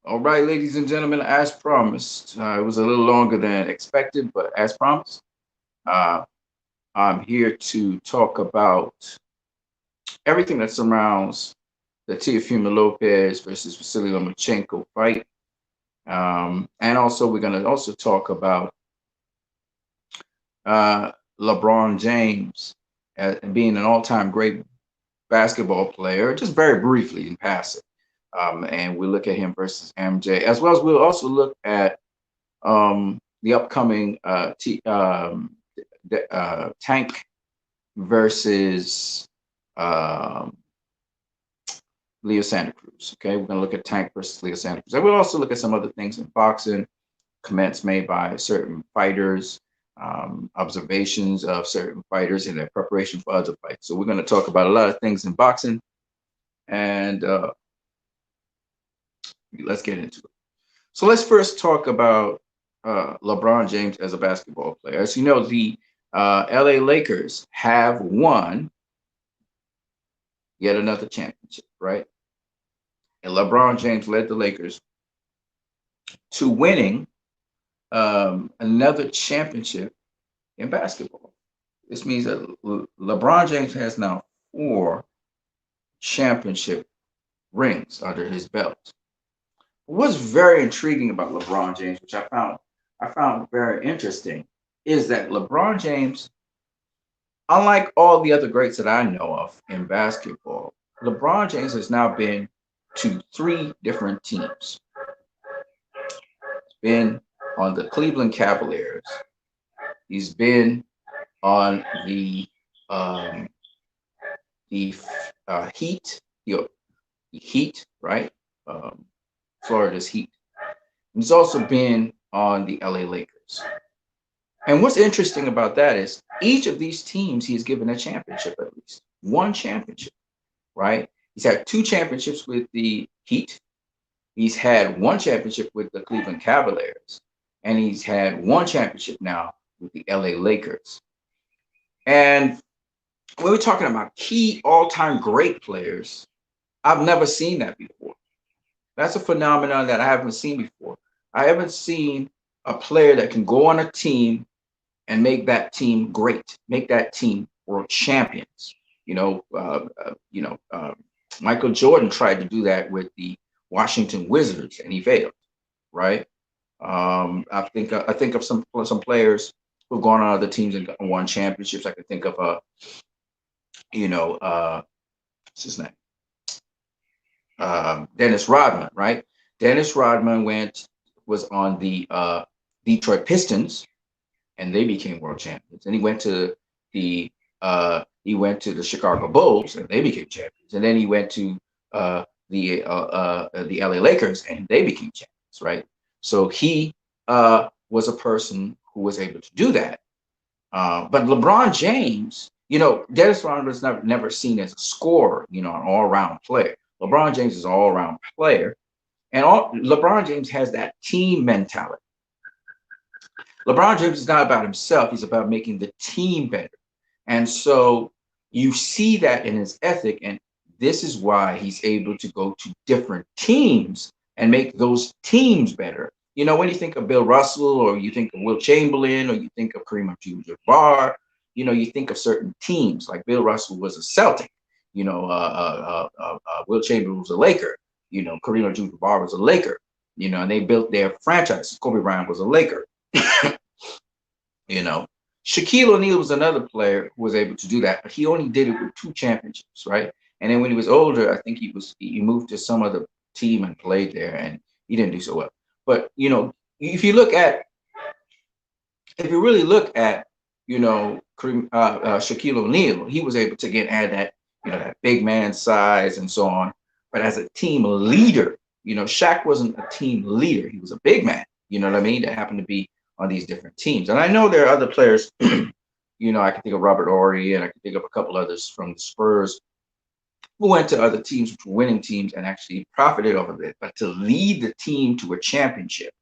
All right, ladies and gentlemen, as promised, it was a little longer than expected, but as promised, uh, I'm here to talk about everything that surrounds the Teofimo Lopez versus Vasily Lomachenko fight. And also, we're going to also talk about uh, LeBron James being an all-time great basketball player, just very briefly in passing. And we look at him versus MJ, as well as we'll also look at the upcoming Tank versus um, Leo Santa Cruz. Okay, we're going to look at Tank versus Leo Santa Cruz. And we'll also look at some other things in boxing, comments made by certain fighters, observations of certain fighters in their preparation for other fights. So we're going to talk about a lot of things in boxing, and let's get into it. So let's first talk about LeBron James as a basketball player. As you know, the LA Lakers have won yet another championship, right? And LeBron James led the Lakers to winning another championship in basketball. This means that LeBron James has now four championship rings under his belt. What's very intriguing about LeBron James, which I found very interesting, is that LeBron James, unlike all the other greats that I know of in basketball, LeBron James has now been to three different teams. He's been on the Cleveland Cavaliers. He's been on um, the Heat, the Heat, right? Um, Florida's Heat. He's also been on the LA Lakers. And what's interesting about that is each of these teams he's given a championship, at least one championship, right? He's had two championships with the Heat. He's had one championship with the Cleveland Cavaliers, and he's had one championship now with the LA Lakers. And when we're talking about key all-time great players, I've never seen that before. That's a phenomenon that I haven't seen before. I haven't seen a player that can go on a team and make that team great, make that team world champions. You know, Michael Jordan tried to do that with the Washington Wizards, and he failed. Right? I think of some players who've gone on other teams and won championships. I could think of you know, what's his name? Dennis Rodman, right? Dennis Rodman was on the Detroit Pistons, and they became world champions. And he went to the Chicago Bulls, and they became champions. And then he went to the LA Lakers, and they became champions, right? So he was a person who was able to do that. But LeBron James, Dennis Rodman was never seen as a scorer, an all around player. LeBron James is an all around player, and LeBron James has that team mentality. LeBron James is not about himself; he's about making the team better. And so you see that in his ethic, and this is why he's able to go to different teams and make those teams better. When you think of Bill Russell, or you think of Will Chamberlain, or you think of Kareem Abdul-Jabbar, you think of certain teams. Like Bill Russell was a Celtic. Will Chamberlain was a Laker. Kareem Abdul-Jabbar was a Laker. And they built their franchise. Kobe Bryant was a Laker. you know, Shaquille O'Neal was another player who was able to do that, but he only did it with two championships, right? And then when he was older, I think he moved to some other team and played there, and he didn't do so well. But if you look at if you really look at Shaquille O'Neal, he was able to add that that big man size and so on. But as a team leader, Shaq wasn't a team leader; he was a big man. You know what I mean? That happened to be on these different teams. And I know there are other players. I can think of Robert Horry, and I can think of a couple others from the Spurs who went to other teams, which were winning teams, and actually profited off of it. But to lead the team to a championship,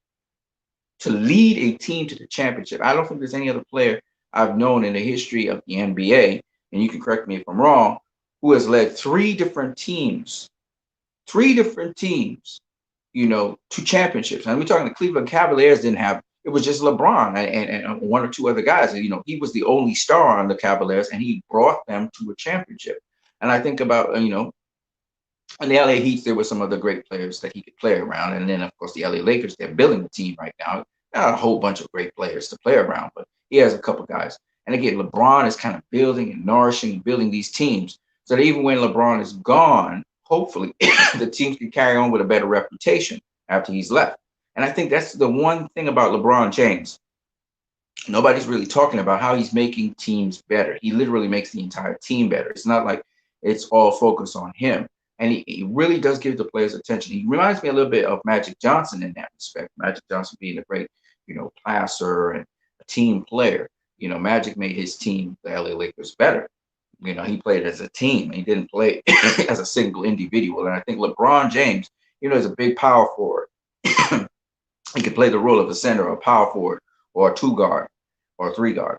to lead a team to the championship, I don't think there's any other player I've known in the history of the NBA, and you can correct me if I'm wrong, who has led three different teams two championships. And we're talking the Cleveland Cavaliers didn't have, it was just LeBron and one or two other guys. And, he was the only star on the Cavaliers and he brought them to a championship. And I think about, in the LA Heat, there were some other great players that he could play around. And then, of course, the LA Lakers, they're building the team right now. Not a whole bunch of great players to play around, but he has a couple guys. And again, LeBron is kind of building and nourishing and building these teams so that even when LeBron is gone, hopefully the teams can carry on with a better reputation after he's left. And I think that's the one thing about LeBron James. Nobody's really talking about how he's making teams better. He literally makes the entire team better. It's not like it's all focused on him. And he really does give the players attention. He reminds me a little bit of Magic Johnson in that respect. Magic Johnson being a great, passer and a team player. Magic made his team, the LA Lakers, better. He played as a team. He didn't play as a single individual. And I think LeBron James, is a big power forward. He could play the role of a center or a power forward or a two guard or a three guard.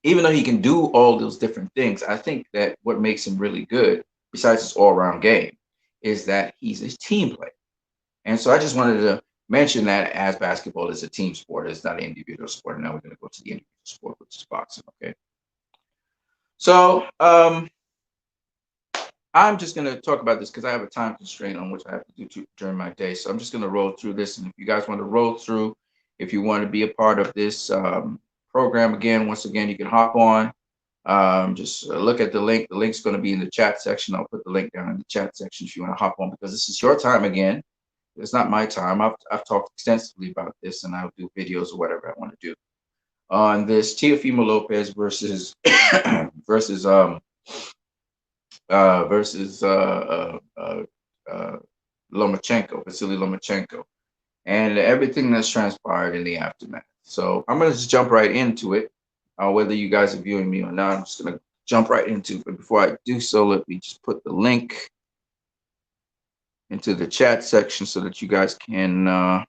Even though he can do all those different things, I think that what makes him really good, besides his all-around game, is that he's a team player. And so I just wanted to mention that as basketball is a team sport, it's not an individual sport. And now we're going to go to the individual sport, which is boxing. Okay. So I'm just going to talk about this because I have a time constraint on which I have to do during my day. So I'm just going to roll through this. And if you guys want to roll through, if you want to be a part of this program again, once again, you can hop on. Just look at the link. The link's going to be in the chat section. I'll put the link down in the chat section if you want to hop on, because this is your time again. It's not my time. I've talked extensively about this, and I'll do videos or whatever I want to do on this Teofimo Lopez versus versus Lomachenko, Vasily Lomachenko, and everything that's transpired in the aftermath. So I'm going to just jump right into it. Whether you guys are viewing me or not, I'm just going to jump right into it. But before I do so, let me just put the link into the chat section so that you guys can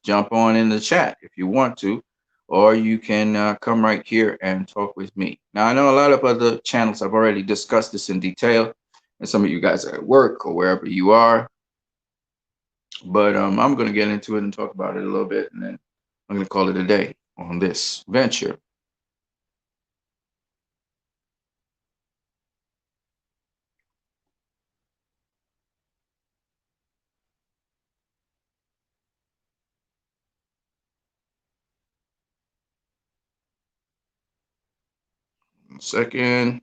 jump on in the chat if you want to, or you can come right here and talk with me. Now, I know a lot of other channels have already discussed this in detail, and some of you guys are at work or wherever you are. But I'm going to get into it and talk about it a little bit, and then I'm going to call it a day on this venture. One second.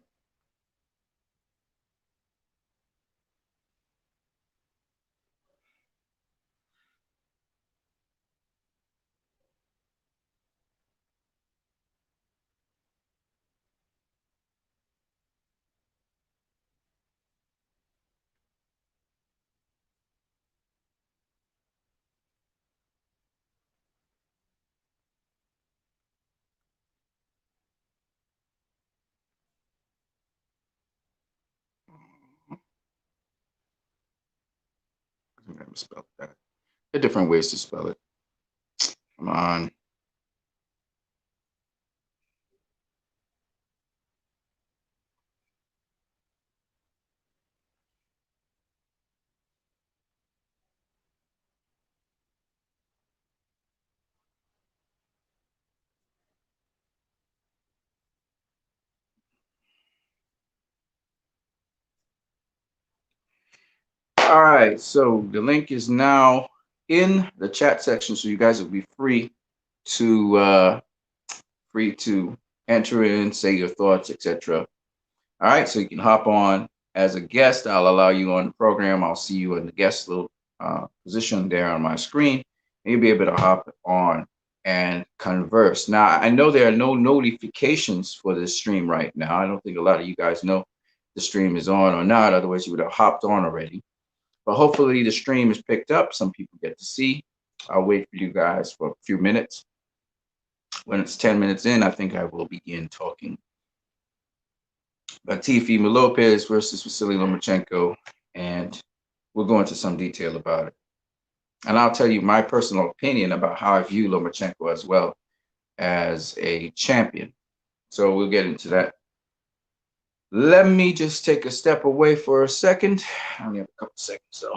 I never spelled that. There are different ways to spell it. Come on. All right, so the link is now in the chat section, so you guys will be to free to enter in, say your thoughts, etc. All right, so you can hop on as a guest. I'll allow you on the program. I'll see you in the guest little position there on my screen, and you'll be able to hop on and converse. Now, I know there are no notifications for this stream right now. I don't think a lot of you guys know the stream is on or not. Otherwise, you would have hopped on already. But hopefully the stream is picked up. Some people get to see. I'll wait for you guys for a few minutes. When it's 10 minutes in, I think I will begin talking about Teofimo Lopez versus Vasily Lomachenko, and we'll go into some detail about it. And I'll tell you my personal opinion about how I view Lomachenko as well as a champion. So we'll get into that. Let me just take a step away for a second. I only have a couple seconds, so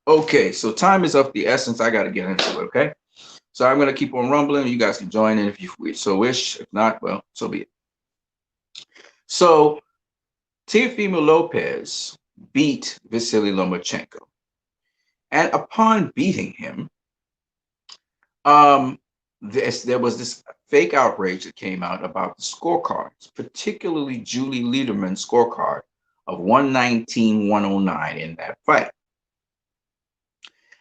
Okay, so time is of the essence. I got to get into it. Okay, so I'm gonna keep on rumbling. You guys can join in if you so wish. If not, well, so be it. So Teofimo Lopez beat Vasily Lomachenko, and upon beating him, um, there was this fake outrage that came out about the scorecards, particularly Julie Lederman's scorecard of 119-109 in that fight.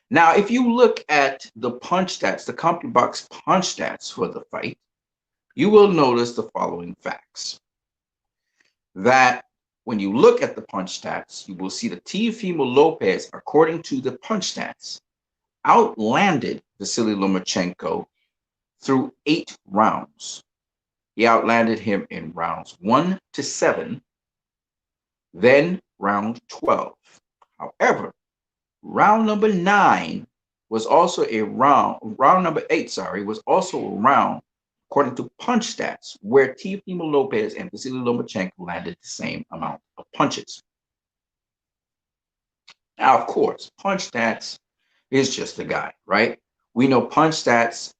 Now, if you look at the punch stats, the CompuBox punch stats for the fight, you will notice the following facts. That when you look at the punch stats, you will see that Teofimo Lopez, according to the punch stats, outlanded Vasily Lomachenko through 8 rounds. He outlanded him in rounds 1 to 7, then round 12. However, round number 9 was also a round number 8, was also a round, according to punch stats, where Teofimo Lopez and Vasily Lomachenko landed the same amount of punches. Now, of course, punch stats is just a guide, right? We know punch stats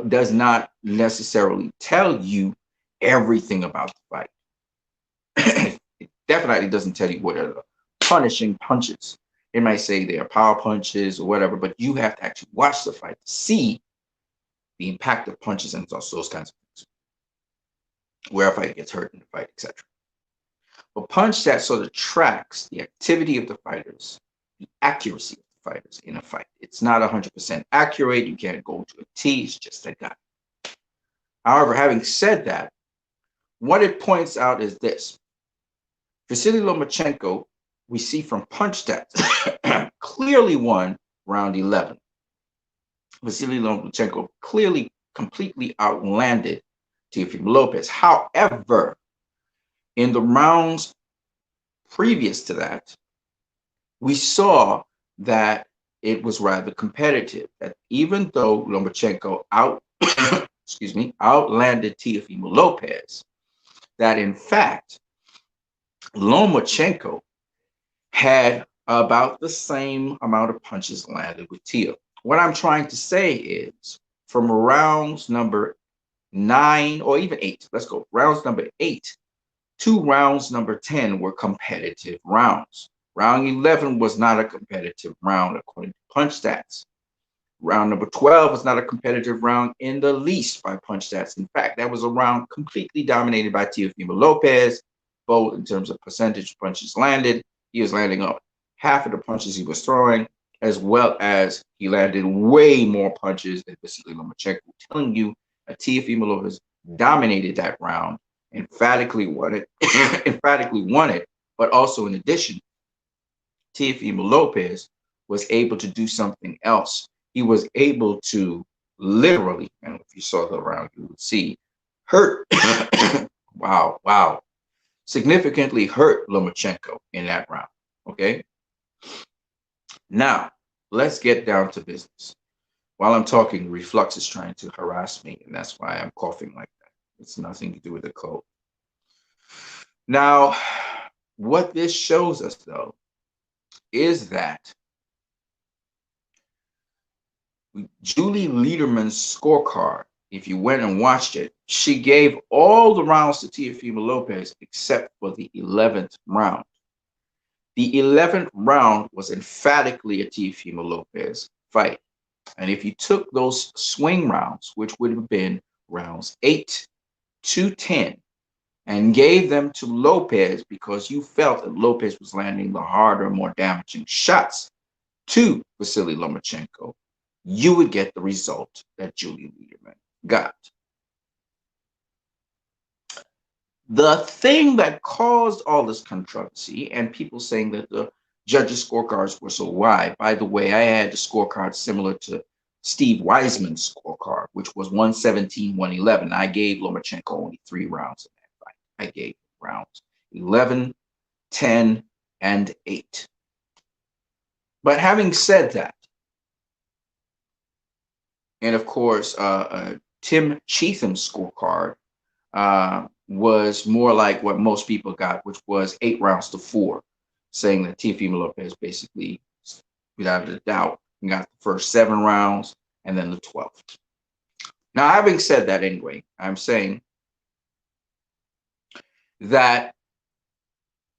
does not necessarily tell you everything about the fight. It definitely doesn't tell you what are the punishing punches. It might say they are power punches or whatever, but you have to actually watch the fight to see the impact of punches and also those kinds of things. Where a fighter gets hurt in the fight, etc. But punch stats sort of tracks the activity of the fighters, the accuracy of the fighters in a fight. It's not 100% accurate. You can't go to a T. It's just a guy. However, having said that, what it points out is this. Vasily Lomachenko, we see from punch stats, clearly won round 11. Vasily Lomachenko clearly, completely outlanded Teofimo Lopez. However, in the rounds previous to that, we saw that it was rather competitive. That even though Lomachenko outlanded Teofimo Lopez, that in fact Lomachenko had about the same amount of punches landed with Teo. What I'm trying to say is from rounds number 9 or even 8, let's go, rounds number 8 to rounds number 10 were competitive rounds. Round 11 was not a competitive round according to punch stats. Round number 12 was not a competitive round in the least by punch stats. In fact, that was a round completely dominated by Teofimo Lopez, both in terms of percentage punches landed. He was landing up half of the punches he was throwing, as well as he landed way more punches than Vasily Lomachenko, telling you that Teofimo Lopez dominated that round, emphatically won it, but also in addition, Teofimo Lopez was able to do something else. He was able to literally, and if you saw the round, you would see, hurt, wow, significantly hurt Lomachenko in that round, okay? Now, let's get down to business. While I'm talking, reflux is trying to harass me, and that's why I'm coughing like that. It's nothing to do with the cold. Now, what this shows us, though, is that Julie Lederman's scorecard, if you went and watched it, she gave all the rounds to Teofimo Lopez except for the 11th round. The 11th round was emphatically a Teofimo Lopez fight. And if you took those swing rounds, which would have been rounds 8 to 10, and gave them to Lopez because you felt that Lopez was landing the harder, more damaging shots to Vasily Lomachenko, you would get the result that Julie Lederman got. The thing that caused all this controversy and people saying that the judges' scorecards were so wide, by the way, I had a scorecard similar to Steve Weisman's scorecard, which was 117-111. I gave Lomachenko only 3 rounds in that fight. I gave rounds 11, 10, and 8. But having said that, and of course, Tim Chetham's scorecard was more like what most people got, which was 8 rounds to 4, saying that Teofimo Lopez basically without a doubt. He got the first 7 rounds and then the 12th. Now, having said that, anyway, I'm saying that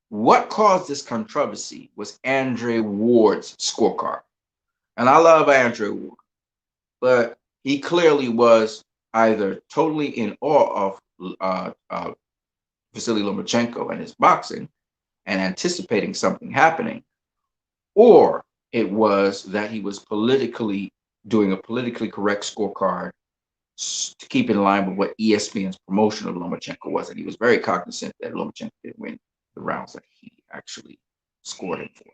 what caused this controversy was Andre Ward's scorecard. And I love Andre Ward, but he clearly was either totally in awe of Vasily Lomachenko and his boxing and anticipating something happening, or it was that he was politically doing a politically correct scorecard to keep in line with what ESPN's promotion of Lomachenko was. And he was very cognizant that Lomachenko didn't win the rounds that he actually scored him for.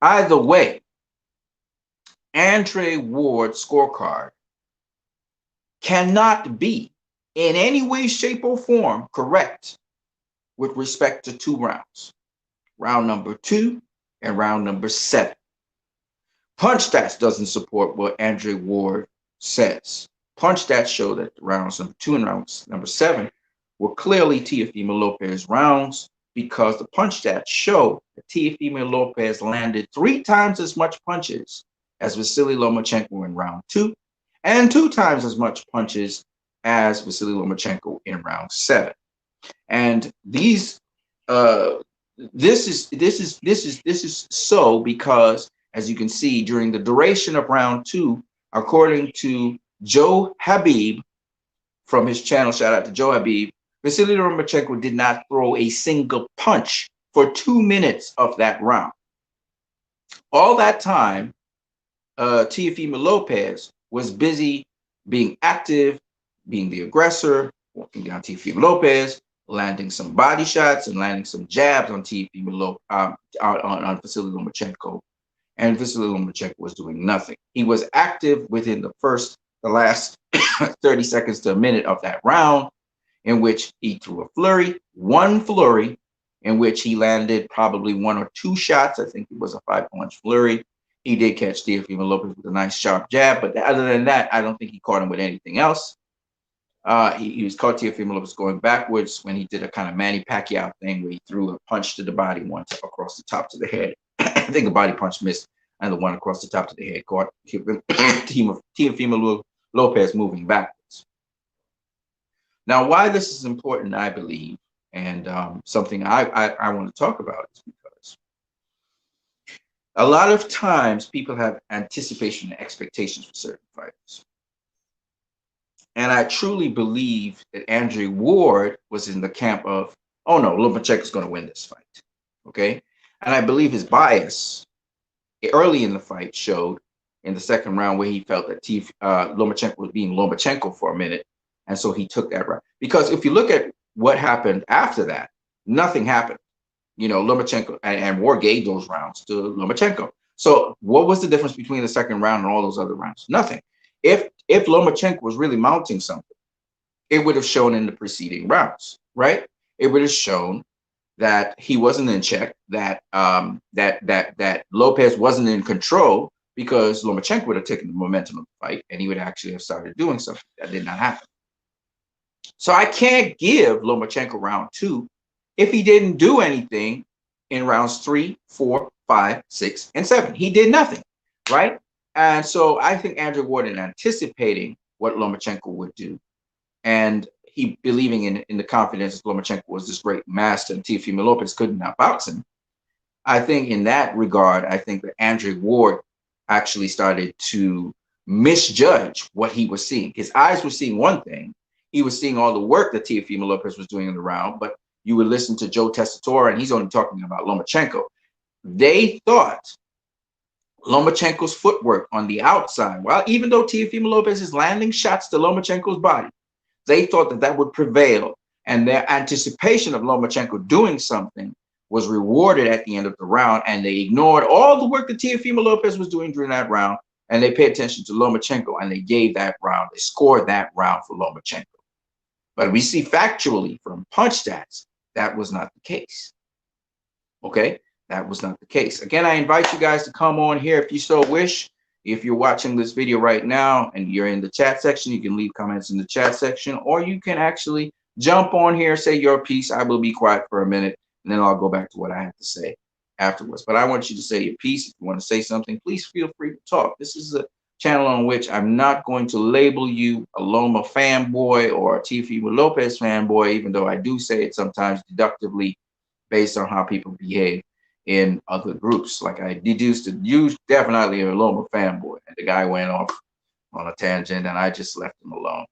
Either way, Andre Ward's scorecard cannot be in any way, shape, or form correct with respect to 2 rounds, round number 2 and round number 7. Punch stats doesn't support what Andre Ward says. Punch stats show that rounds number 2 and rounds number 7 were clearly Teofimo Lopez rounds, because the punch stats show that Teofimo Lopez landed 3 times as much punches as Vasily Lomachenko in round 2, and 2 times as much punches as Vasily Lomachenko in round 7. And these, this is so because, as you can see, during the duration of round 2, according to Joe Habib from his channel, shout out to Joe Habib, Vasily Lomachenko did not throw a single punch for 2 minutes of that round. All that time, Teofimo Lopez was busy being active, being the aggressor, walking down Teofimo Lopez, landing some body shots and landing some jabs on Teofimo on Vasily Lomachenko, and Vasily Lomachenko was doing nothing. He was active within the last 30 seconds to a minute of that round, in which he threw a flurry, one flurry, in which he landed probably 1 or 2 shots. I think it was a 5-punch flurry. He did catch Teofimo Lopez with a nice sharp jab, but other than that, I don't think he caught him with anything else. He was caught Teofimo Lopez going backwards when he did a kind of Manny Pacquiao thing where he threw a punch to the body, one across the top to the head. I think the body punch missed, and the one across the top to the head caught Teofimo Lopez moving backwards. Now, why this is important, I believe, and something I want to talk about is because a lot of times people have anticipation and expectations for certain fighters. And I truly believe that Andre Ward was in the camp of, oh no, Lomachenko's going to win this fight. Okay. And I believe his bias early in the fight showed in the 2nd round, where he felt that Lomachenko was being Lomachenko for a minute. And so he took that round. Because if you look at what happened after that, nothing happened. You know, Lomachenko and Ward gave those rounds to Lomachenko. So what was the difference between the 2nd round and all those other rounds? Nothing. If Lomachenko was really mounting something, it would have shown in the preceding rounds, right? It would have shown that he wasn't in check, that that Lopez wasn't in control, because Lomachenko would have taken the momentum of the fight and he would actually have started doing something. That did not happen. So I can't give Lomachenko round 2 if he didn't do anything in rounds 3, 4, 5, 6, and 7. He did nothing, right? And so I think Andre Ward, in anticipating what Lomachenko would do, and he believing in the confidence that Lomachenko was this great master and Teofimo Lopez couldn't outbox him, I think in that regard, I think that Andre Ward actually started to misjudge what he was seeing. His eyes were seeing one thing. He was seeing all the work that Teofimo Lopez was doing in the round, but you would listen to Joe Tessitore, and he's only talking about Lomachenko. They thought Lomachenko's footwork on the outside, well, even though Teofimo Lopez is landing shots to Lomachenko's body, they thought that that would prevail, and their anticipation of Lomachenko doing something was rewarded at the end of the round, and they ignored all the work that Teofimo Lopez was doing during that round, and they paid attention to Lomachenko, and they gave that round, they scored that round for Lomachenko. But we see factually from punch stats, that was not the case. Okay, that was not the case. Again, I invite you guys to come on here if you so wish. If you're watching this video right now and you're in the chat section, you can leave comments in the chat section, or you can actually jump on here, say your piece. I will be quiet for a minute, and then I'll go back to what I have to say. afterwards. But I want you to say your piece. If you want to say something, please feel free to talk. This is a channel on which I'm not going to label you a Loma fanboy or a Teofimo Lopez fanboy, even though I do say it sometimes deductively based on how people behave in other groups. Like I deduced that you definitely a Loma fanboy, and the guy went off on a tangent, and I just left him alone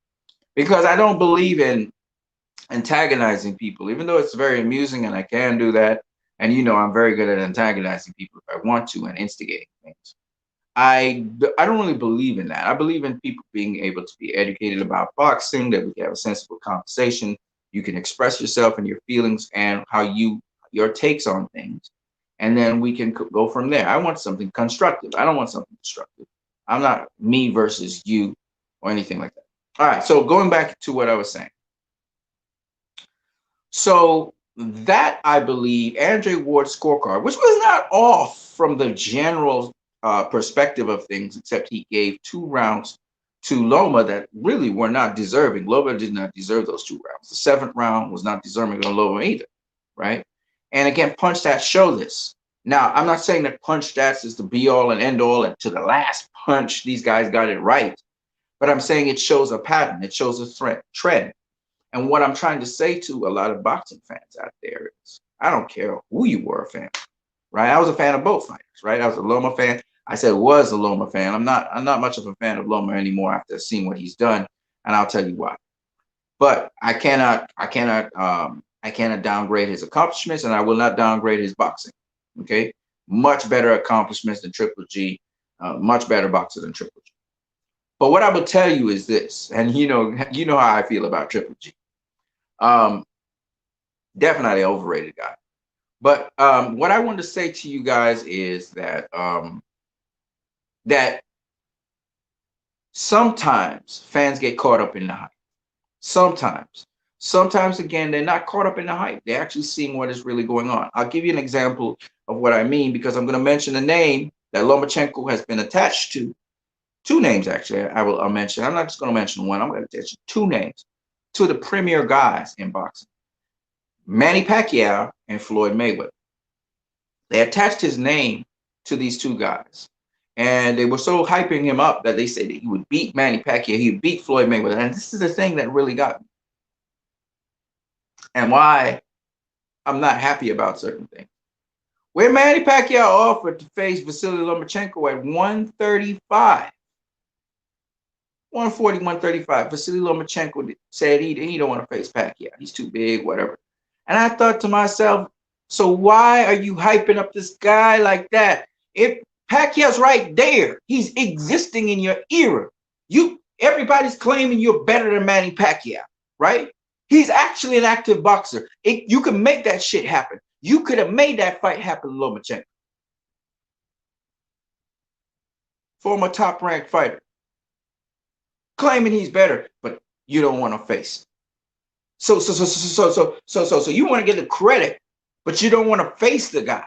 because I don't believe in antagonizing people, even though it's very amusing and I can do that. And you know, I'm very good at antagonizing people if I want to and instigating things. I don't really believe in that. I believe in people being able to be educated about boxing, that we can have a sensible conversation. You can express yourself and your feelings and how your takes on things, and then we can go from there. I want something constructive. I don't want something destructive. I'm not me versus you or anything like that. All right. So going back to what I was saying. So that I believe Andre Ward's scorecard, which was not off from the general perspective of things, except he gave 2 rounds to Loma that really were not deserving. Loma did not deserve those 2 rounds. The 7th round was not deserving of Loma either, right? And again, punch stats show this. Now, I'm not saying that punch stats is the be all and end all, and to the last punch, these guys got it right. But I'm saying it shows a pattern. It shows a trend. And what I'm trying to say to a lot of boxing fans out there is, I don't care who you were a fan of, right? I was a fan of both fighters, right? I was a Loma fan. I said was a Loma fan. I'm not much of a fan of Loma anymore after seeing what he's done, and I'll tell you why. But I cannot downgrade his accomplishments, and I will not downgrade his boxing. Okay, much better accomplishments than Triple G, much better boxer than Triple G. But what I will tell you is this, and you know how I feel about Triple G. Definitely overrated guy. But what I want to say to you guys is that that sometimes fans get caught up in the hype. Sometimes again, they're not caught up in the hype. They're actually seeing what is really going on. I'll give you an example of what I mean because I'm going to mention a name that Lomachenko has been attached to. 2 names actually. I'll mention. I'm not just going to mention one. I'm going to attach 2 names to the premier guys in boxing: Manny Pacquiao and Floyd Mayweather. They attached his name to these 2 guys. And they were so hyping him up that they said that he would beat Manny Pacquiao, he would beat Floyd Mayweather. And this is the thing that really got me. And why I'm not happy about certain things. Where Manny Pacquiao offered to face Vasily Lomachenko at 135, 140, 135, Vasily Lomachenko said he don't want to face Pacquiao. He's too big, whatever. And I thought to myself, so why are you hyping up this guy like that? If Pacquiao's right there, he's existing in your era. Everybody's claiming you're better than Manny Pacquiao, right? He's actually an active boxer. You can make that shit happen. You could have made that fight happen, Lomachenko. Former top-ranked fighter. Claiming he's better, but you don't want to face him. So you want to get the credit, but you don't want to face the guy.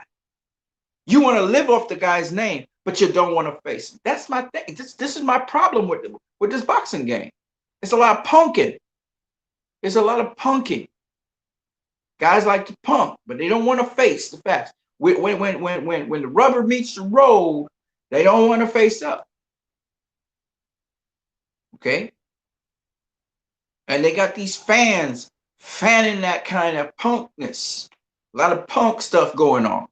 You want to live off the guy's name, but you don't want to face him. That's my thing. This is my problem with this boxing game. It's a lot of punking. There's a lot of punking. Guys like to punk, but they don't want to face the facts. When the rubber meets the road, they don't want to face up. Okay? And they got these fans fanning that kind of punkness. A lot of punk stuff going on.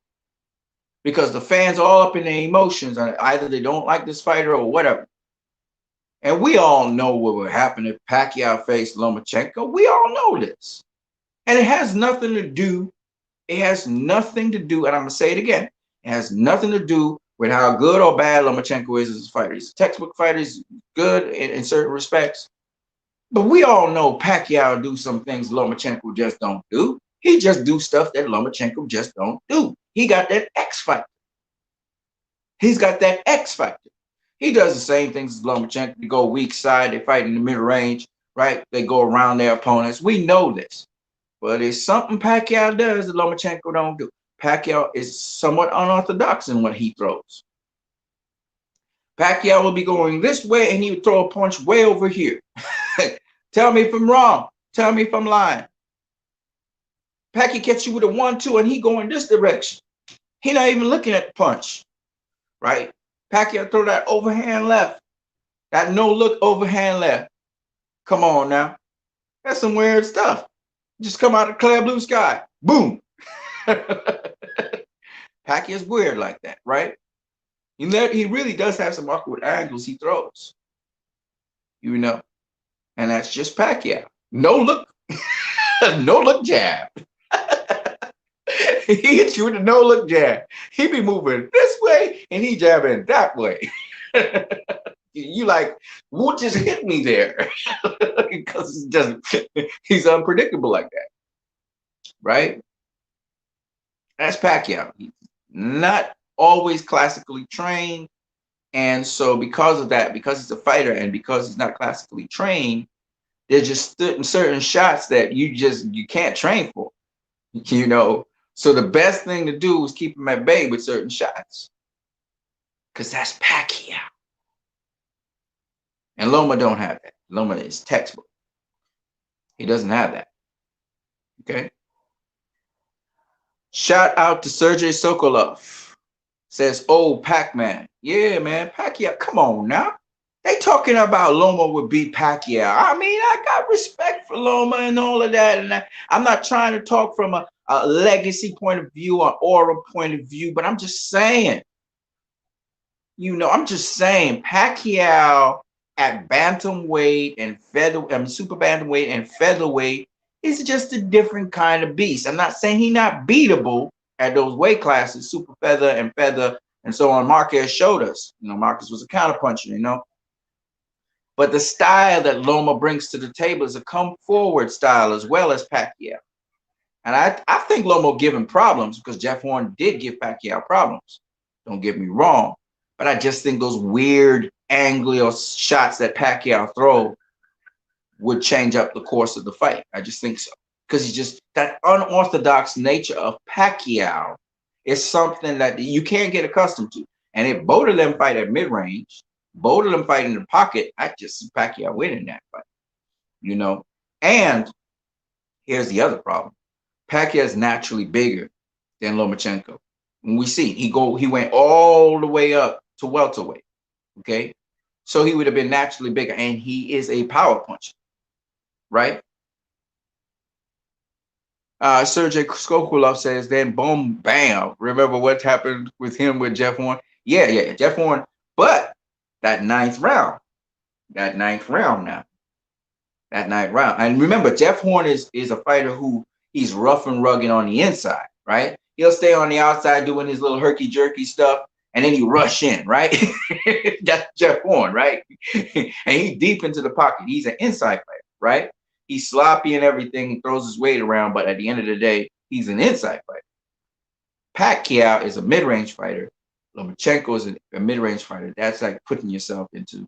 Because the fans are all up in their emotions. Either they don't like this fighter or whatever. And we all know what would happen if Pacquiao faced Lomachenko. We all know this. And it has nothing to do, and I'm going to say it again, it has nothing to do with how good or bad Lomachenko is as a fighter. He's a textbook fighter. He's good in certain respects. But we all know Pacquiao do some things Lomachenko just don't do. He just do stuff that Lomachenko just don't do. He got that X factor. He's got that X factor. He does the same things as Lomachenko. They go weak side. They fight in the middle range, right? They go around their opponents. We know this. But it's something Pacquiao does that Lomachenko don't do. Pacquiao is somewhat unorthodox in what he throws. Pacquiao will be going this way, and he would throw a punch way over here. Tell me if I'm wrong. Tell me if I'm lying. Pacquiao catch you with a 1-2, and he going this direction. He not even looking at the punch, right? Pacquiao throw that overhand left, that no look overhand left. Come on now, that's some weird stuff. Just come out of clear blue sky, boom. Pacquiao's weird like that, right? He really does have some awkward angles he throws, you know, and that's just Pacquiao. No look, no look jab. He hits you with a no look jab. He be moving this way and he jabbing that way. You like, what just hit me there? Because he's unpredictable like that, right? That's Pacquiao. He's not always classically trained. And so because of that, because he's a fighter and because he's not classically trained, there's just certain shots that you can't train for, you know. So the best thing to do is keep him at bay with certain shots. Because that's Pacquiao. And Loma don't have that. Loma is textbook. He doesn't have that. Okay. Shout out to Sergey Sokolov. Says, oh, Pac-Man. Yeah, man. Pacquiao, come on now. They talking about Loma would beat Pacquiao. I mean, I got respect for Loma and all of that. And I'm not trying to talk from a legacy point of view or aura point of view, but I'm just saying, I'm just saying Pacquiao at bantamweight and super bantamweight and featherweight is just a different kind of beast. I'm not saying he's not beatable at those weight classes, super feather and so on. Marquez showed us, Marquez was a counterpuncher, but the style that Loma brings to the table is a come forward style as well as Pacquiao. And I think Loma will give him problems because Jeff Horn did give Pacquiao problems. Don't get me wrong. But I just think those weird angle shots that Pacquiao throw would change up the course of the fight. I just think so. Because he's just, that unorthodox nature of Pacquiao is something that you can't get accustomed to. And if both of them fight at mid-range, both of them fight in the pocket, I just see Pacquiao winning that fight. And here's the other problem. Pacquiao is naturally bigger than Lomachenko. When we see he went all the way up to welterweight. Okay. So he would have been naturally bigger, and he is a power puncher, right? Sergey Skokulov says, then boom, bam. Remember what happened with him with Jeff Horn? Yeah, Jeff Horn. But that ninth round now. That ninth round. And remember, Jeff Horn is a fighter who he's rough and rugged on the inside, right? He'll stay on the outside doing his little herky-jerky stuff, and then you rush in, right? That's Jeff Horn, right? And he's deep into the pocket. He's an inside fighter, right? He's sloppy and everything, throws his weight around, but at the end of the day, he's an inside fighter. Pacquiao is a mid-range fighter. Lomachenko is a mid-range fighter. That's like putting yourself into,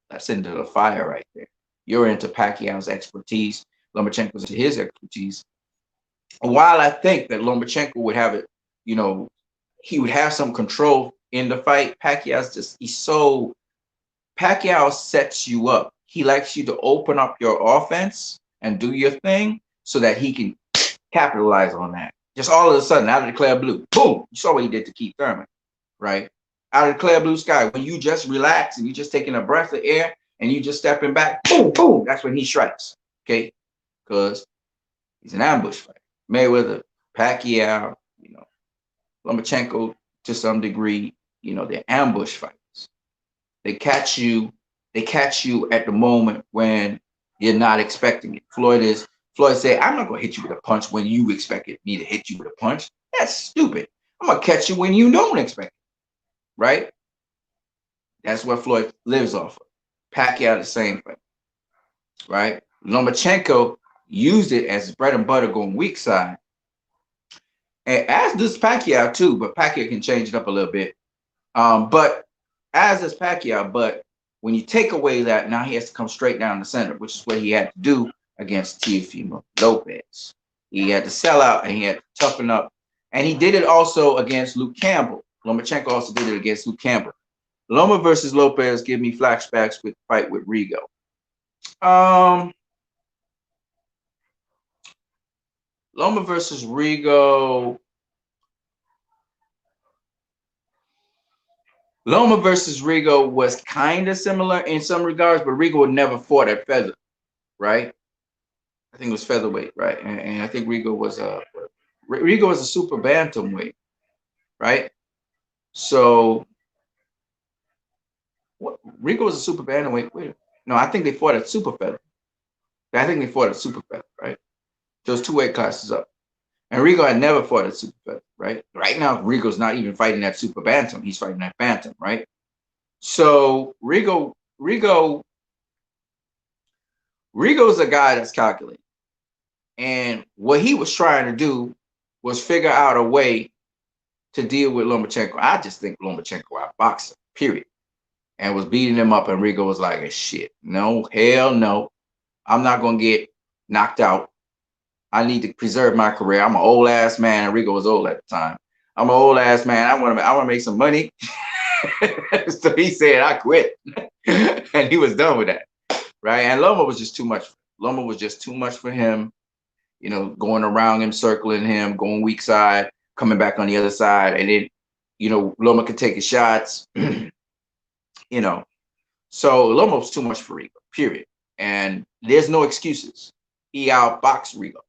that's into the fire right there. You're into Pacquiao's expertise. Lomachenko's into his expertise. While I think that Lomachenko would have it, he would have some control in the fight, Pacquiao sets you up. He likes you to open up your offense and do your thing so that he can capitalize on that. Just all of a sudden, out of the clear blue, boom, you saw what he did to Keith Thurman, right? Out of the clear blue sky, when you just relax and you just taking a breath of air and you just stepping back, boom, boom, that's when he strikes, okay? Because he's an ambush fighter. Mayweather, Pacquiao, Lomachenko to some degree, they're ambush fighters. They catch you at the moment when you're not expecting it. Floyd said, I'm not gonna hit you with a punch when you expected me to hit you with a punch. That's stupid. I'm gonna catch you when you don't expect it. Right? That's what Floyd lives off of. Pacquiao the same thing. Right? Lomachenko used it as his bread and butter going weak side. And as does Pacquiao too, but Pacquiao can change it up a little bit. But as does Pacquiao, but when you take away that, now he has to come straight down the center, which is what he had to do against Teofimo Lopez. He had to sell out and he had to toughen up. And he did it also against Luke Campbell. Lomachenko also did it against Luke Campbell. Loma versus Lopez give me flashbacks with the fight with Rigo. Loma versus Rigo. Loma versus Rigo was kind of similar in some regards, but Rigo would never fought at feather, right? I think it was featherweight, right? And I think Rigo was a super bantamweight, right? So what, Rigo was a super bantamweight. Wait, no, I think they fought at super feather. I think they fought at super feather, right? Those two weight classes up. And Rigo had never fought at super feather, right? Right now, Rigo's not even fighting at super bantam. He's fighting at bantam, right? So Rigo's a guy that's calculated. And what he was trying to do was figure out a way to deal with Lomachenko. I just think Lomachenko outboxed him, period. And was beating him up. And Rigo was like, shit, no, hell no. I'm not going to get knocked out. I need to preserve my career. I'm an old ass man. And Rigo was old at the time. I'm an old ass man. I want to make some money. So he said, I quit. And he was done with that. Right. And Loma was just too much. Loma was just too much for him. You know, going around him, circling him, going weak side, coming back on the other side. And then, you know, Loma could take his shots, you know. So Loma was too much for Rigo, period. And there's no excuses. He outboxed Rigo.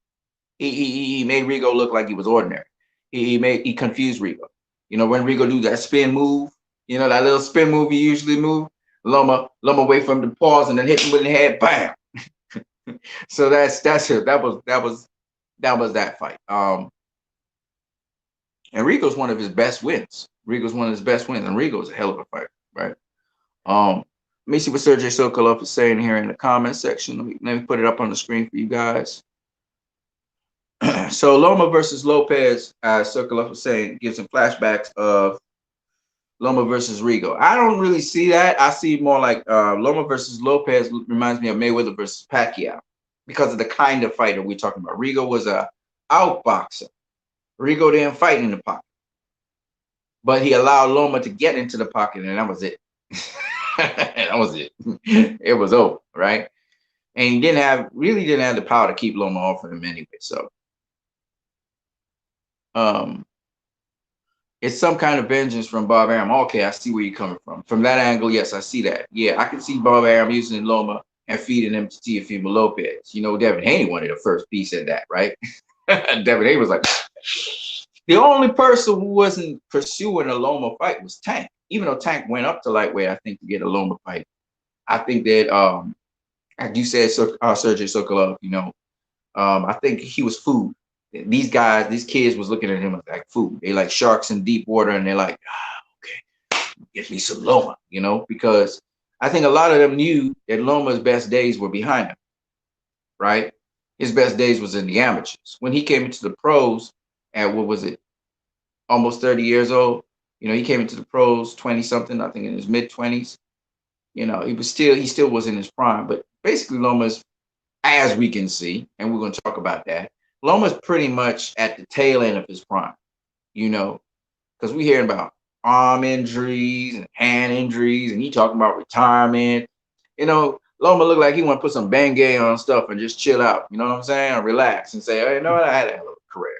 He made Rigo look like he was ordinary. He confused Rigo. You know, when Rigo do that spin move, you know, that little spin move he usually move, Loma wait for him to pause and then hit him with the head, bam. So that's it. That was that fight. And Rigo's one of his best wins. Rigo's one of his best wins, and Rigo's a hell of a fighter, right? Let me see what Sergey Sokolov is saying here in the comment section. Let me put it up on the screen for you guys. So Loma versus Lopez, as Sokolov was saying, gives some flashbacks of Loma versus Rigo. I don't really see that. I see more like Loma versus Lopez reminds me of Mayweather versus Pacquiao because of the kind of fighter we're talking about. Rigo was a outboxer. Rigo didn't fight in the pocket, but he allowed Loma to get into the pocket, and that was it. That was it. It was over, right? And he really didn't have the power to keep Loma off of him anyway. So, it's some kind of vengeance from Bob Arum. Okay, I see where you're coming from. From that angle, yes, I see that. Yeah, I can see Bob Arum using Loma and feeding him to Teofimo Lopez. You know, Devin Haney wanted the first piece of that, right? Devin Haney was like, the only person who wasn't pursuing a Loma fight was Tank. Even though Tank went up to lightweight, I think, to get a Loma fight. I think that, like you said, Sergey Sokolov, you know, I think he was food. These guys, these kids was looking at him like food. They like sharks in deep water, and they're like, okay, get me some Loma, you know, because I think a lot of them knew that Loma's best days were behind him, right? His best days was in the amateurs. When he came into the pros at, what was it, almost 30 years old, you know, he came into the pros 20 something, I think in his mid 20s. You know, he still was in his prime, but basically Loma's, as we can see, and we're going to talk about that, Loma's pretty much at the tail end of his prime, you know, because we hearing about arm injuries and hand injuries, and he talking about retirement. You know, Loma looked like he want to put some Bengay on stuff and just chill out. You know what I'm saying? Or relax and say, hey, you know what? I had a hell of a career.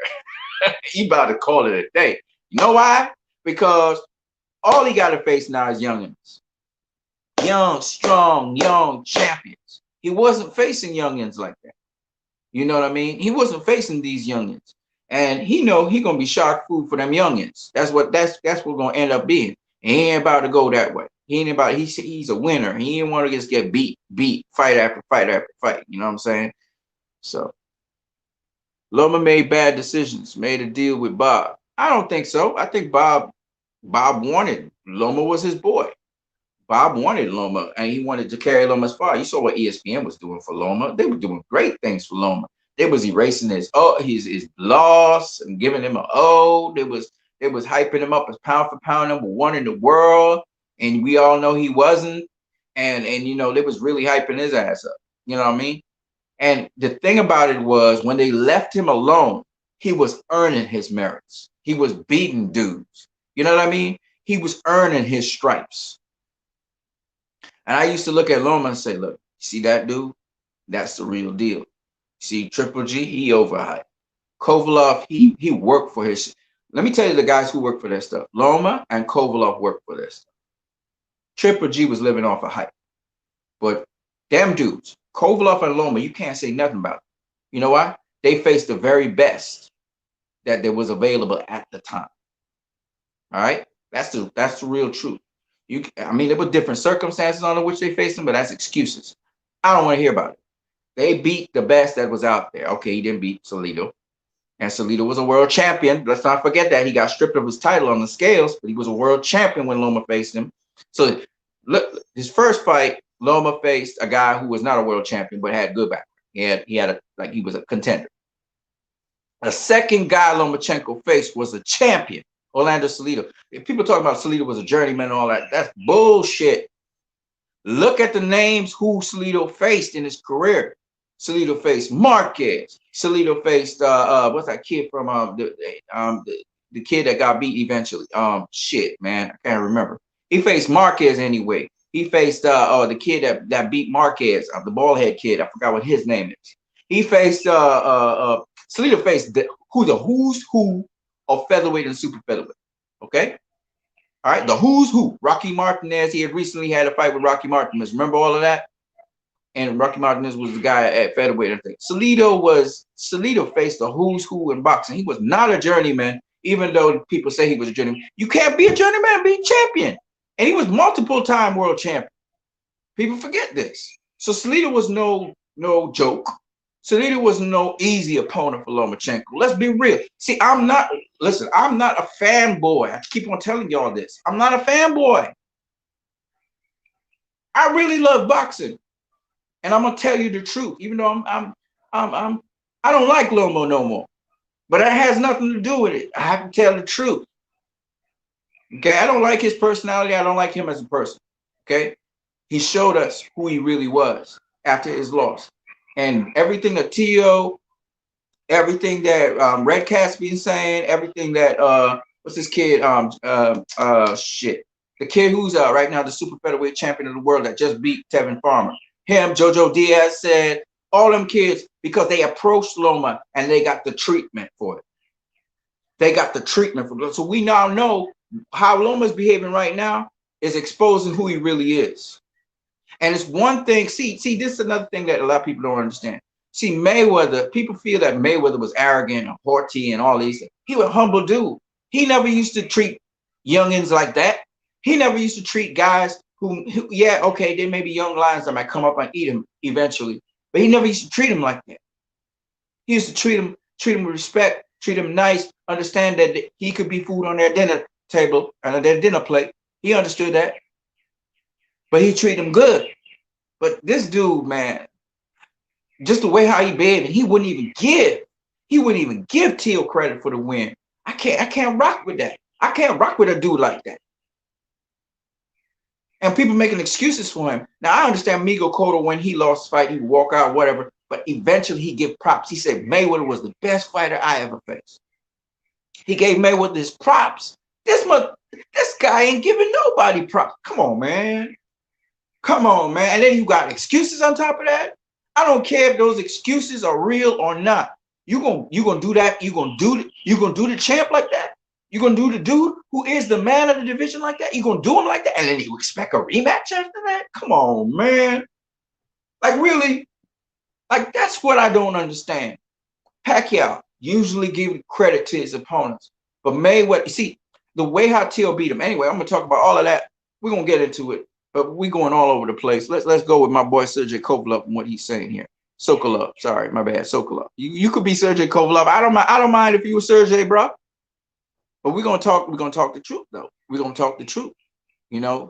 He about to call it a day. You know why? Because all he got to face now is youngins. Young, strong, young champions. He wasn't facing youngins like that. You know what I mean? He wasn't facing these youngins. And he know he gonna be shark food for them youngins. That's what gonna end up being. And he ain't about to go that way. He ain't about, he's a winner. He didn't want to just get beat, fight after fight after fight. You know what I'm saying? So Loma made bad decisions, made a deal with Bob. I don't think so. I think Bob wanted, Loma was his boy. Bob wanted Loma, and he wanted to carry Loma's far. You saw what ESPN was doing for Loma. They were doing great things for Loma. They was erasing his loss and giving him an O. They was hyping him up as pound for pound #1 in the world, and we all know he wasn't. And you know, they was really hyping his ass up. You know what I mean? And the thing about it was, when they left him alone, he was earning his merits. He was beating dudes. You know what I mean? He was earning his stripes. And I used to look at Loma and say, look, see that dude? That's the real deal. See, Triple G, he overhyped. Kovalov, he worked for his. Let me tell you the guys who work for that stuff. Loma and Kovalov worked for this stuff. Triple G was living off a hype. But them dudes, Kovalev and Loma, you can't say nothing about it. You know why? They faced the very best that there was available at the time. All right, that's the real truth. I mean, there were different circumstances under which they faced them, but that's excuses. I don't want to hear about it. They beat the best that was out there. Okay, he didn't beat Salido, and Salido was a world champion. Let's not forget that he got stripped of his title on the scales, but he was a world champion when Loma faced him. So, look, his first fight, Loma faced a guy who was not a world champion but had good back. He was a contender. The second guy Lomachenko faced was a champion, Orlando Salido. If people talk about Salido was a journeyman and all that, that's bullshit. Look at the names who Salido faced in his career. Salido faced Marquez. Salido faced what's that kid from the kid that got beat eventually? Shit, man, I can't remember. He faced Marquez anyway. He faced the kid that beat Marquez, the bald head kid. I forgot what his name is. He faced Salido faced the who's who of featherweight and super featherweight. Okay. All right, the who's who. Rocky Martinez, he had recently had a fight with Rocky Martinez. Remember all of that? And Rocky Martinez was the guy at featherweight and things. Salido faced the who's who in boxing. He was not a journeyman, even though people say he was a journeyman. You can't be a journeyman and be champion. And he was multiple-time world champion. People forget this. So Salido was no joke. Salido was no easy opponent for Lomachenko. Let's be real. See, I'm not a fanboy. I keep on telling y'all this. I'm not a fanboy. I really love boxing. And I'm gonna tell you the truth, even though I don't like Loma no more. But that has nothing to do with it. I have to tell the truth. Okay, I don't like his personality. I don't like him as a person. Okay, he showed us who he really was after his loss. And everything that Tio, everything that Red Cat's been saying, everything that what's this kid? Shit. The kid who's right now the super featherweight champion of the world that just beat Tevin Farmer. Him, Jojo Diaz said, all them kids, because they approached Loma and they got the treatment for it. They got the treatment for it. So we now know how Loma's behaving right now is exposing who he really is. And it's one thing, see, this is another thing that a lot of people don't understand. See, Mayweather, people feel that Mayweather was arrogant and haughty and all these things. He was a humble dude. He never used to treat youngins like that. He never used to treat guys who yeah, okay, there may be young lions that might come up and eat him eventually, but he never used to treat him like that. He used to treat him with respect, treat him nice, understand that he could be food on their dinner table and their dinner plate. He understood that. But he treated him good. But this dude, man, just the way how he behaved, he wouldn't even give Teal credit for the win. I can't rock with that. I can't rock with a dude like that. And people making excuses for him. Now I understand Miguel Cotto, when he lost the fight, he would walk out, whatever. But eventually he give props. He said Mayweather was the best fighter I ever faced. He gave Mayweather his props. This guy ain't giving nobody props. Come on, man. Come on, man. And then you got excuses on top of that. I don't care if those excuses are real or not. You gonna do that? You gonna do the champ like that? You gonna do the dude who is the man of the division like that? You gonna do him like that? And then you expect a rematch after that? Come on, man. Like really? Like that's what I don't understand. Pacquiao usually give credit to his opponents, but Mayweather, see the way how Teal beat him. Anyway, I'm gonna talk about all of that. We're gonna get into it. But we're going all over the place. Let's go with my boy Sergey Kovalev and what he's saying here. Sokolov, sorry, my bad, Sokolov. You could be Sergey Kovalev. I don't mind if you were Sergey, bro. But we're gonna talk the truth though. We're gonna talk the truth. You know,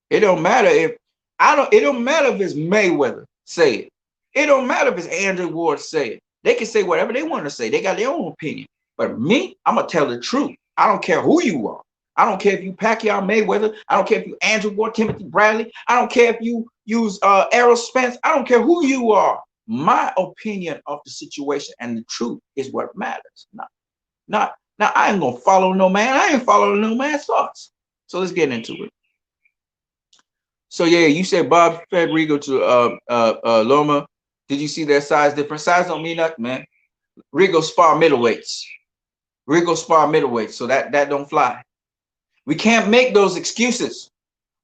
it don't matter if it's Mayweather say it. It don't matter if it's Andrew Ward say it. They can say whatever they want to say. They got their own opinion. But me, I'm gonna tell the truth. I don't care who you are. I don't care if you Pacquiao Mayweather. I don't care if you Andrew Ward, Timothy Bradley. I don't care if you use Errol Spence. I don't care who you are. My opinion of the situation and the truth is what matters. Now I ain't gonna follow no man. I ain't following no man's thoughts. So let's get into it. So yeah, you said Bob fed Rigo to Loma. Did you see their size difference? Size don't mean nothing, man. Rigo spar middleweights. So that don't fly. We can't make those excuses.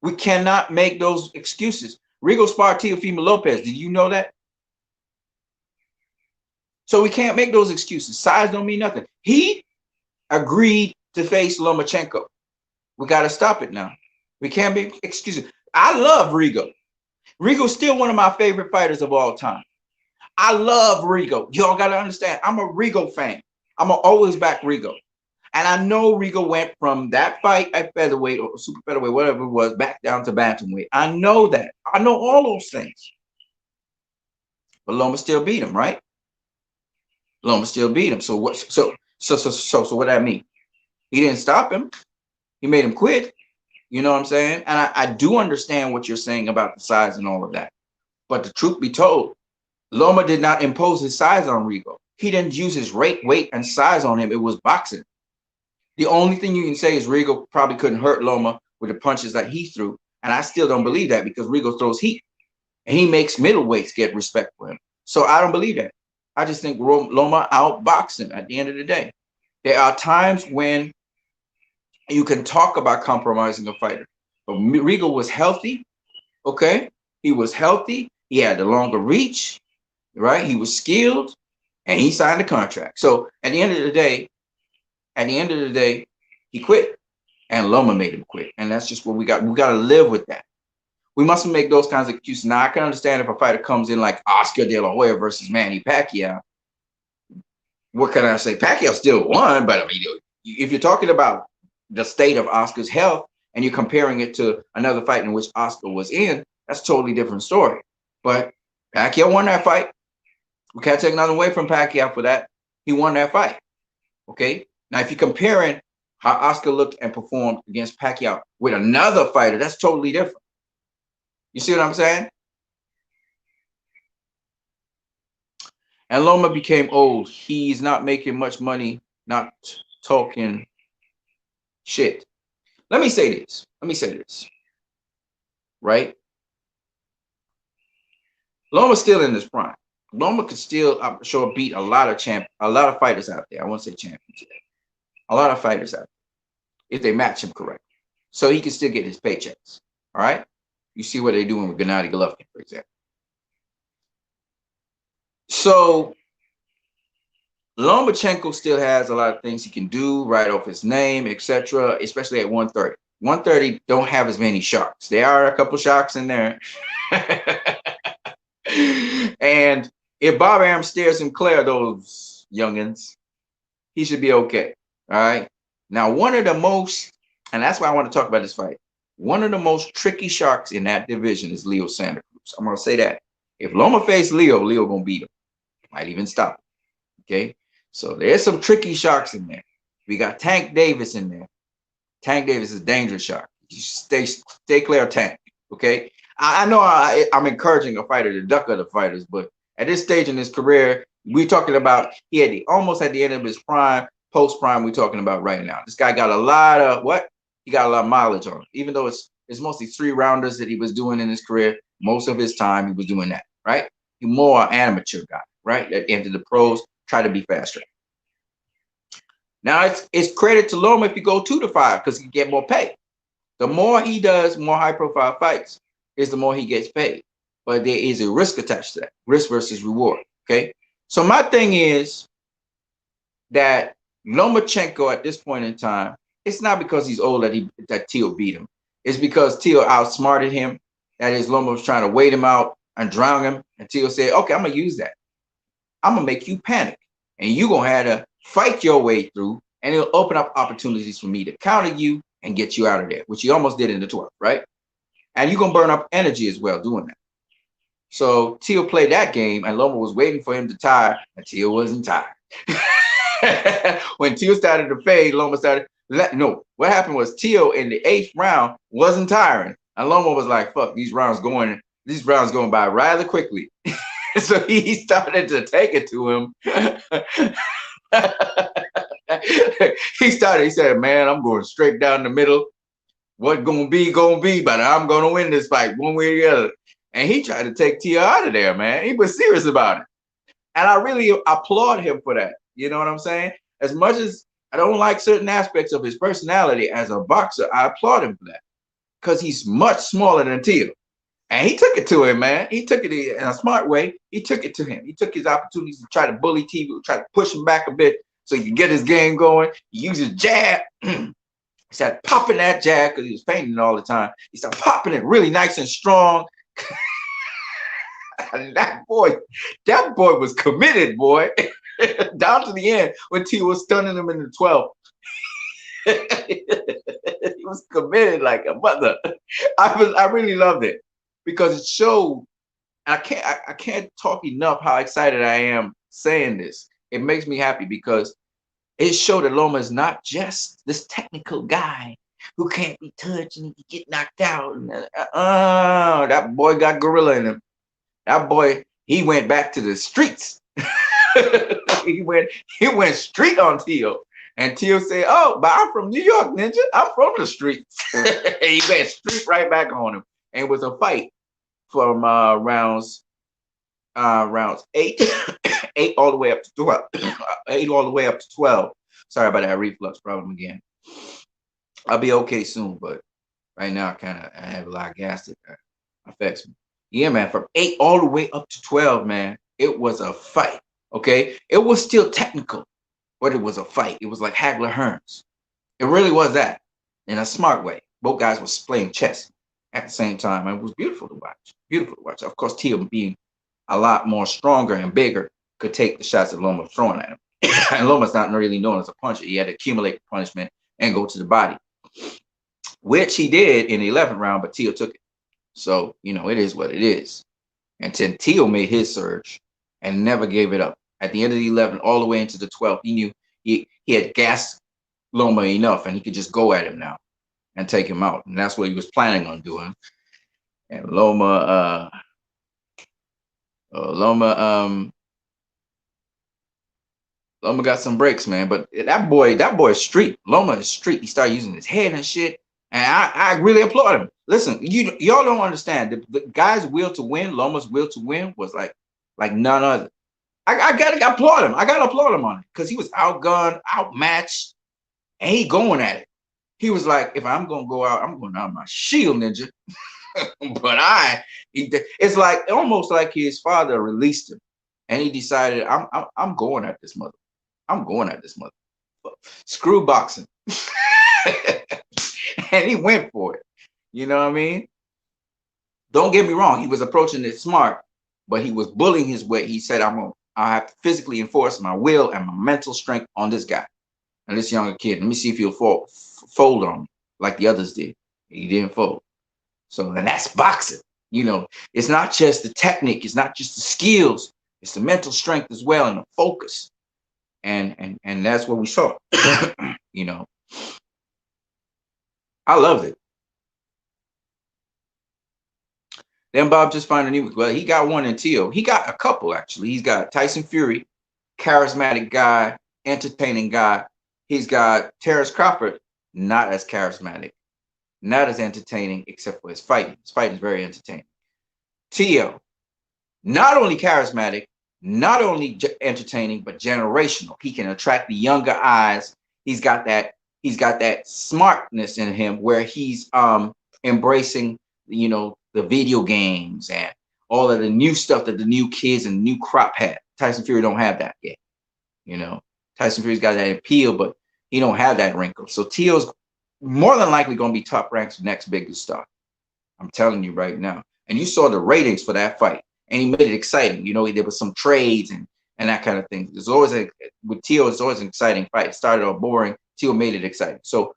We cannot make those excuses. Rigo sparred Teofimo Lopez. Did you know that? So we can't make those excuses. Size don't mean nothing. He agreed to face Lomachenko. We got to stop it now. We can't make excuses. I love Rigo. Rigo's still one of my favorite fighters of all time. I love Rigo. Y'all got to understand, I'm a Rigo fan. I'm going to always back Rigo. And I know Rigo went from that fight at featherweight or super featherweight, whatever it was, back down to bantamweight. I know that. I know all those things. But Loma still beat him, right? Loma still beat him. So what? So what that mean? He didn't stop him. He made him quit. You know what I'm saying? And I do understand what you're saying about the size and all of that. But the truth be told, Loma did not impose his size on Rigo. He didn't use his weight, and size on him. It was boxing. The only thing you can say is Rigo probably couldn't hurt Loma with the punches that he threw. And I still don't believe that because Rigo throws heat. And he makes middleweights get respect for him. So I don't believe that. I just think Loma outboxed him at the end of the day. There are times when you can talk about compromising a fighter. But Rigo was healthy, okay? He was healthy. He had the longer reach, right? He was skilled, and he signed a contract. So at the end of the day, he quit, and Loma made him quit. And that's just what we got. We got to live with that. We mustn't make those kinds of excuses. Now, I can understand if a fighter comes in like Oscar De La Hoya versus Manny Pacquiao. What can I say? Pacquiao still won, but I mean, if you're talking about the state of Oscar's health and you're comparing it to another fight in which Oscar was in, that's a totally different story. But Pacquiao won that fight. We can't take nothing away from Pacquiao for that. He won that fight. Okay. Now, if you're comparing how Oscar looked and performed against Pacquiao with another fighter, that's totally different. You see what I'm saying? And Loma became old. He's not making much money, not talking shit. Let me say this. Right? Loma's still in his prime. Loma could still, I'm sure, beat a lot of fighters out there. I won't say champions. A lot of fighters out there if they match him correctly. So he can still get his paychecks. All right? You see what they're doing with Gennady Golovkin, for example. So Lomachenko still has a lot of things he can do right off his name, etc., especially at 130. 130 don't have as many sharks. There are a couple sharks in there. And if Bob Arum stares him clear, those youngins, he should be okay. All right. Now, one of the most, and that's why I want to talk about this fight. One of the most tricky sharks in that division is Leo Santa Cruz. I'm going to say that. If Loma faced Leo going to beat him. Might even stop him. Okay. So there's some tricky sharks in there. We got Tank Davis in there. Tank Davis is a dangerous shark. You stay clear of Tank. Okay. I know I'm encouraging a fighter to duck other fighters, but at this stage in his career, we're talking about almost at the end of his prime, post prime. We're talking about right now. This guy got a lot of He got a lot of mileage on him. Even though it's mostly 3-rounders that he was doing in his career, most of his time he was doing that. Right? He's more an amateur guy. Right? At the end of the pros, try to be faster. Now it's credit to Loma if you go 2 to 5 because he can get more pay. The more he does, more high-profile fights, is the more he gets paid. But there is a risk attached to that, risk versus reward. Okay. So my thing is that Lomachenko at this point in time, it's not because he's old that Teal beat him. It's because Teal outsmarted him. That is, Loma was trying to wait him out and drown him. And Teal said, okay, I'm going to use that. I'm going to make you panic. And you're going to have to fight your way through. And it'll open up opportunities for me to counter you and get you out of there, which he almost did in the 12th, right? And you're going to burn up energy as well doing that. So Teal played that game, and Loma was waiting for him to tire, and Teal wasn't tired. When Teal started to fade, Loma started. No, what happened was Teal in the 8th round wasn't tiring, and Loma was like, "Fuck, these rounds going by rather quickly." So he started to take it to him. He said, "Man, I'm going straight down the middle. What gonna be, but I'm gonna win this fight one way or the other." And he tried to take Tia out of there, man. He was serious about it. And I really applaud him for that. You know what I'm saying? As much as I don't like certain aspects of his personality as a boxer, I applaud him for that. because he's much smaller than Teal. And he took it to him, man. He took it in a smart way. He took it to him. He took his opportunities to try to bully Teal, try to push him back a bit so he could get his game going. He used his jab. He started popping that jab because he was painting all the time. He started popping it really nice and strong. And that boy was committed, boy. Down to the end when Teal was stunning him in the 12th. He was committed like a mother. I really loved it because it showed. I can't talk enough how excited I am saying this. It makes me happy because it showed that Loma is not just this technical guy who can't be touched and he get knocked out. That boy got gorilla in him. That boy, he went back to the streets. he went street on Teal. And Teal said, "Oh, but I'm from New York, Ninja. I'm from the streets." He went street right back on him. And it was a fight from rounds 8, 8 all the way up to 12. 8 all the way up to 12. Sorry about that reflux problem again. I'll be okay soon, but right now I have a lot of gas that affects me. Yeah, man, from 8 all the way up to 12, man, it was a fight. Okay, it was still technical, but it was a fight. It was like Hagler Hearns. It really was that in a smart way. Both guys were playing chess at the same time. And it was beautiful to watch. Beautiful to watch. Of course, Teal being a lot more stronger and bigger could take the shots that Loma was throwing at him. And Loma's not really known as a puncher. He had to accumulate the punishment and go to the body, which he did in the 11th round, but Teal took it. So, it is what it is. And then Teal made his surge and never gave it up. At the end of the 11th, all the way into the 12th, he knew he had gassed Loma enough and he could just go at him now and take him out. And that's what he was planning on doing. And Loma got some breaks, man. But that boy is street. Loma is street. He started using his head and shit. And I really applaud him. Listen, y'all don't understand. The guy's will to win, Loma's will to win, was like none other. I gotta applaud him. I gotta applaud him on it because he was outgunned, outmatched, and he going at it. He was like, if I'm gonna go out, I'm going out my shield, Ninja. But it's like almost like his father released him, and he decided, I'm going at this mother. I'm going at this mother. Screw boxing. And he went for it. You know what I mean? Don't get me wrong. He was approaching it smart, but he was bullying his way. He said, I have to physically enforce my will and my mental strength on this guy and this younger kid. Let me see if he'll fold on me like the others did. He didn't fold. So, and that's boxing. It's not just the technique. It's not just the skills. It's the mental strength as well and the focus. And that's what we saw. I loved it. Then Bob just found a new. Well, he got one in Teal. He got a couple, actually. He's got Tyson Fury, charismatic guy, entertaining guy. He's got Terrence Crawford, not as charismatic, not as entertaining, except for his fighting. His fighting is very entertaining. Teal, not only charismatic, not only entertaining, but generational. He can attract the younger eyes. He's got that smartness in him where he's embracing, the video games and all of the new stuff that the new kids and new crop have. Tyson Fury don't have that yet. Tyson Fury's got that appeal, but he don't have that wrinkle. So Teal's more than likely going to be top ranked next biggest star. I'm telling you right now. And you saw the ratings for that fight, and he made it exciting. There was some trades and that kind of thing. There's always with Teal, it's always an exciting fight. It started off boring. Teal made it exciting. So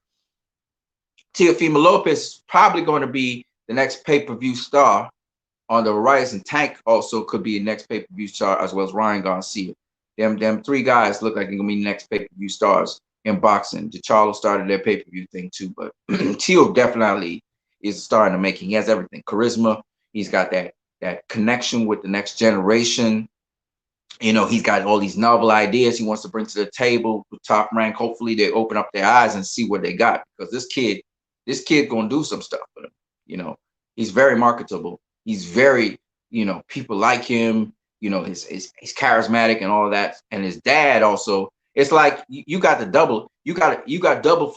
Teofimo Lopez is probably going to be the next pay-per-view star on the horizon. Tank also could be a next pay-per-view star, as well as Ryan Garcia. Them three guys look like they're going to be the next pay-per-view stars in boxing. DiCarlo started their pay-per-view thing too, but Teal definitely is a star in the making. He has everything. Charisma. He's got that connection with the next generation. He's got all these novel ideas he wants to bring to the table with Top Rank. Hopefully they open up their eyes and see what they got, because this kid going to do some stuff with him. He's very marketable. He's very, people like him. He's charismatic and all of that. And his dad also. It's like you got the double. You got double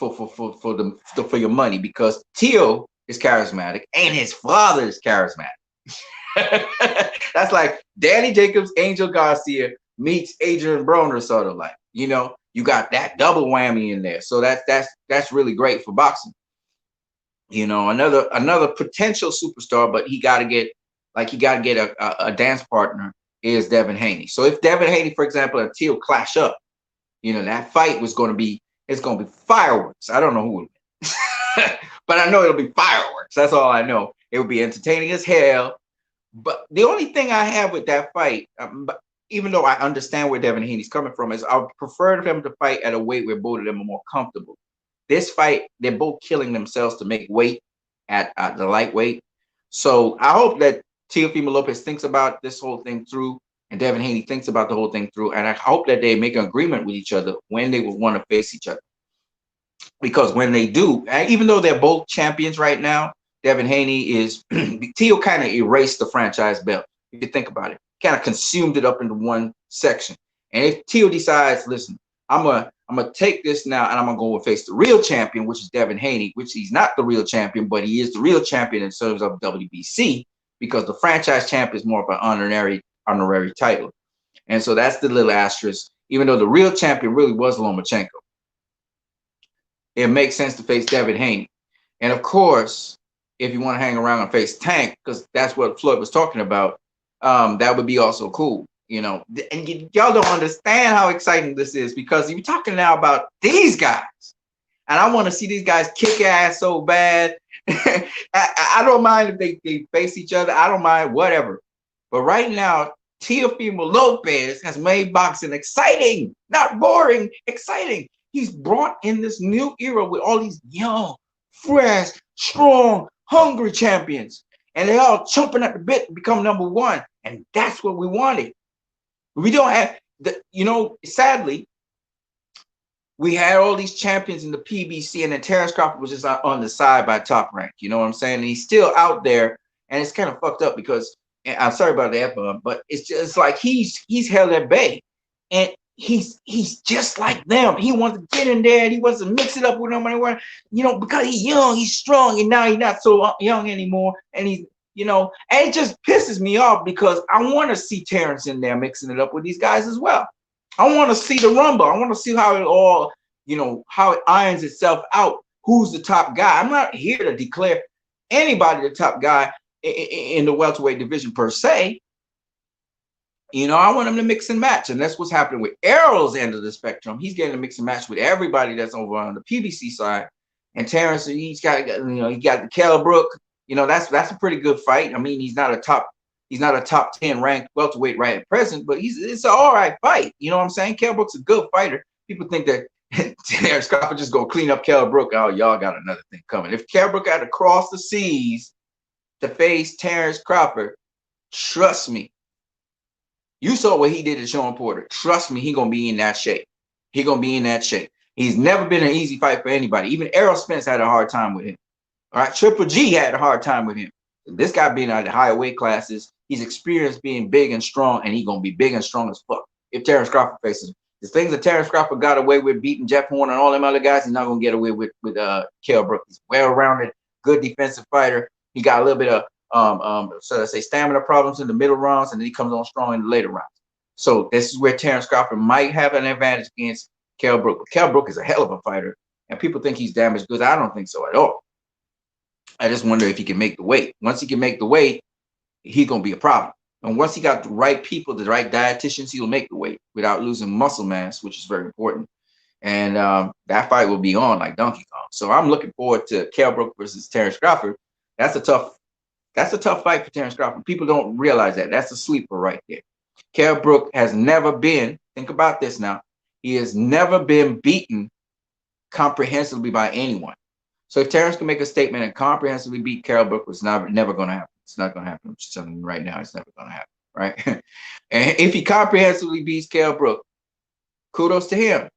for your money, because Teal is charismatic and his father is charismatic. That's like Danny Jacobs, Angel Garcia meets Adrian Broner, sort of like, you got that double whammy in there. So that's really great for boxing. Another potential superstar, but he got to get a dance partner, is Devin Haney. So if Devin Haney, for example, and Teal clash up, that fight was going to be, it's going to be fireworks. I don't know who will win, but I know it'll be fireworks. That's all I know. It will be entertaining as hell. But the only thing I have with that fight, even though I understand where Devin Haney's coming from, is I would prefer them to fight at a weight where both of them are more comfortable. This fight, they're both killing themselves to make weight at the lightweight. So I hope that Teofimo Lopez thinks about this whole thing through, and Devin Haney thinks about the whole thing through, and I hope that they make an agreement with each other when they will want to face each other. Because when they do, even though they're both champions right now, Devin Haney is Teal kind of erased the franchise belt. If you think about it, kind of consumed it up into one section. And if Teal decides, listen, I'm gonna take this now, and I'm gonna go and face the real champion, which is Devin Haney, which he's not the real champion, but he is the real champion in terms of WBC, because the franchise champ is more of an honorary title. And so that's the little asterisk. Even though the real champion really was Lomachenko, it makes sense to face Devin Haney. And of course, if you want to hang around and face Tank, because that's what Floyd was talking about, that would be also cool, And y'all don't understand how exciting this is, because you're talking now about these guys, and I want to see these guys kick ass so bad. I don't mind if they face each other. I don't mind, whatever. But right now, Teofimo Lopez has made boxing exciting, not boring, exciting. He's brought in this new era with all these young, fresh, strong, hungry champions, and they're all chomping at the bit to become number one. And that's what we wanted. We don't have sadly, we had all these champions in the PBC, and then Terrence Crawford was just on the side by Top Rank. You know what I'm saying? And he's still out there, and it's kind of fucked up, because I'm sorry about that, but it's just like he's held at bay, and he's just like them. He wants to get in there, and he wants to mix it up with them, because he's young, he's strong, and now he's not so young anymore, and he's and it just pisses me off, because I want to see Terrence in there mixing it up with these guys as well. I want to see the rumble. I want to see how it all, how it irons itself out. Who's the top guy? I'm not here to declare anybody the top guy in the welterweight division per se. I want him to mix and match, and that's what's happening with Errol's end of the spectrum. He's getting to mix and match with everybody that's over on the PBC side. And Terrence, he got the Kell Brook. That's a pretty good fight. I mean, he's not a top 10 ranked welterweight right at present, but it's an all right fight. You know what I'm saying? Kell Brook's a good fighter. People think that Terrence Crawford just go clean up Kell Brook. Oh, y'all got another thing coming. If Kell Brook had to cross the seas to face Terrence Crawford, trust me. You saw what he did to Sean Porter. Trust me, he's gonna be in that shape. He's never been an easy fight for anybody. Even Errol Spence had a hard time with him. All right, Triple G had a hard time with him. This guy being out of the higher weight classes, he's experienced being big and strong, and he's gonna be big and strong as fuck if Terrence Crawford faces him. The things that Terrence Crawford got away with beating Jeff Horn and all them other guys, he's not gonna get away with Kell Brook. He's well-rounded, good defensive fighter. He got a little bit of stamina problems in the middle rounds, and then he comes on strong in the later rounds. So this is where Terrence Crawford might have an advantage against Kell Brook. But Kell Brook is a hell of a fighter, and people think he's damaged goods. I don't think so at all. I just wonder if he can make the weight. Once he can make the weight, he's gonna be a problem. And once he got the right people, the right dietitians, he'll make the weight without losing muscle mass, which is very important. And that fight will be on like Donkey Kong. So I'm looking forward to Kell Brook versus Terrence Crawford. That's a tough fight for Terrence Crawford. People don't realize that. That's a sleeper right there. Kell Brook has never been, think about this now, he has never been beaten comprehensively by anyone. So if Terrence can make a statement and comprehensively beat Kell Brook, it's never going to happen. It's not going to happen. I'm just telling you right now, it's never going to happen, right? And if he comprehensively beats Kell Brook, kudos to him.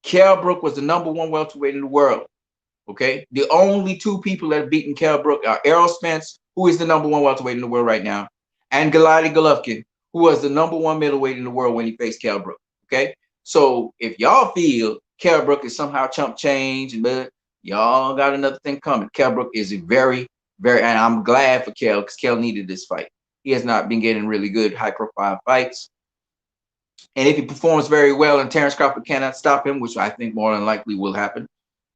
Kell Brook was the #1 welterweight in the world, okay? The only two people that have beaten Kell Brook are Errol Spence, who is the #1 welterweight in the world right now, and Gennady Golovkin, who was the #1 middleweight in the world when he faced Kell Brook, okay? So if y'all feel Kell Brook is somehow chump change, but y'all got another thing coming. Kell Brook is a very, very, and I'm glad for Kell because Kell needed this fight. He has not been getting really good high profile fights. And if he performs very well and Terrence Crawford cannot stop him, which I think more than likely will happen,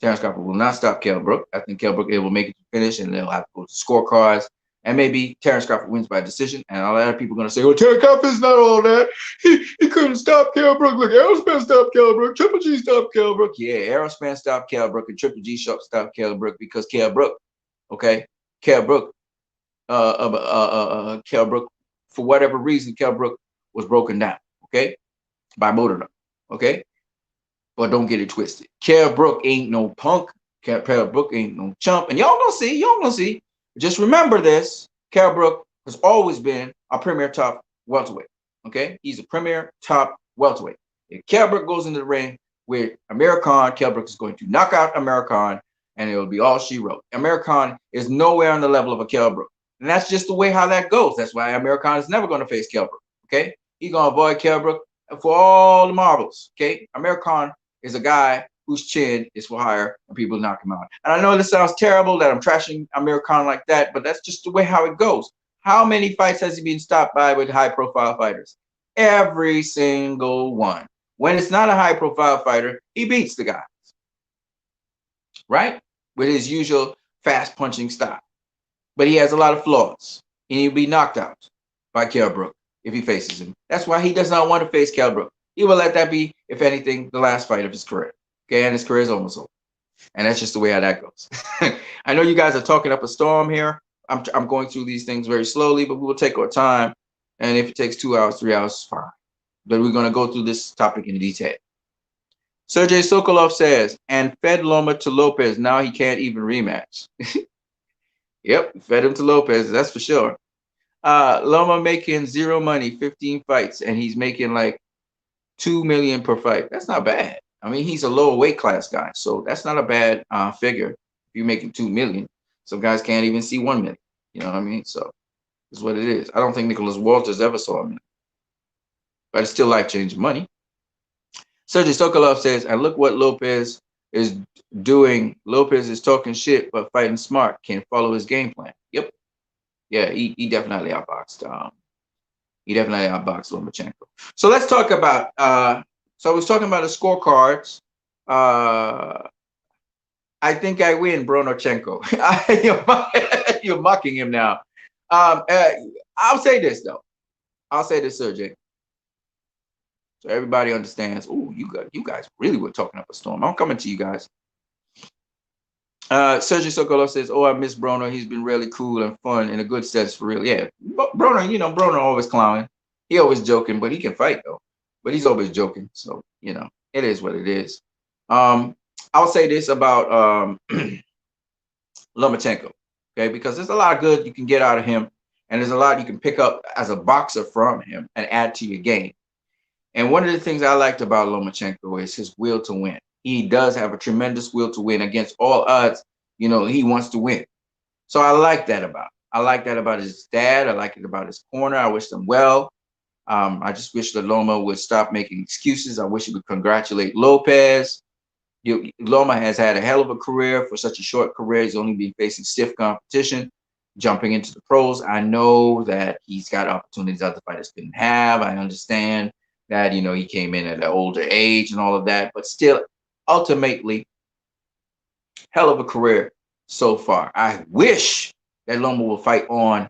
Terrence Crawford will not stop Kell Brook. I think Kell Brook will make it to finish and they'll have to go to scorecards. And maybe Terrence Crawford wins by decision. And a lot of people are going to say, well, Terrence Crawford's not all that. He couldn't stop Kell Brook. Look, Aerospan stopped Kell Brook. Triple G stopped Kell Brook. Yeah, Aerospan stopped Kell Brook and Triple G stopped Kell Brook because Kell Brook, okay? Kell Brook, Kell Brook, for whatever reason, Kell Brook was broken down, okay? By Motor, okay? But don't get it twisted. Kell Brook ain't no punk. Kell Brook ain't no chump. And y'all gonna see. Just remember this. Kell Brook has always been a premier top welterweight. Okay? He's a premier top welterweight. If Kell Brook goes into the ring with Amir Khan, Kell Brook is going to knock out Amir Khan, and it will be all she wrote. Amir Khan is nowhere on the level of a Kell Brook. And that's just the way how that goes. That's why Amir Khan is never going to face Kell Brook. Okay? He's going to avoid Kell Brook for all the marbles. Okay? Amir Khan is a guy whose chin is for hire and people knock him out. And I know this sounds terrible that I'm trashing Amir Khan like that, but that's just the way how it goes. How many fights has he been stopped by with high profile fighters? Every single one. When it's not a high profile fighter, he beats the guy. Right? With his usual fast punching style. But he has a lot of flaws. And he'll be knocked out by Kell Brook if he faces him. That's why he does not want to face Kell Brook. He will let that be, if anything, the last fight of his career. Okay, and his career is almost over. And that's just the way how that goes. I know you guys are talking up a storm here. I'm going through these things very slowly, but we will take our time. And if it takes 2 hours, 3 hours, fine. But we're going to go through this topic in detail. Sergey Sokolov says, and fed Loma to Lopez. Now he can't even rematch. Yep, fed him to Lopez. That's for sure. Loma making zero money, 15 fights, and he's making like $2 million per fight. That's not bad. I mean, he's a lower weight class guy, so that's not a bad figure. If you're making $2 million, some guys can't even see $1 million. You know what I mean? So it's what it is. I don't think Nicholas Walters ever saw $1 million, but it's still life-changing money. Sergey Sokolov says, and look what Lopez is doing. Lopez is talking shit, but fighting smart. Can't follow his game plan. Yep. Yeah, he definitely outboxed. He definitely outboxed Lomachenko. So let's talk about. So I was talking about the scorecards. I think I win, Bronochenko. You're mocking him now. I'll say this though. I'll say this, Sergey. So everybody understands. Oh, you guys really were talking up a storm. I'm coming to you guys. Sergey Sokolov says, "Oh, I miss Broner. He's been really cool and fun in a good sense for real." Yeah, Broner. Broner always clowning. He always joking, but he can fight though. But he's always joking. So it is what it is. I'll say this about Lomachenko, okay? Because there's a lot of good you can get out of him, and there's a lot you can pick up as a boxer from him and add to your game. And one of the things I liked about Lomachenko is his will to win. He does have a tremendous will to win against all odds. He wants to win. So I like that about him. I like that about his dad. I like it about his corner. I wish them well. I just wish that Loma would stop making excuses. I wish he would congratulate Lopez. Loma has had a hell of a career for such a short career. He's only been facing stiff competition, jumping into the pros. I know that he's got opportunities other fighters couldn't have. I understand that, he came in at an older age and all of that, but still, ultimately, hell of a career so far. I wish that Loma will fight on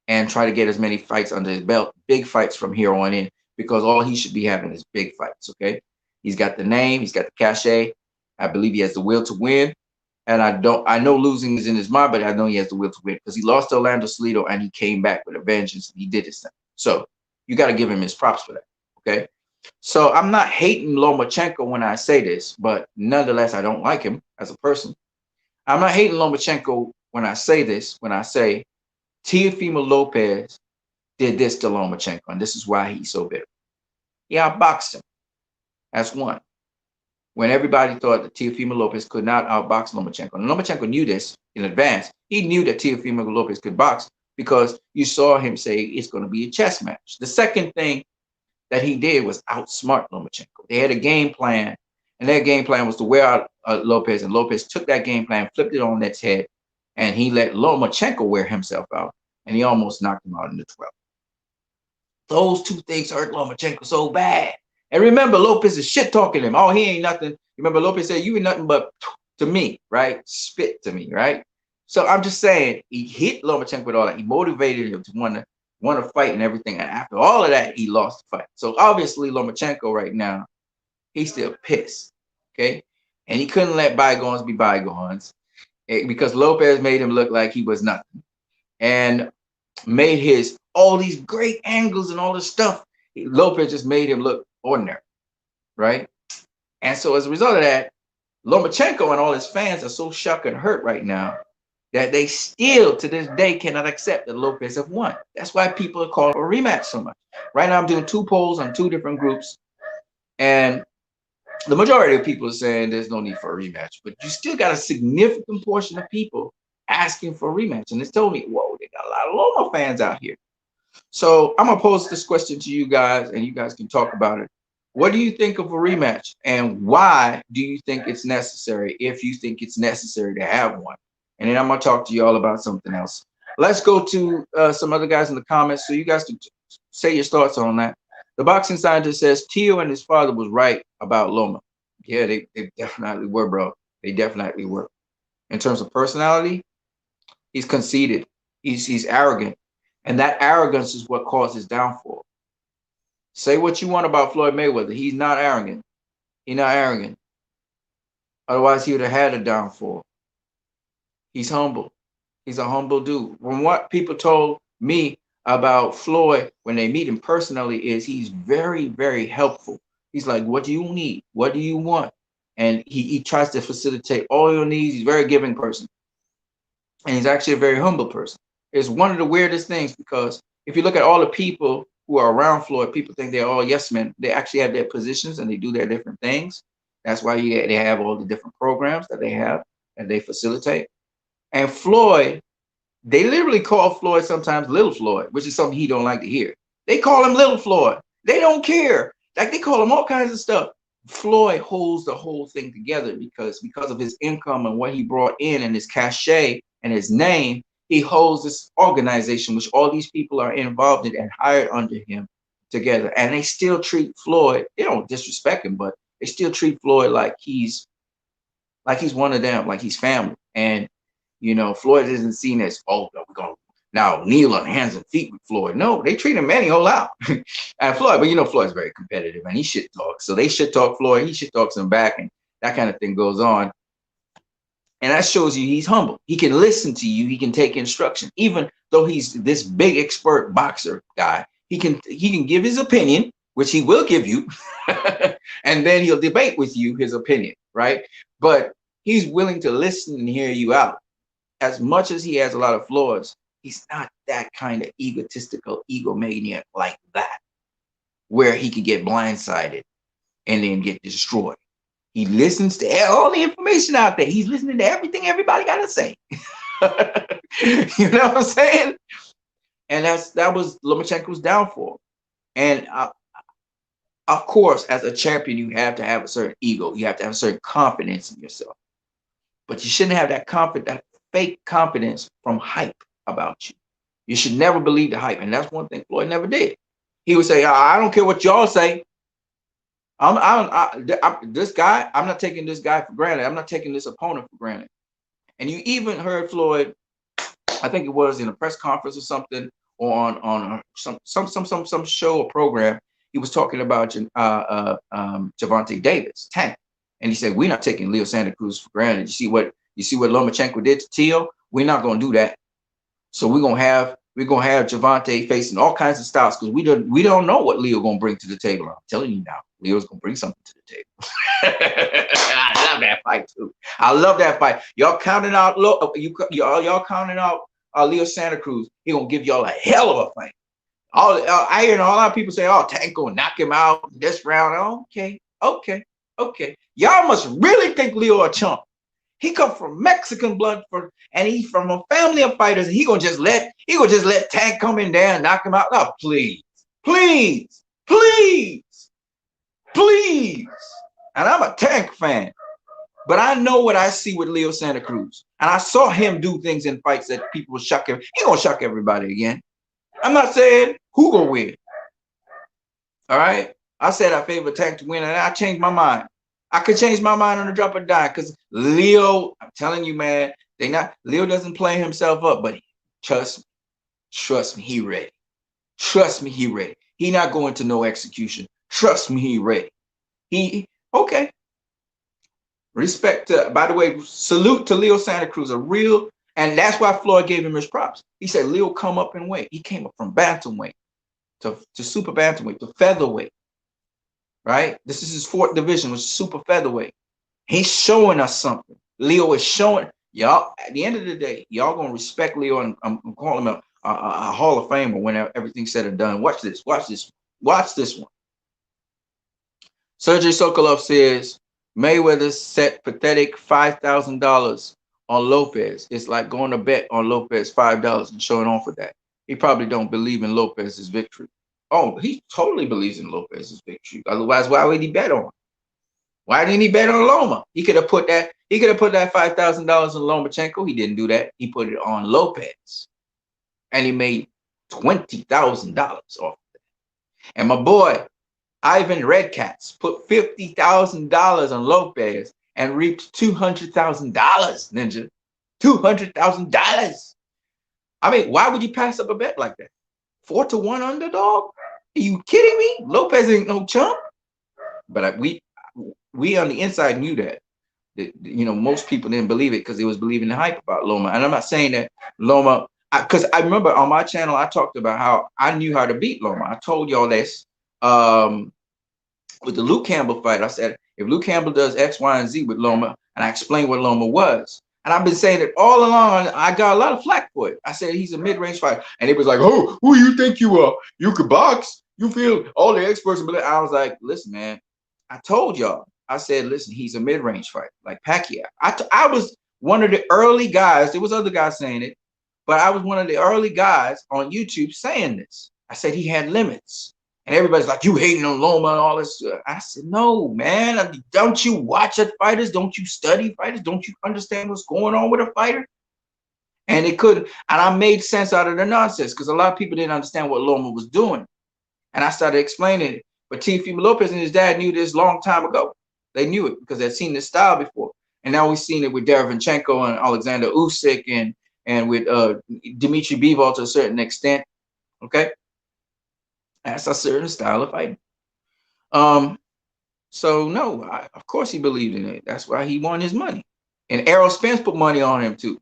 and try to get as many fights under his belt, big fights from here on in, because all he should be having is big fights, okay? He's got the name, he's got the cachet. I believe he has the will to win. And I know losing is in his mind, but I know he has the will to win because he lost to Orlando Salido and he came back with a vengeance and he did his thing. So you got to give him his props for that, okay? So I'm not hating Lomachenko when I say this, but nonetheless, I don't like him as a person. I'm not hating Lomachenko when I say this, when I say Teofimo Lopez did this to Lomachenko, and this is why he's so bitter. He outboxed him. That's one. When everybody thought that Teofimo Lopez could not outbox Lomachenko. And Lomachenko knew this in advance. He knew that Teofimo Lopez could box because you saw him say it's going to be a chess match. The second thing that he did was outsmart Lomachenko. They had a game plan, And their game plan was to wear out Lopez, and Lopez took that game plan, flipped it on its head, and he let Lomachenko wear himself out, and he almost knocked him out in the 12th. Those two things hurt Lomachenko so bad. And remember, Lopez is shit talking him. Oh, he ain't nothing. Remember, Lopez said, "You ain't nothing but to me, right? Spit to me, right?" So I'm just saying, he hit Lomachenko with all that. He motivated him to want to fight and everything. And after all of that, he lost the fight. So obviously, Lomachenko right now, he's still pissed. Okay, and he couldn't let bygones be bygones because Lopez made him look like he was nothing, and made his all these great angles and all this stuff. Lopez just made him look ordinary, right? And so as a result of that, Lomachenko and all his fans are so shocked and hurt right now that they still to this day cannot accept that Lopez have won. That's why people are calling for a rematch so much. Right now I'm doing 2 polls on 2 different groups, and the majority of people are saying there's no need for a rematch, but you still got a significant portion of people asking for a rematch. And it's told me, whoa, they got a lot of Loma fans out here. So I'm gonna pose this question to you guys, and you guys can talk about it. What do you think of a rematch, and why do you think it's necessary, if you think it's necessary to have one? And then I'm gonna talk to you all about something else. Let's go to some other guys in the comments, so you guys can say your thoughts on that. The boxing scientist says Tio and his father was right about Loma. Yeah, they definitely were, bro. They definitely were. In terms of personality, he's conceited. He's arrogant. And that arrogance is what caused his downfall. Say what you want about Floyd Mayweather. He's not arrogant. He's not arrogant. Otherwise, he would have had a downfall. He's humble. He's a humble dude. From what people told me about Floyd when they meet him personally is he's very, very helpful. He's like, what do you need? What do you want? And he tries to facilitate all your needs. He's a very giving person. And he's actually a very humble person. It's one of the weirdest things, because if you look at all the people who are around Floyd, people think they're all yes men. They actually have their positions and they do their different things. That's why they have all the different programs that they have and they facilitate. And Floyd, they literally call Floyd sometimes Little Floyd, which is something he don't like to hear. They call him Little Floyd. They don't care. Like, they call him all kinds of stuff. Floyd holds the whole thing together because of his income and what he brought in and his cachet and his name. He holds this organization, which all these people are involved in and hired under him together. And they still treat Floyd, they don't disrespect him, but they still treat Floyd like he's one of them, like he's family. And, you know, Floyd isn't seen as, oh, no, we're going to now kneel on hands and feet with Floyd. No, they treat him anyhow out. And Floyd, but you know, Floyd's very competitive and he shit talks. So they shit talk Floyd, he shit talks them back, and that kind of thing goes on. And that shows you he's humble. He can listen to you. He can take instruction. Even though he's this big expert boxer guy, he can give his opinion, which he will give you, and then he'll debate with you his opinion, right? But he's willing to listen and hear you out. As much as he has a lot of flaws, he's not that kind of egotistical egomaniac like that, where he could get blindsided and then get destroyed. He listens to all the information out there. He's listening to everything everybody got to say. You know what I'm saying? And that was Lomachenko's downfall. And of course, as a champion, you have to have a certain ego. You have to have a certain confidence in yourself. But you shouldn't have that fake confidence from hype about you. You should never believe the hype. And that's one thing Floyd never did. He would say, I don't care what y'all say. This guy, I'm not taking this guy for granted. I'm not taking this opponent for granted. And you even heard Floyd, I think it was in a press conference or something, or on some show or program. He was talking about Gervonta Davis, Tank, and he said, "We're not taking Leo Santa Cruz for granted. You see what Lomachenko did to Tio? We're not going to do that. So we're gonna have Gervonta facing all kinds of styles, because we don't know what Leo gonna bring to the table. I'm telling you now, Leo's gonna bring something to the table." I love that fight too. I love that fight. Y'all counting out y'all counting out Leo Santa Cruz. He gonna give y'all a hell of a fight. I hear a lot of people say, "Oh, Tank gonna knock him out this round." Okay. Y'all must really think Leo a chump. He come from Mexican blood, and he's from a family of fighters. And he gonna just let Tank come in there and knock him out. Oh, please. And I'm a Tank fan. But I know what I see with Leo Santa Cruz. And I saw him do things in fights that people will shock him. He gonna shock everybody again. I'm not saying who gonna win. All right. I said I favor Tank to win, and I changed my mind. I could change my mind on the drop of a dime because Leo, I'm telling you, man, Leo doesn't play himself up, but trust me, he ready. Trust me, he ready. He not going to no execution. Trust me, he ready. He okay. Respect to, by the way, salute to Leo Santa Cruz, a real, and that's why Floyd gave him his props. He said Leo come up in weight. He came up from bantamweight to super bantamweight to featherweight. Right? This is his fourth division, which is super featherweight. He's showing us something. Leo is showing y'all. At the end of the day, y'all gonna respect Leo, and I'm calling him a Hall of Famer when everything's said and done. Watch this. Watch this. Watch this one. Sergey Sokolov says Mayweather set pathetic $5,000 on Lopez. It's like going to bet on Lopez $5 and showing off with that. He probably don't believe in Lopez's victory. Oh, he totally believes in Lopez's victory. Otherwise, why would he bet on? Why didn't he bet on Loma? He could have put that. He could have put that $5,000 on Lomachenko. He didn't do that. He put it on Lopez, and he made $20,000 off of that. And my boy Ivan Redcats put $50,000 on Lopez and reaped $200,000. Ninja, $200,000. I mean, why would you pass up a bet like that? 4-1 underdog? Are you kidding me? Lopez ain't no chump. But we on the inside knew that. You know, most people didn't believe it because they was believing the hype about Loma. And I'm not saying that Loma, because I remember on my channel I talked about how I knew how to beat Loma. I told y'all this with the Luke Campbell fight. I said if Luke Campbell does X, Y, and Z with Loma, and I explained what Loma was. And I've been saying it all along. I got a lot of flack for it. I said he's a mid-range fighter, and it was like, "Oh, who you think you are? You could box? You feel all the experts?" I was like, "Listen, man. I told y'all. I said, listen, he's a mid-range fighter, like Pacquiao. I was one of the early guys. There was other guys saying it, but I was one of the early guys on YouTube saying this. I said he had limits, and everybody's like, you hating on Loma and all this. I said, no, man. Don't you watch at fighters? Don't you study fighters? Don't you understand what's going on with a fighter? And it could, and I made sense out of the nonsense because a lot of people didn't understand what Loma was doing, and I started explaining it. But Teofimo Lopez and his dad knew this long time ago. They knew it because they'd seen this style before. And now we've seen it with Derevyanchenko and Alexander Usyk and with Dmitry Bivol to a certain extent. Okay? That's a certain style of fighting. So, no, of course he believed in it. That's why he won his money. And Errol Spence put money on him, too.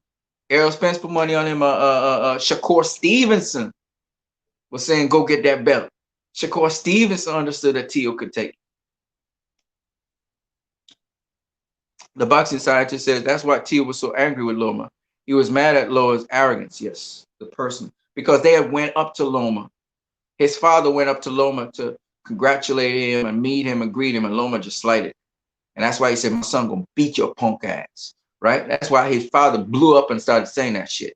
Errol Spence put money on him. Shakur Stevenson was saying, go get that belt. Shakur Stevenson understood that Teo could take it. The boxing scientist says that's why Teo was so angry with Loma. He was mad at Loma's arrogance, yes, the person, because they had went up to Loma. His father went up to Loma to congratulate him and meet him and greet him, and Loma just slighted. And that's why he said, my son gonna beat your punk ass, right? That's why his father blew up and started saying that shit.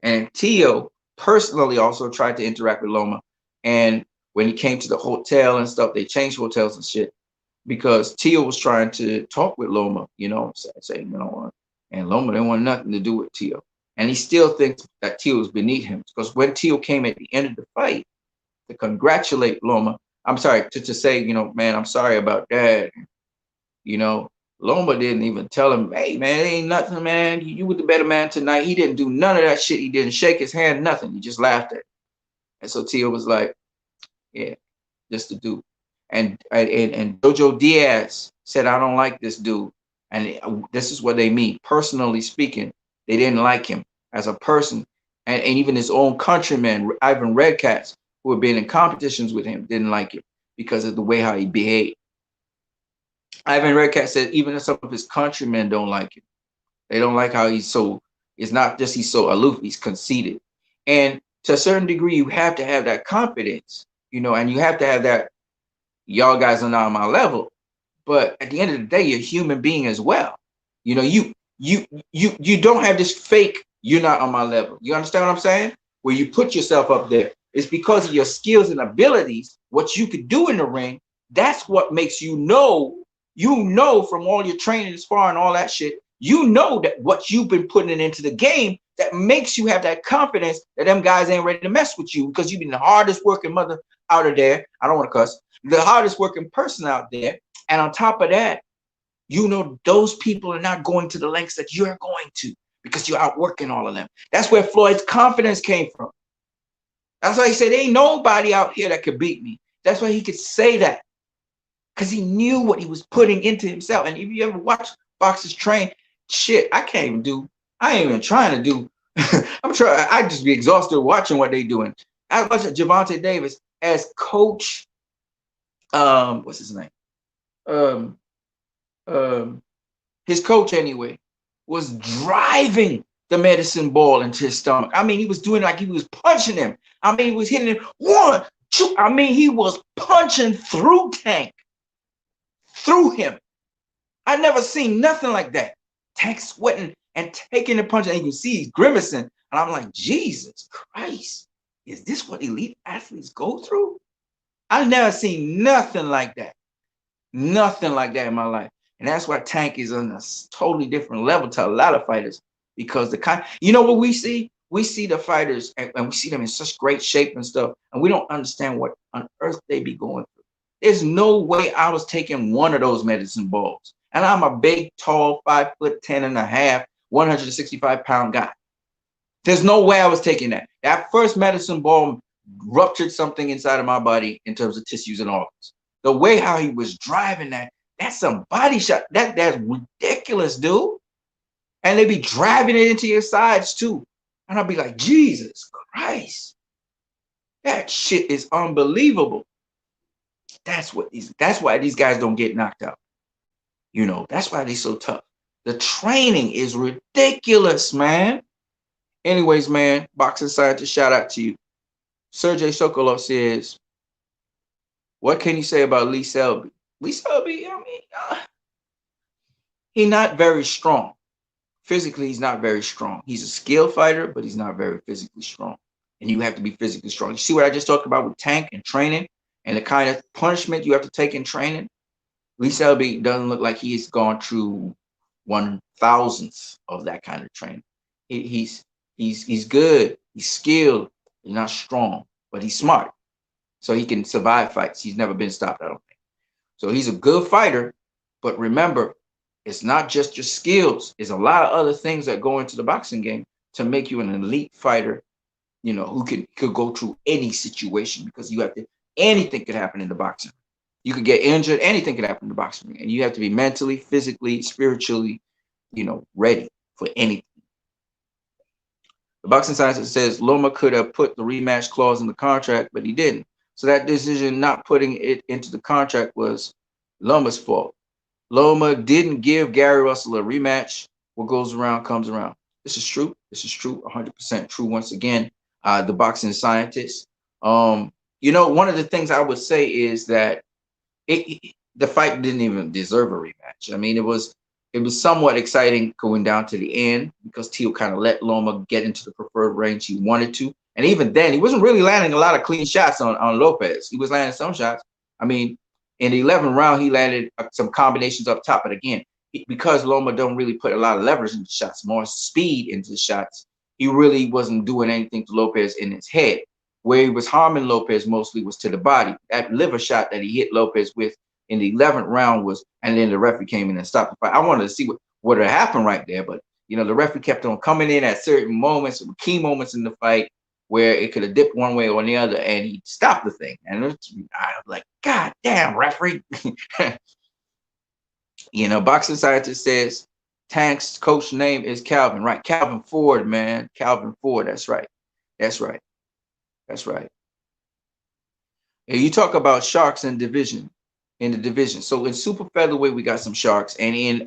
And Teo personally also tried to interact with Loma. And when he came to the hotel and stuff, they changed hotels and shit. Because Teo was trying to talk with Loma, you know, saying, you know, and Loma didn't want nothing to do with Teo. And he still thinks that Teo is beneath him. Because when Teo came at the end of the fight to congratulate Loma, I'm sorry, to say, you know, man, I'm sorry about that. You know, Loma didn't even tell him, hey, man, it ain't nothing, man. You were the better man tonight. He didn't do none of that shit. He didn't shake his hand, nothing. He just laughed at it. And so Teo was like, yeah, just to do. And Jojo Diaz said, I don't like this dude. And this is what they mean. Personally speaking, they didn't like him as a person. And even his own countryman, Ivan Redcats, who had been in competitions with him, didn't like him because of the way how he behaved. Ivan Redcat said even some of his countrymen don't like him. They don't like how he's so, it's not just he's so aloof, he's conceited. And to a certain degree, you have to have that confidence, you know, and you have to have that, y'all guys are not on my level, but at the end of the day, you're a human being as well. You know, you don't have this fake, you're not on my level. You understand what I'm saying? Where you put yourself up there. It's because of your skills and abilities, what you could do in the ring. That's what makes you know You know from all your training as far and all that shit, you know that what you've been putting into the game that makes you have that confidence that them guys ain't ready to mess with you because you've been the hardest working mother out of there. I don't want to cuss. The hardest working person out there. And on top of that, you know those people are not going to the lengths that you're going to because you're outworking all of them. That's where Floyd's confidence came from. That's why he said, ain't nobody out here that could beat me. That's why he could say that. Because he knew what he was putting into himself. And if you ever watch boxers train, shit, I ain't even trying to do. I just be exhausted watching what they doing. I watch Gervonta Davis as coach. What's his name? His coach anyway was driving the medicine ball into his stomach. I mean, he was doing like he was punching him. I mean, he was hitting him 1, 2. I mean, he was punching through Tank, through him. I never seen nothing like that. Tank sweating and taking the punch, and you can see he's grimacing. And I'm like, Jesus Christ, is this what elite athletes go through? I've never seen nothing like that. Nothing like that in my life. And that's why Tank is on a totally different level to a lot of fighters, because you know what we see? We see the fighters and we see them in such great shape and stuff, and we don't understand what on earth they be going through. There's no way I was taking one of those medicine balls. And I'm a big, tall, 5'10.5", 165-pound guy. There's no way I was taking that. That first medicine ball ruptured something inside of my body in terms of tissues and organs. The way how he was driving that's some body shot. That's ridiculous, dude. And they be driving it into your sides too. And I'll be like, Jesus Christ. That shit is unbelievable. That's why these guys don't get knocked out. You know, that's why they're so tough. The training is ridiculous, man. Anyways, man, boxing scientist, shout out to you. Sergey Sokolov says, what can you say about Lee Selby? Lee Selby, I mean, he's not very strong. Physically, he's not very strong. He's a skilled fighter, but he's not very physically strong. And you have to be physically strong. You see what I just talked about with Tank and training and the kind of punishment you have to take in training? Lee Selby doesn't look like he's gone through 1,000th of that kind of training. He's good. He's skilled. He's not strong, but he's smart. So he can survive fights. He's never been stopped, I don't think. So he's a good fighter. But remember, it's not just your skills. There's a lot of other things that go into the boxing game to make you an elite fighter, you know, who could go through any situation, because anything could happen in the boxing. You could get injured. Anything could happen in the boxing ring. And you have to be mentally, physically, spiritually, you know, ready for anything. The boxing scientist says Loma could have put the rematch clause in the contract, but he didn't. So that decision not putting it into the contract was Loma's fault. Loma didn't give Gary Russell a rematch. What goes around comes around. This is true. This is true. 100% true. Once again, the boxing scientist. You know, one of the things I would say is that the fight didn't even deserve a rematch. I mean, it was somewhat exciting going down to the end because Teal kind of let Loma get into the preferred range he wanted to. And even then, he wasn't really landing a lot of clean shots on Lopez. He was landing some shots. I mean, in the 11th round, he landed some combinations up top. But again, because Loma don't really put a lot of leverage into shots, more speed into the shots, he really wasn't doing anything to Lopez in his head. Where he was harming Lopez mostly was to the body. That liver shot that he hit Lopez with in the 11th round was, and then the referee came in and stopped the fight. I wanted to see what had happened right there, but you know, the referee kept on coming in at certain moments, key moments in the fight, where it could have dipped one way or the other, and he stopped the thing. And I was like, God damn, referee. You know, boxing scientist says Tank's coach name is Calvin, right? Calvin Ford, man. Calvin Ford, that's right. That's right. That's right. And you talk about sharks in the division. So in super featherweight, we got some sharks, and in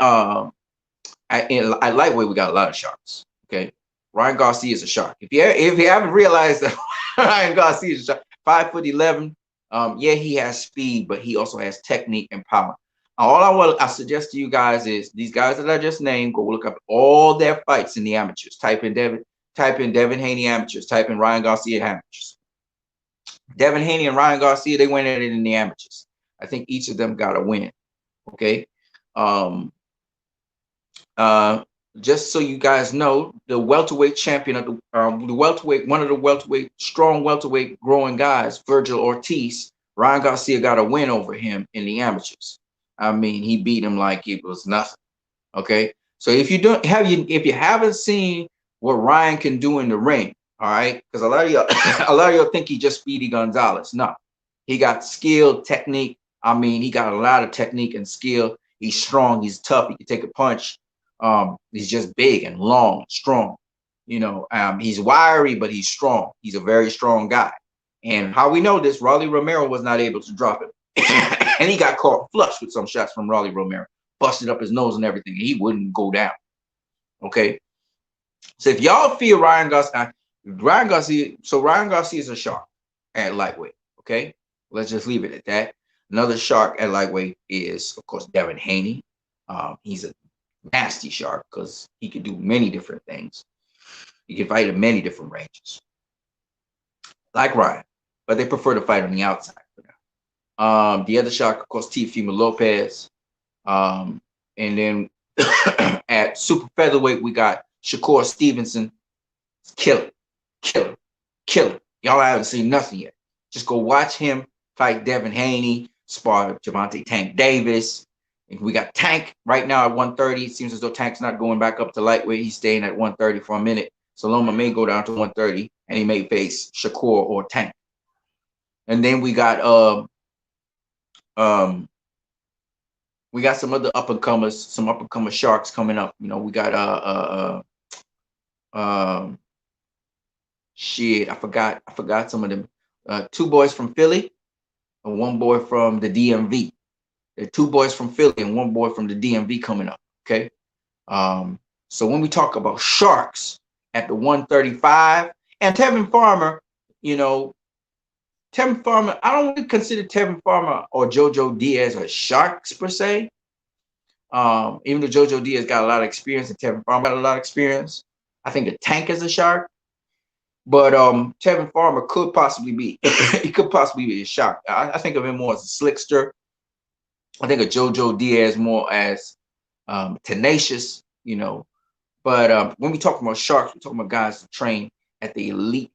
lightweight, we got a lot of sharks. Okay. Ryan Garcia is a shark. If you haven't realized that Ryan Garcia is a shark, 5'11". Yeah, he has speed, but he also has technique and power. All I suggest to you guys is these guys that I just named, go look up all their fights in the amateurs. Type in Devin Haney amateurs. Type in Ryan Garcia amateurs. Devin Haney and Ryan Garcia, they went at it in the amateurs. I think each of them got a win. Okay. Um, uh, just so you guys know, the welterweight champion of the welterweight, one of the welterweight, strong welterweight growing guys, Virgil Ortiz, Ryan Garcia got a win over him in the amateurs. I mean, he beat him like it was nothing. Okay, so if you haven't seen what Ryan can do in the ring, all right, because a lot of y'all, a lot of y'all think he just Speedy Gonzalez. No, he got skill, technique. I mean, he got a lot of technique and skill. He's strong. He's tough. He can take a punch. He's just big and long, strong. He's wiry, but he's strong. He's a very strong guy. And how we know this, Rolly Romero was not able to drop him, and he got caught flush with some shots from Rolly Romero, busted up his nose and everything. And he wouldn't go down. Okay, so if y'all fear Ryan Garcia, Ryan Garcia is a shark at lightweight. Okay, let's just leave it at that. Another shark at lightweight is, of course, Devin Haney. He's a nasty shark because he can do many different things. He can fight in many different ranges, like Ryan, but they prefer to fight on the outside for now. The other shark, of course, Teofimo Lopez. And then at super featherweight, we got Shakur Stevenson. Killer, killer, killer. Y'all haven't seen nothing yet. Just go watch him fight Devin Haney, spar Javante Tank Davis. And we got Tank right now at 130. It seems as though Tank's not going back up to lightweight. He's staying at 130 for a minute. So Loma may go down to 130, and he may face Shakur or Tank. And then we got some other up and comers sharks coming up. We got shit. I forgot some of them. Two boys from Philly and one boy from the DMV. There are two boys from Philly and one boy from the DMV coming up. Okay. So when we talk about sharks at the 135, and Tevin Farmer, Tevin Farmer, I don't really consider Tevin Farmer or Jojo Diaz as sharks per se. Even though Jojo Diaz got a lot of experience and Tevin Farmer got a lot of experience, I think the Tank is a shark. But Tevin Farmer could possibly be he could possibly be a shark. I think of him more as a slickster. I think of Jojo Diaz more as tenacious, But when we talk about sharks, we're talking about guys who train at the elite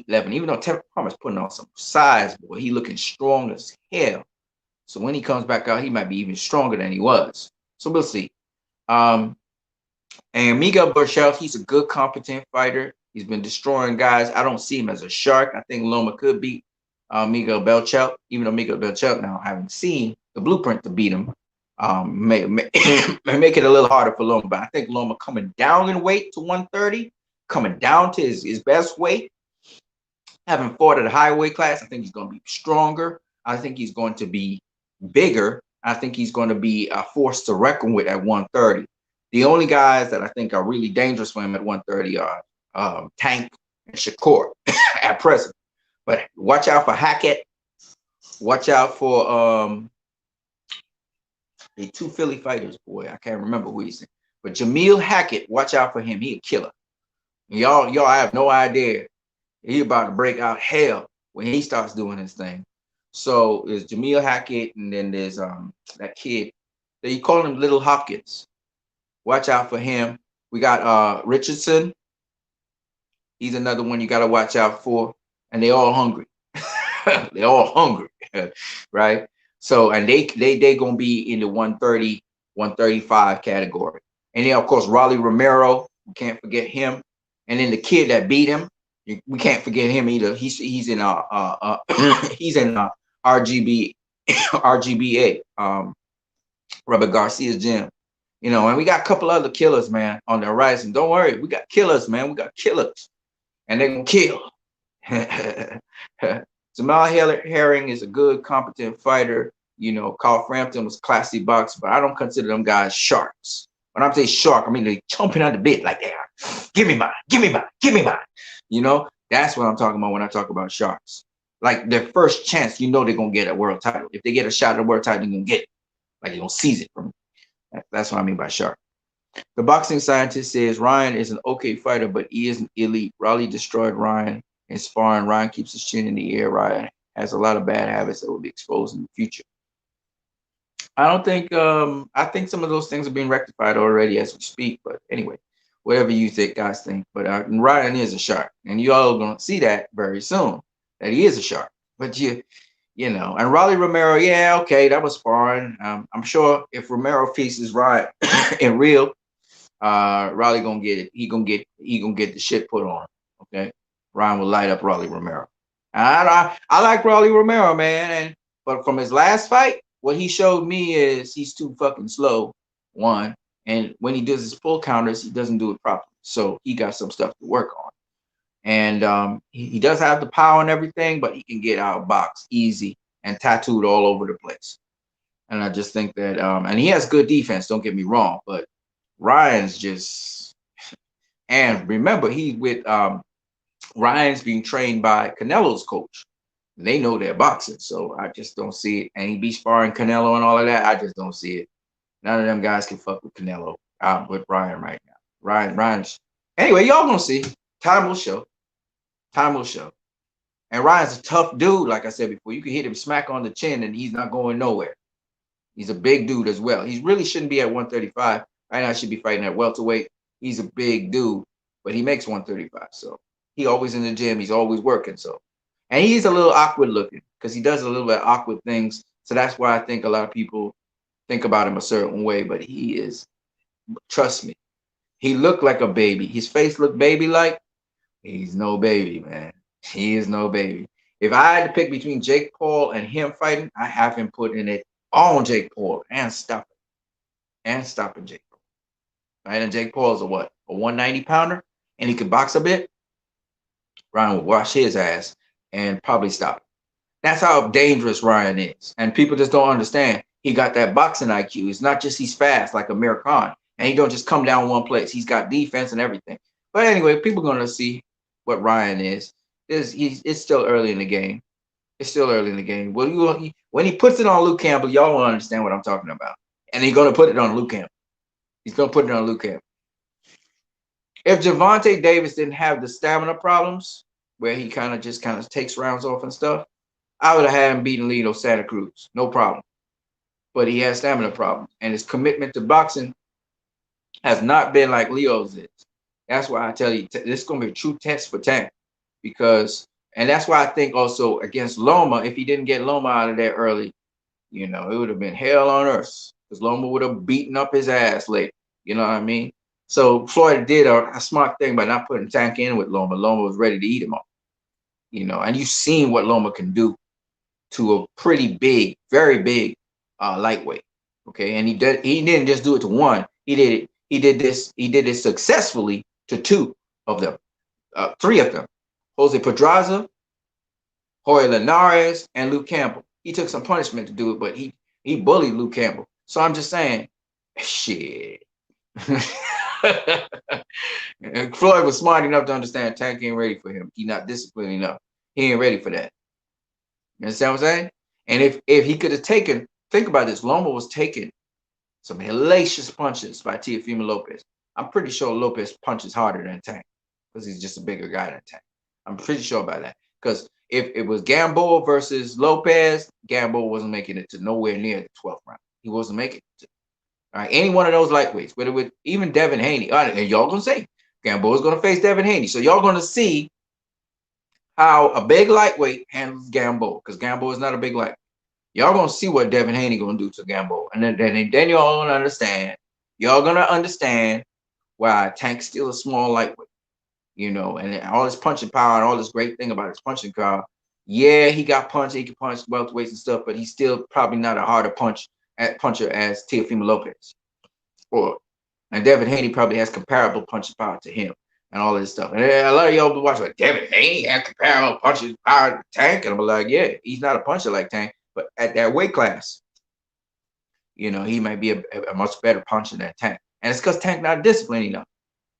level. Even though Tevin Farmer's putting on some size, boy, he looking strong as hell. So when he comes back out, he might be even stronger than he was. So we'll see. And Miguel Berchelt, he's a good, competent fighter. He's been destroying guys. I don't see him as a shark. I think Loma could beat Miguel Berchelt, even though Miguel Berchelt now having seen the blueprint to beat him. May make it a little harder for Loma. But I think Loma coming down in weight to 130, coming down to his best weight, having fought at a high weight class, I think he's going to be stronger. I think he's going to be bigger. I think he's going to be a force to reckon with at 130. The only guys that I think are really dangerous for him at 130 are Tank and Shakur at present. But watch out for Hackett. Watch out for the two Philly fighters, boy. I can't remember who he's in. But Jameel Hackett, watch out for him. He a killer. Y'all have no idea. He about to break out hell when he starts doing his thing. So there's Jameel Hackett, and then there's that kid. They call him Little Hopkins. Watch out for him. We got Richardson. He's another one you got to watch out for. And they all hungry. They're all hungry, right? So, and they going to be in the 130, 135 category. And then, of course, Rolly Romero. We can't forget him. And then the kid that beat him, we can't forget him either. He's in he's in RGBA, Robert Garcia's gym. And we got a couple other killers, man, on the horizon. Don't worry, we got killers, man. We got killers, and they're gonna kill. Jamal Herring is a good, competent fighter. Carl Frampton was classy boxer, but I don't consider them guys sharks. When I'm saying shark, I mean they chomping on the bit like that. Give me mine, give me mine, give me mine. That's what I'm talking about when I talk about sharks. Like their first chance, they're gonna get a world title. If they get a shot at a world title, they're gonna get it. Like they're gonna seize it from me. That's what I mean by shark. The boxing scientist says Ryan is an okay fighter, but he isn't elite. Raleigh destroyed Ryan in sparring. Ryan keeps his chin in the air. Ryan has a lot of bad habits that will be exposed in the future. I don't think I think some of those things are being rectified already as we speak. But anyway, whatever you think, guys think. But Ryan is a shark, and you all gonna see that very soon that he is a shark. But you know, and Raleigh Romero, yeah, okay, that was foreign. I'm sure if Romero piece is right and real, Raleigh gonna get it. He gonna get the shit put on him. Okay, Ryan will light up Raleigh Romero. I like Raleigh Romero, man, and but from his last fight, what he showed me is he's too fucking slow. One, and when he does his pull counters, he doesn't do it properly. So he got some stuff to work on. And he does have the power and everything, but he can get out boxed easy and tattooed all over the place. And I just think that, and he has good defense. Don't get me wrong, but Ryan's just, and remember, he's with Ryan's being trained by Canelo's coach. They know they're boxing, so I just don't see it. And he be sparring Canelo and all of that. I just don't see it. None of them guys can fuck with Canelo. I'm with Ryan right now. Ryan's. Anyway, y'all gonna see. Time will show. Time will show. And Ryan's a tough dude, like I said before. You can hit him smack on the chin, and he's not going nowhere. He's a big dude as well. He really shouldn't be at 135. Right now, he should be fighting at welterweight. He's a big dude, but he makes 135. So he always in the gym. He's always working. So, and he's a little awkward looking because he does a little bit of awkward things. So that's why I think a lot of people think about him a certain way. But he is, trust me, he looked like a baby. His face looked baby-like. He's no baby, man. He is no baby. If I had to pick between Jake Paul and him fighting, I have him putting it on Jake Paul and stopping Jake Paul. Right? And Jake Paul is a what? A 190 pounder, and he could box a bit. Ryan would wash his ass and probably stop it. That's how dangerous Ryan is. And people just don't understand. He got that boxing IQ. It's not just he's fast like Amir Khan, and he don't just come down one place. He's got defense and everything. But anyway, people are gonna see what Ryan is. It's still early in the game. It's still early in the game. When he puts it on Luke Campbell, y'all will understand what I'm talking about. And he's gonna put it on Luke Campbell. He's gonna put it on Luke Campbell. If Javante Davis didn't have the stamina problems, where he kind of takes rounds off and stuff, I would have had him beating Lito Santa Cruz, no problem. But he has stamina problems, and his commitment to boxing has not been like Leo's is. That's why I tell you, this is going to be a true test for Tank, and that's why I think also against Loma, if he didn't get Loma out of there early, it would have been hell on earth because Loma would have beaten up his ass later. You know what I mean? So Floyd did a smart thing by not putting Tank in with Loma. Loma was ready to eat him up. And you've seen what Loma can do to a pretty big, very big lightweight. Okay, and he didn't just do it to one. He did this successfully to two of them, three of them. Jose Pedraza, Jorge Linares, and Luke Campbell. He took some punishment to do it, but he bullied Luke Campbell. So I'm just saying, shit. Floyd was smart enough to understand Tank ain't ready for him. He's not disciplined enough. He ain't ready for that. You understand what I'm saying? And if he could have taken, think about this, Loma was taking some hellacious punches by Teofimo Lopez. I'm pretty sure Lopez punches harder than Tank because he's just a bigger guy than Tank. I'm pretty sure about that. Because if it was Gamboa versus Lopez, Gamboa wasn't making it to nowhere near the 12th round. He wasn't making it to. All right, any one of those lightweights, whether with even Devin Haney. All right, and y'all gonna say Gamboa's gonna face Devin Haney. So y'all gonna see how a big lightweight handles Gamboa, because Gamboa is not a big lightweight. Y'all gonna see what Devin Haney gonna do to Gamboa, and then y'all gonna understand. Y'all gonna understand why Tank's still a small lightweight, and all his punching power and all this great thing about his punching power. Yeah, he got punched. He can punch welterweights and stuff, but he's still probably not a harder puncher as Teofimo Lopez, and Devin Haney probably has comparable punching power to him and all this stuff. And a lot of y'all be watching like Devin Haney has comparable punching power to Tank, and I'm like, yeah, he's not a puncher like Tank. But at that weight class, he might be a much better puncher than Tank. And it's because Tank not disciplined enough.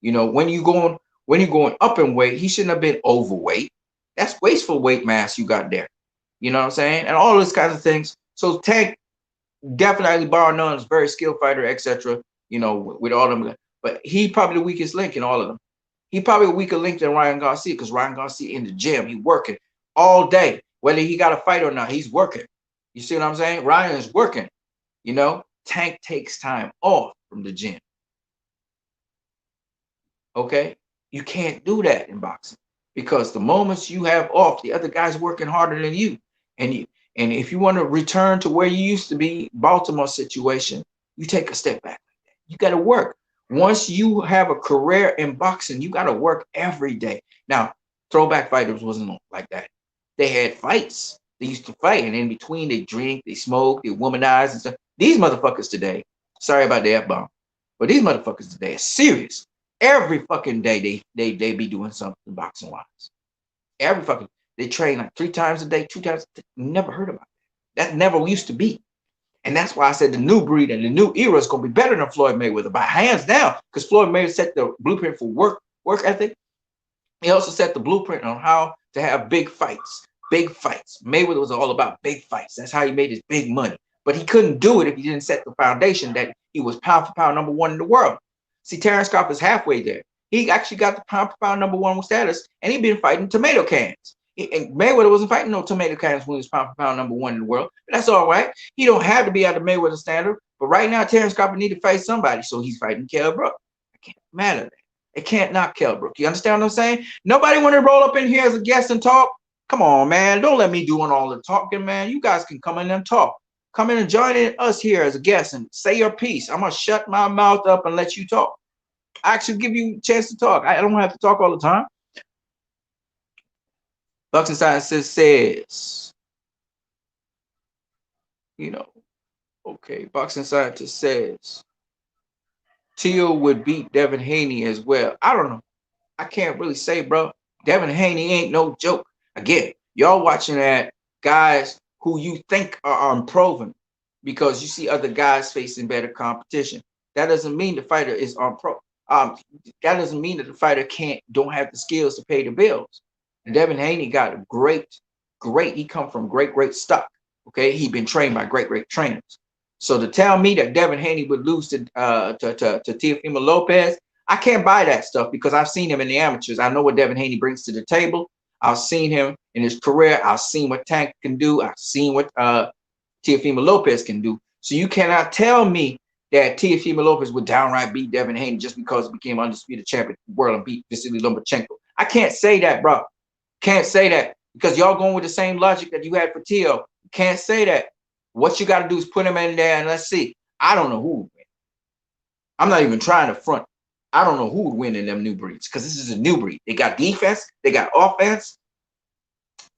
When you're going up in weight, he shouldn't have been overweight. That's wasteful weight mass you got there. You know what I'm saying? And all those kinds of things. So Tank, definitely bar none, is a very skilled fighter, etc. With all of them. But he probably the weakest link in all of them. He probably a weaker link than Ryan Garcia, because Ryan Garcia in the gym, he working all day. Whether he got a fight or not, he's working. You see what I'm saying? Ryan is working. You know, Tank takes time off from the gym. Okay, you can't do that in boxing because the moments you have off, the other guy's working harder than you, and you and if you want to return to where you used to be, Baltimore situation, you take a step back. You got to work. Once you have a career in boxing, you got to work every day. Now, throwback fighters wasn't like that. They had fights. They used to fight, and in between, they drink, they smoke, they womanize and stuff. These motherfuckers today, sorry about the F-bomb, but these motherfuckers today are serious. Every fucking day, they be doing something boxing wise. Every fucking they train like 3 times a day, 2 times. Never heard about that. That never used to be. And that's why I said the new breed and the new era is going to be better than Floyd Mayweather by hands down, because Floyd Mayweather set the blueprint for work ethic. He also set the blueprint on how to have big fights. Big fights. Mayweather was all about big fights. That's how he made his big money. But he couldn't do it if he didn't set the foundation that he was pound for pound number one in the world. See, Terrence Crawford is halfway there. He actually got the pound for pound number one status, and he'd been fighting tomato cans. And Mayweather wasn't fighting no tomato cans when he was pound for pound number one in the world. But that's all right. He don't have to be at the Mayweather standard. But right now, Terrence Crawford need to fight somebody, so he's fighting Kell Brook. It can't matter. It can't knock Kell Brook. You understand what I'm saying? Nobody want to roll up in here as a guest and talk. Come on, man. Don't let me doing all the talking, man. You guys can come in and talk. Come in and join in us here as a guest and say your piece. I'm going to shut my mouth up and let you talk. I actually give you a chance to talk. I don't have to talk all the time. Boxing Science says, you know, okay, Boxing Scientist says, Teal would beat Devin Haney as well. I don't know. I can't really say, bro. Devin Haney ain't no joke. Again, y'all watching at guys who you think are unproven because you see other guys facing better competition. That doesn't mean the fighter is unproven. That doesn't mean that the fighter don't have the skills to pay the bills. And Devin Haney got a great. He come from great stock. Okay, he been trained by great trainers. So to tell me that Devin Haney would lose to Teofimo Lopez, I can't buy that stuff because I've seen him in the amateurs. I know what Devin Haney brings to the table. I've seen him in his career. I've seen what Tank can do. I've seen what Teofimo Lopez can do. So you cannot tell me that Teofimo Lopez would downright beat Devin Haney just because he became undisputed champion of the world and beat Vasily Lomachenko. I can't say that, bro. Can't say that because y'all going with the same logic that you had for Teo. Can't say that. What you got to do is put him in there and let's see. I don't know who would win. I'm not even trying to front. I don't know who would win in them new breeds because this is a new breed. They got defense. They got offense.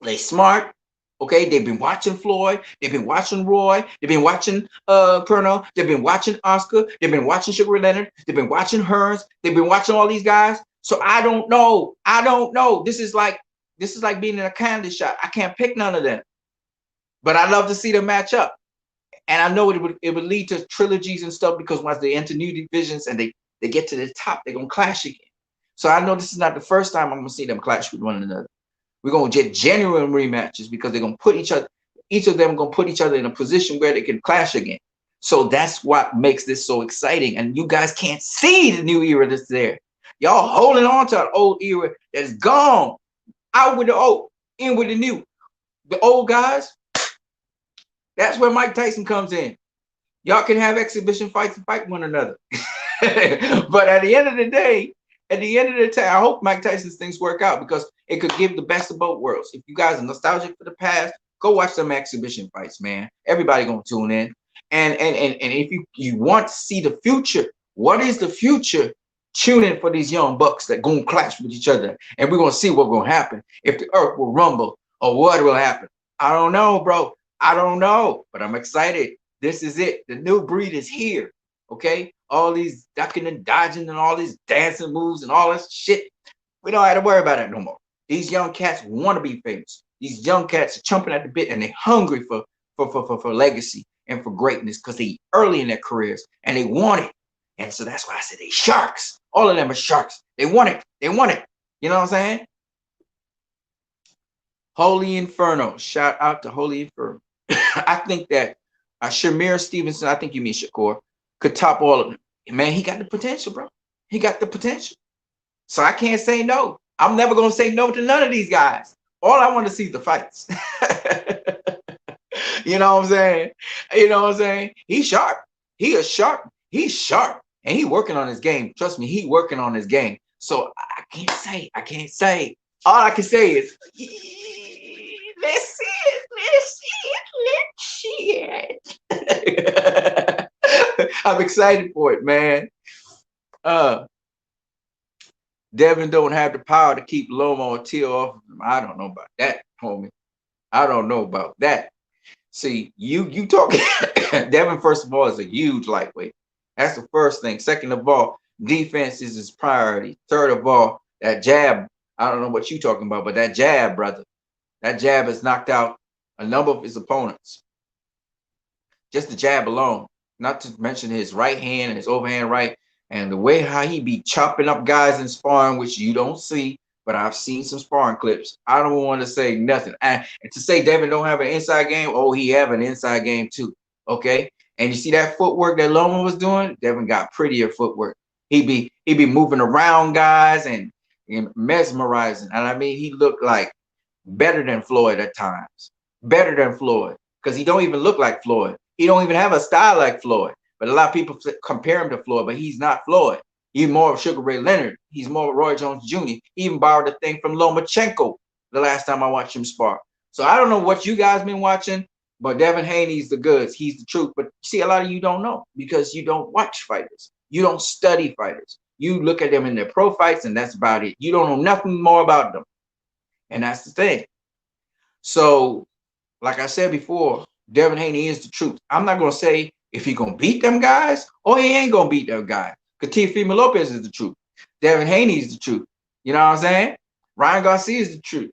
They smart. Okay, they've been watching Floyd. They've been watching Roy. They've been watching Colonel. They've been watching Oscar. They've been watching Sugar Ray Leonard. They've been watching Hearns. They've been watching all these guys. So I don't know. I don't know. This is like being in a candy shop. I can't pick none of them. But I love to see them match up. And I know it would lead to trilogies and stuff because once they enter new divisions and they get to the top, they're going to clash again. So I know this is not the first time I'm going to see them clash with one another. We're going to get genuine rematches because they're going to put each of them going to put each other in a position where they can clash again. So that's what makes this so exciting. And you guys can't see the new era that's there. Y'all holding on to an old era that's gone. Out with the old, in with the new. The old guys, that's where Mike Tyson comes in. Y'all can have exhibition fights and fight one another. But at the end of the day, I hope Mike Tyson's things work out because it could give the best of both worlds. If you guys are nostalgic for the past, go watch some exhibition fights, man. Everybody gonna tune in. And if you want to see the future, what is the future? Tune in for these young bucks that gonna clash with each other, and we're gonna see what's gonna happen. If the earth will rumble or what will happen, I don't know, bro. I don't know, but I'm excited. This is it. The new breed is here. Okay, all these ducking and dodging and all these dancing moves and all this shit. We don't have to worry about it no more. These young cats want to be famous. These young cats are chomping at the bit and they're hungry for legacy and for greatness because they early in their careers and they want it. And so that's why I said they sharks. All of them are sharks. They want it. They want it. You know what I'm saying? Holy Inferno. Shout out to Holy Inferno. I think that Shamir Stevenson, I think you mean Shakur, could top all of them. Man, he got the potential, bro. He got the potential. So I can't say no. I'm never going to say no to none of these guys. All I want to see is the fights. You know what I'm saying? You know what I'm saying? He's sharp. He is sharp. He's sharp. And he working on his game. Trust me, he working on his game. So I can't say. I can't say. All I can say is let's see it. Let's see it. Let's see it. I'm excited for it, man. Uh Devin don't have the power to keep Loma or Teal off of him. I don't know about that, homie. I don't know about that. See, you talking Devin, first of all, is a huge lightweight. That's the first thing. Second of all, defense is his priority. Third of all, that jab, I don't know what you talking about, but that jab, brother, that jab has knocked out a number of his opponents. Just the jab alone, not to mention his right hand and his overhand right, and the way how he be chopping up guys in sparring, which you don't see, but I've seen some sparring clips. I don't want to say nothing. And to say Devin don't have an inside game, oh, he have an inside game too. Okay. And you see that footwork that Loma was doing? Devin got prettier footwork. He be moving around guys and mesmerizing. And I mean, he looked like better than Floyd at times. Better than Floyd. Because he don't even look like Floyd. He don't even have a style like Floyd. But a lot of people compare him to Floyd, but he's not Floyd. He's more of Sugar Ray Leonard. He's more of Roy Jones Jr. He even borrowed a thing from Lomachenko the last time I watched him spar. So I don't know what you guys been watching, but Devin Haney's the goods. He's the truth. But see, a lot of you don't know because you don't watch fighters. You don't study fighters. You look at them in their pro fights, and that's about it. You don't know nothing more about them. And that's the thing. So, like I said before, Devin Haney is the truth. I'm not going to say if he's going to beat them guys or he ain't going to beat them guys. Because Teofimo Lopez is the truth. Devin Haney is the truth. You know what I'm saying? Ryan Garcia is the truth.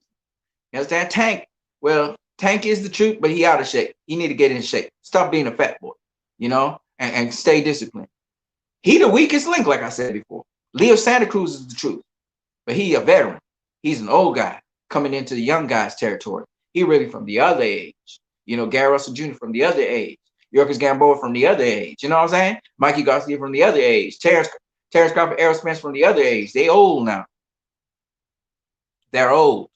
You understand? Tank. Well, Tank is the truth, but he out of shape. He need to get in shape. Stop being a fat boy, you know, and stay disciplined. He the weakest link, like I said before. Leo Santa Cruz is the truth, but he a veteran. He's an old guy coming into the young guys territory. He really from the other age. You know, Gary Russell Jr. from the other age. Yorkers Gamboa from the other age. You know what I'm saying? Mikey Garcia from the other age. Terrence Crawford, Errol Spence from the other age. They old now. They're old.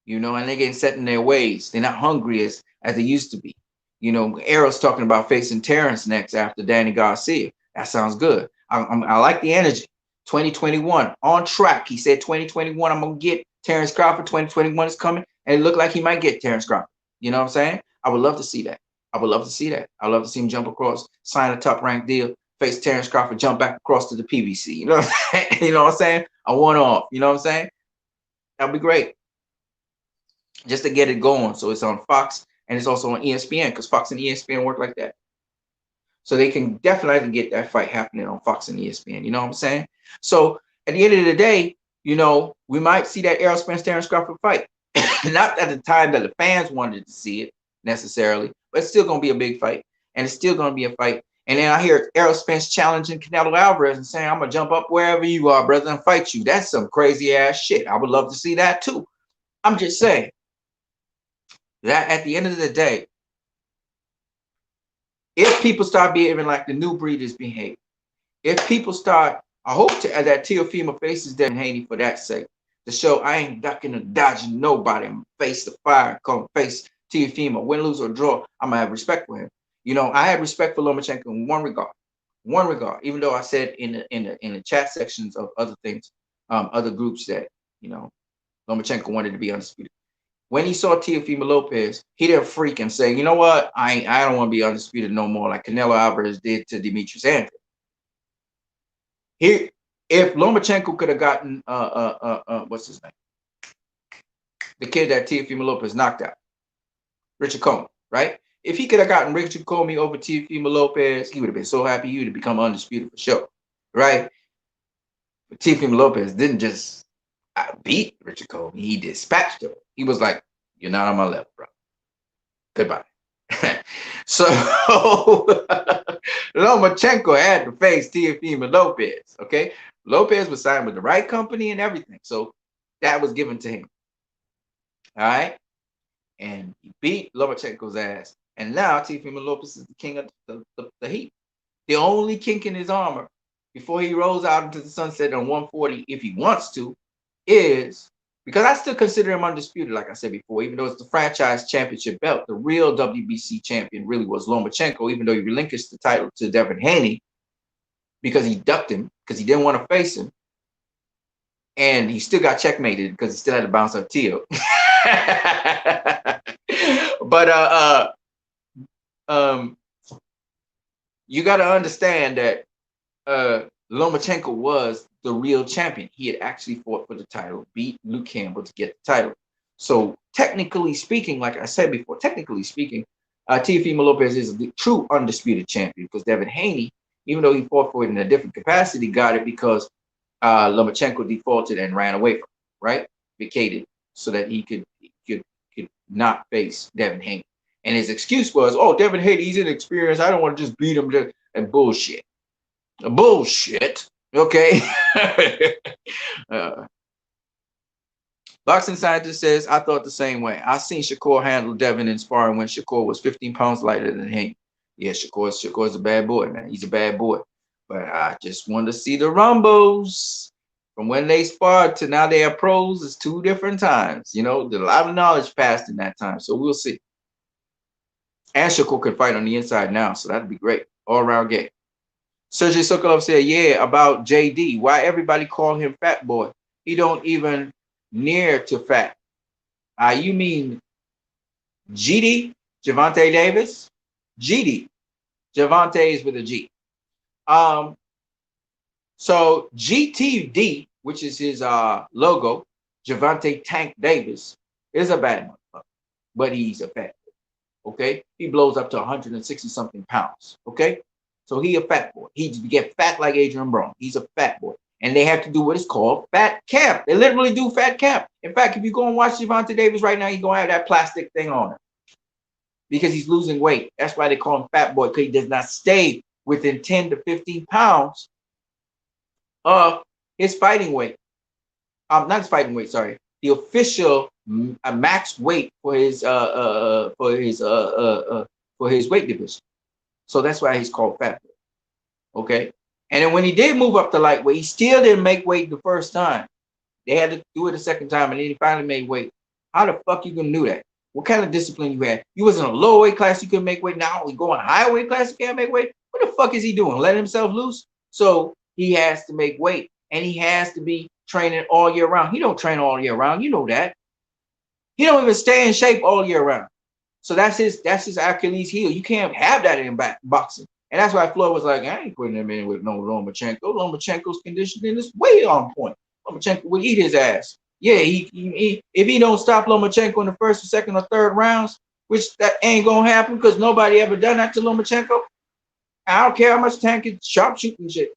You know, and they're getting set in their ways. They're not hungry as they used to be. You know, Errol's talking about facing Terrence next after Danny Garcia. That sounds good. I like the energy. 2021 on track. He said 2021, I'm gonna get Terrence Crawford. 2021 is coming, and it looked like he might get Terrence Crawford. You know what I'm saying? I would love to see that. I would love to see that. I'd love to see him jump across, sign a top ranked deal, face Terrence Crawford, jump back across to the PBC. You know what I'm saying? You know what I'm saying? A one-off. You know what I'm saying? That'd be great. Just to get it going. So it's on Fox and it's also on ESPN because Fox and ESPN work like that. So they can definitely get that fight happening on Fox and ESPN. You know what I'm saying? So at the end of the day, you know, we might see that Errol Spence Terrence Crawford fight. Not at the time that the fans wanted to see it necessarily, but it's still going to be a big fight. And it's still going to be a fight. And then I hear Errol Spence challenging Canelo Alvarez and saying, I'm going to jump up wherever you are, brother, and fight you. That's some crazy ass shit. I would love to see that too. I'm just saying that at the end of the day, if people start behaving like the new breeders behave, if people start, I hope that Teofimo faces Devin Haney for that sake, to show I ain't ducking or dodging nobody. I'm face the fire, come face Teofimo, win, lose, or draw. I'm gonna have respect for him. You know, I had respect for Lomachenko in one regard, even though I said in the chat sections of other things, other groups that, you know, Lomachenko wanted to be undisputed. When he saw Teofimo Lopez, he didn't freak and say, you know what, I don't want to be undisputed no more, like Canelo Alvarez did to Demetrius Anthony. If Lomachenko could have gotten what's his name? The kid that Teofimo Lopez knocked out, Richard Comey, right? If he could have gotten Richard Comey over Teofimo Lopez, he would have been so happy he would have become undisputed for sure, right? But Teofimo Lopez didn't just beat Richard Comey, he dispatched him. He was like, you're not on my level, bro. Goodbye. So Lomachenko had to face Teofimo Lopez, okay? Lopez was signed with the right company and everything. So that was given to him. All right? And he beat Lomachenko's ass. And now Teofimo Lopez is the king of the heat. The only kink in his armor before he rolls out into the sunset on 140, if he wants to, is because I still consider him undisputed, like I said before, even though it's the franchise championship belt. The real WBC champion really was Lomachenko, even though he relinquished the title to Devin Haney because he ducked him because he didn't want to face him. And he still got checkmated because he still had to bounce up Tio. But you got to understand that Lomachenko was the real champion. He had actually fought for the title, beat Luke Campbell to get the title. So technically speaking, like I said before, technically speaking, Teofimo Lopez is the true undisputed champion because Devin Haney, even though he fought for it in a different capacity, got it because Lomachenko defaulted and ran away from him, right? Vacated so that he could not face Devin Haney. And his excuse was, oh, Devin Haney, he's inexperienced. I don't want to just beat him. And bullshit. Bullshit. Okay. Boxing Scientist says, I thought the same way. I seen Shakur handle Devin in sparring when Shakur was 15 pounds lighter than him. Yeah, Shakur's a bad boy, man. He's a bad boy. But I just want to see the rumbles. From when they sparred to now they are pros, it's 2 different times. You know, there's a lot of knowledge passed in that time. So we'll see. And Shakur can fight on the inside now, so that'd be great. All-around game. Sergey Sokolov said, yeah, about JD. Why everybody call him Fat Boy? He don't even near to fat. You mean GD, Gervonta Davis? GD. Gervonta is with a G. So GTD, which is his logo, Gervonta Tank Davis, is a bad motherfucker, but he's a fat boy. Okay, he blows up to 160 something pounds. Okay, so he a fat boy. He get fat like Adrian Brown. He's a fat boy, and they have to do what is called fat camp. They literally do fat camp. In fact, if you go and watch Gervonta Davis right now, he's gonna have that plastic thing on him because he's losing weight. That's why they call him fat boy, because he does not stay within 10 to 15 pounds of his fighting weight. Not his fighting weight, sorry. The official max weight for his weight division. So that's why he's called fat boy. Okay. And then when he did move up to lightweight, he still didn't make weight the first time. They had to do it the second time, and then he finally made weight. How the fuck you gonna do that? What kind of discipline you had? You was in a low weight class, you couldn't make weight. Now we go in a higher weight class, you can't make weight. What the fuck is he doing? Letting himself loose? So he has to make weight, and he has to be training all year round. He don't train all year round. You know that. He don't even stay in shape all year round. So that's his Achilles heel. You can't have that in boxing. And that's why Floyd was like, I ain't putting him in with no Lomachenko. Lomachenko's conditioning is way on point. Lomachenko would eat his ass. Yeah, he if he don't stop Lomachenko in the first or second or third rounds, which that ain't gonna happen because nobody ever done that to Lomachenko. I don't care how much Tank is sharpshooting shit.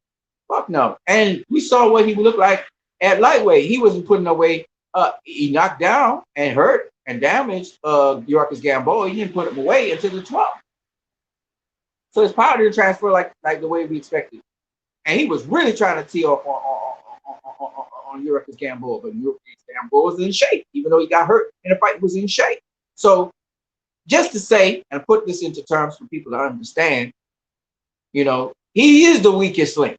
Fuck no. And we saw what he would look like at lightweight. He wasn't putting away. He knocked down and hurt and damaged Yorkers Gamboa. He didn't put him away until the 12th. So his power didn't transfer like the way we expected. And he was really trying to tee off on Yorkers Gamboa, but Yorkers Gamboa was in shape, even though he got hurt in the fight, he was in shape. So just to say and put this into terms for people to understand, you know, he is the weakest link.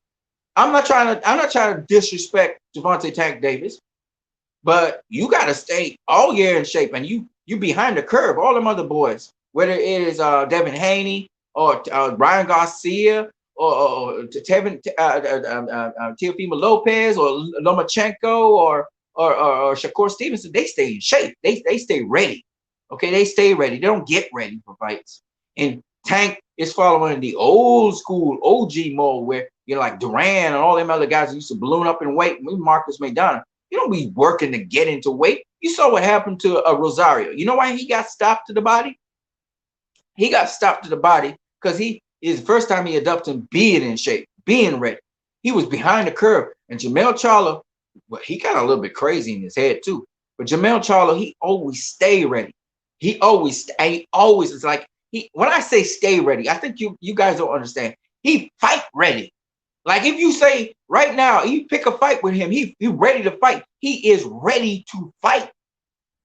I'm not trying to disrespect Gervonta Tank Davis, but you got to stay all year in shape, and you behind the curve. All them other boys, whether it is Devin Haney or Ryan Garcia or Teofimo Lopez or Lomachenko or Shakur Stevenson, they stay in shape. They stay ready. Okay, they stay ready. They don't get ready for fights. And Tank is following the old school OG mode where you're like Duran and all them other guys who used to balloon up in weight. Marcus Maidana, you don't be working to get into weight. You saw what happened to Rosario. You know why he got stopped to the body? He got stopped to the body because he is the first time he adopted him being in shape, being ready. He was behind the curve. And Jamel Charlo, well, he got a little bit crazy in his head too. But Jamel Charlo, he always stay ready. He always is like, when I say stay ready, I think you guys don't understand. He fight ready. Like if you say right now, you pick a fight with him, he ready to fight. He is ready to fight.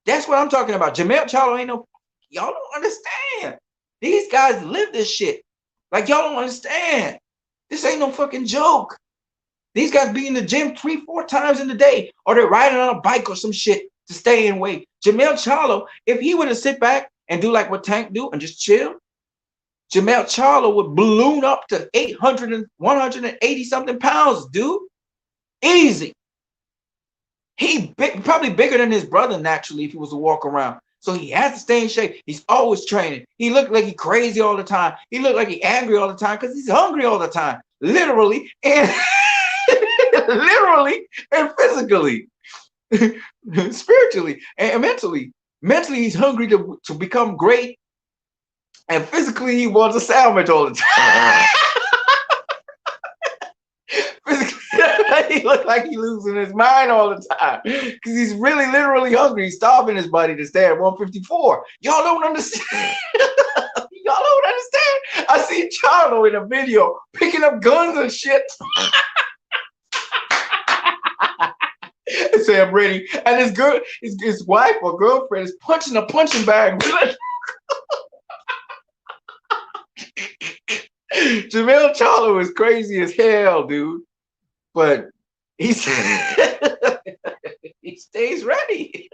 That's what I'm talking about. Jamel Charlo ain't no, y'all don't understand. These guys live this shit. Like y'all don't understand. This ain't no fucking joke. These guys be in the gym 3-4 times in the day, or they're riding on a bike or some shit to stay in weight. Jamel Charlo, if he were to sit back and do like what Tank do and just chill, Jamel Charlo would balloon up to 800 and 180 something pounds, dude. Easy. He probably bigger than his brother naturally if he was to walk around. So he has to stay in shape. He's always training. He looked like he's crazy all the time. He looked like he's angry all the time because he's hungry all the time, literally and literally and physically, spiritually and mentally. Mentally, he's hungry to become great, and physically, he wants a sandwich all the time. He looked like he's losing his mind all the time because he's really literally hungry. He's starving his body to stay at 154. Y'all don't understand. Y'all don't understand. I see Charlo in a video picking up guns and shit. Say I'm ready, and his girl, his wife or girlfriend is punching a punching bag. Jamel Charlo is crazy as hell, dude. But he stays ready.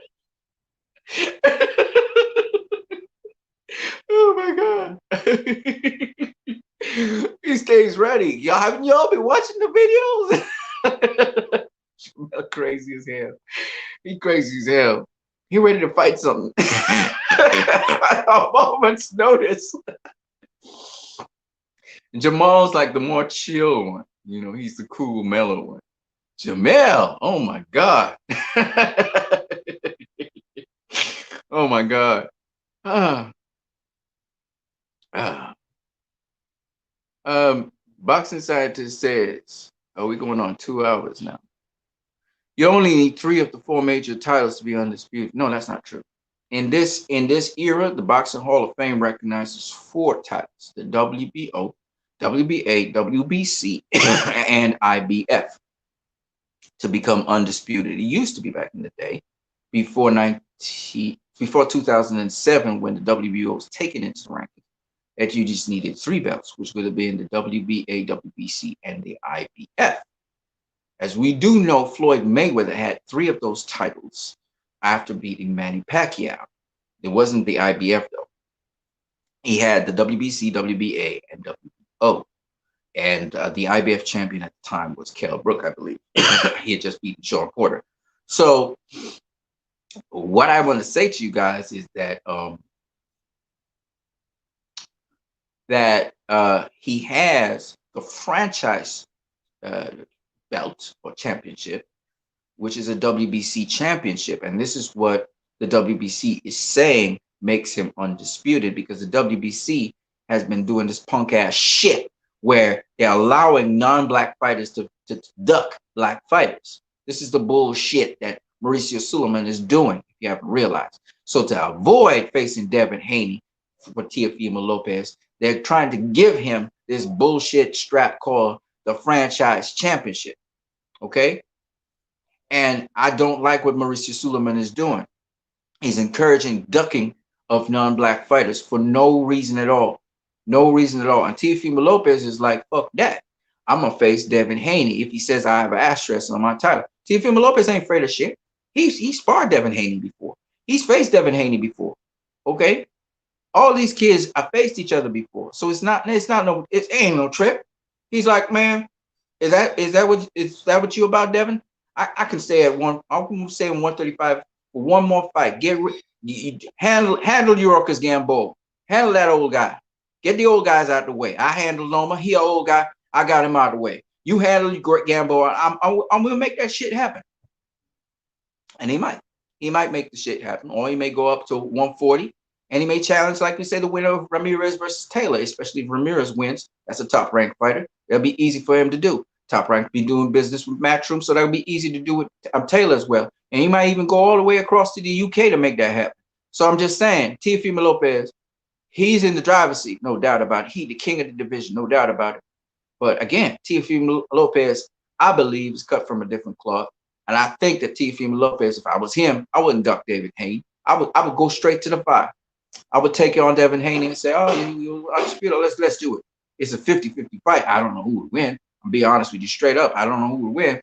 Oh my God. He stays ready. Y'all haven't y'all been watching the videos? Crazy as hell. He crazy as hell. He ready to fight something. A moment's notice. Jamal's like the more chill one. You know, he's the cool, mellow one. Jamel, oh my God. Oh my God. Boxing Scientist says, oh, we're going on 2 hours now. You only need 3 of the 4 major titles to be undisputed. No, that's not true. In this era, the Boxing Hall of Fame recognizes 4 titles: the WBO, WBA, WBC, and IBF to become undisputed. It used to be back in the day, before 2007, when the WBO was taken into the rankings, that you just needed 3 belts, which would have been the WBA, WBC, and the IBF. As we do know, Floyd Mayweather had 3 of those titles after beating Manny Pacquiao. It wasn't the IBF, though. He had the WBC, WBA, and WBO. And the IBF champion at the time was Kell Brook, I believe. He had just beaten Sean Porter. So what I want to say to you guys is that he has the franchise belt or championship, which is a WBC championship. And this is what the WBC is saying makes him undisputed, because the WBC has been doing this punk ass shit where they're allowing non-black fighters to duck black fighters. This is the bullshit that Mauricio Suleiman is doing, if you haven't realized. So to avoid facing Devin Haney for Teofimo Lopez, they're trying to give him this bullshit strap called the franchise championship. Okay? And I don't like what Mauricio Suleiman is doing. He's encouraging ducking of non-black fighters for no reason at all. No reason at all. And Teofimo Lopez is like, fuck that. I'm going to face Devin Haney if he says I have an asterisk on my title. Teofimo Lopez ain't afraid of shit. He sparred Devin Haney before. He's faced Devin Haney before. Okay? All these kids have faced each other before. So it ain't no trip. He's like, man, is that what you about, Devin? I can stay at I can stay in 135 for one more fight. Handle Yorkers Gamboa. Handle that old guy. Get the old guys out the way. I handle Loma. He an old guy. I got him out of the way. You handle Gamboa. I'm gonna make that shit happen. And he might. He might make the shit happen. Or he may go up to 140. And he may challenge, like we say, the winner of Ramirez versus Taylor, especially if Ramirez wins. That's a top-ranked fighter. That'll be easy for him to do. Top-ranked be doing business with Matchroom, so that'll be easy to do with Taylor as well. And he might even go all the way across to the UK to make that happen. So I'm just saying, Teofimo Lopez, he's in the driver's seat, no doubt about it. He the king of the division, no doubt about it. But again, Teofimo Lopez, I believe, is cut from a different cloth. And I think that Teofimo Lopez, if I was him, I wouldn't duck David Haney. I would go straight to the fire. I would take it on Devin Haney and say, oh, you're undisputed. Let's do it. It's a 50-50 fight. I don't know who would win. I'll be honest with you straight up. I don't know who would win.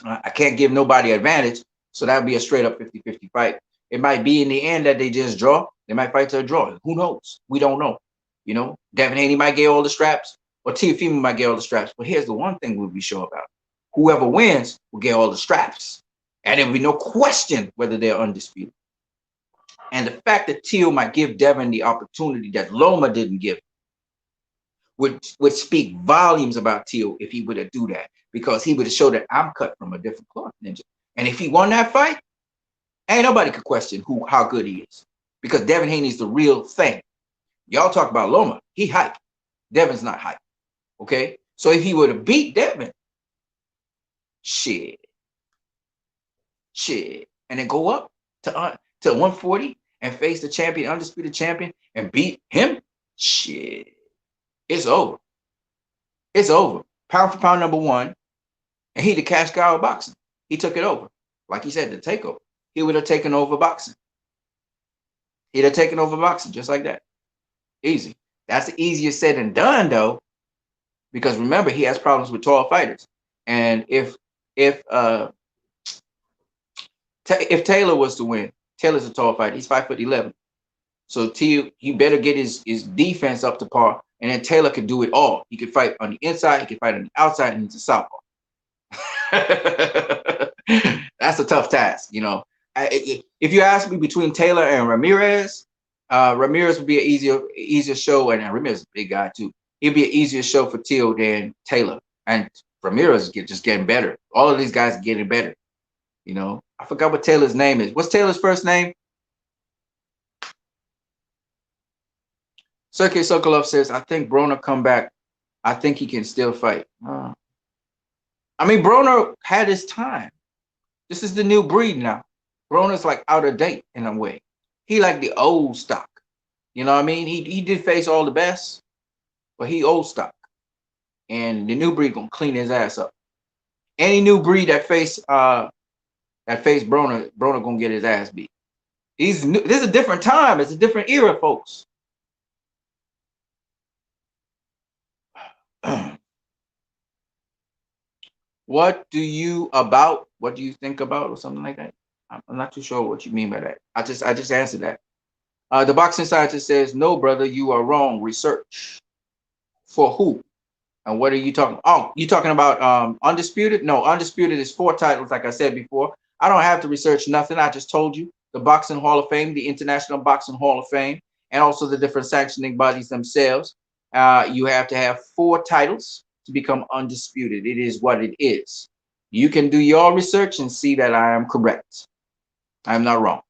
I can't give nobody advantage. So that would be a straight up 50-50 fight. It might be in the end that they just draw. They might fight to a draw. Who knows? We don't know. You know, Devin Haney might get all the straps, or Teofimo might get all the straps. But here's the one thing we'll be sure about. Whoever wins will get all the straps. And there will be no question whether they're undisputed. And the fact that Teo might give Devin the opportunity that Loma didn't give would speak volumes about Teo if he would have do that, because he would have showed that I'm cut from a different cloth, Ninja. And if he won that fight, ain't nobody could question how good he is, because Devin Haney's the real thing. Y'all talk about Loma, he hype. Devin's not hype. Okay, so if he would have beat Devin, shit, and then go up to 140 and face the champion, undisputed champion, and beat him, shit, it's over. It's over. Pound for pound #1, and he the cash cow of boxing. He took it over, like he said, the takeover. He would have taken over boxing. He'd have taken over boxing just like that. Easy. That's easier said than done, though, because remember, he has problems with tall fighters. And if Taylor was to win, Taylor's a tall fighter. He's 5'11". So he better get his defense up to par, and then Taylor could do it all. He could fight on the inside, he could fight on the outside, and he's a southpaw. That's a tough task, you know. If you ask me between Taylor and Ramirez, Ramirez would be an easier show, and Ramirez is a big guy too. It'd be an easier show for Teo than Taylor, and Ramirez is just getting better. All of these guys are getting better. You know, I forgot what Taylor's name is. What's Taylor's first name? Sergey Sokolov says, I think Broner come back. I think he can still fight. I mean, Broner had his time. This is the new breed now. Broner's like out of date in a way. He like the old stock. You know what I mean? He did face all the best, but he old stock. And the new breed gonna clean his ass up. Any new breed that face Broner gonna get his ass beat. This is a different time. It's a different era, folks. What do you think about, or something like that? I'm not too sure what you mean by that. I just answered that. The boxing scientist says, no, brother, you are wrong. Research. For who? And what are you talking? Oh, you talking about Undisputed? No, Undisputed is 4 titles, like I said before. I don't have to research nothing. I just told you. The Boxing Hall of Fame, the International Boxing Hall of Fame, and also the different sanctioning bodies themselves. You have to have 4 titles to become undisputed. It is what it is. You can do your research and see that I am correct. I am not wrong.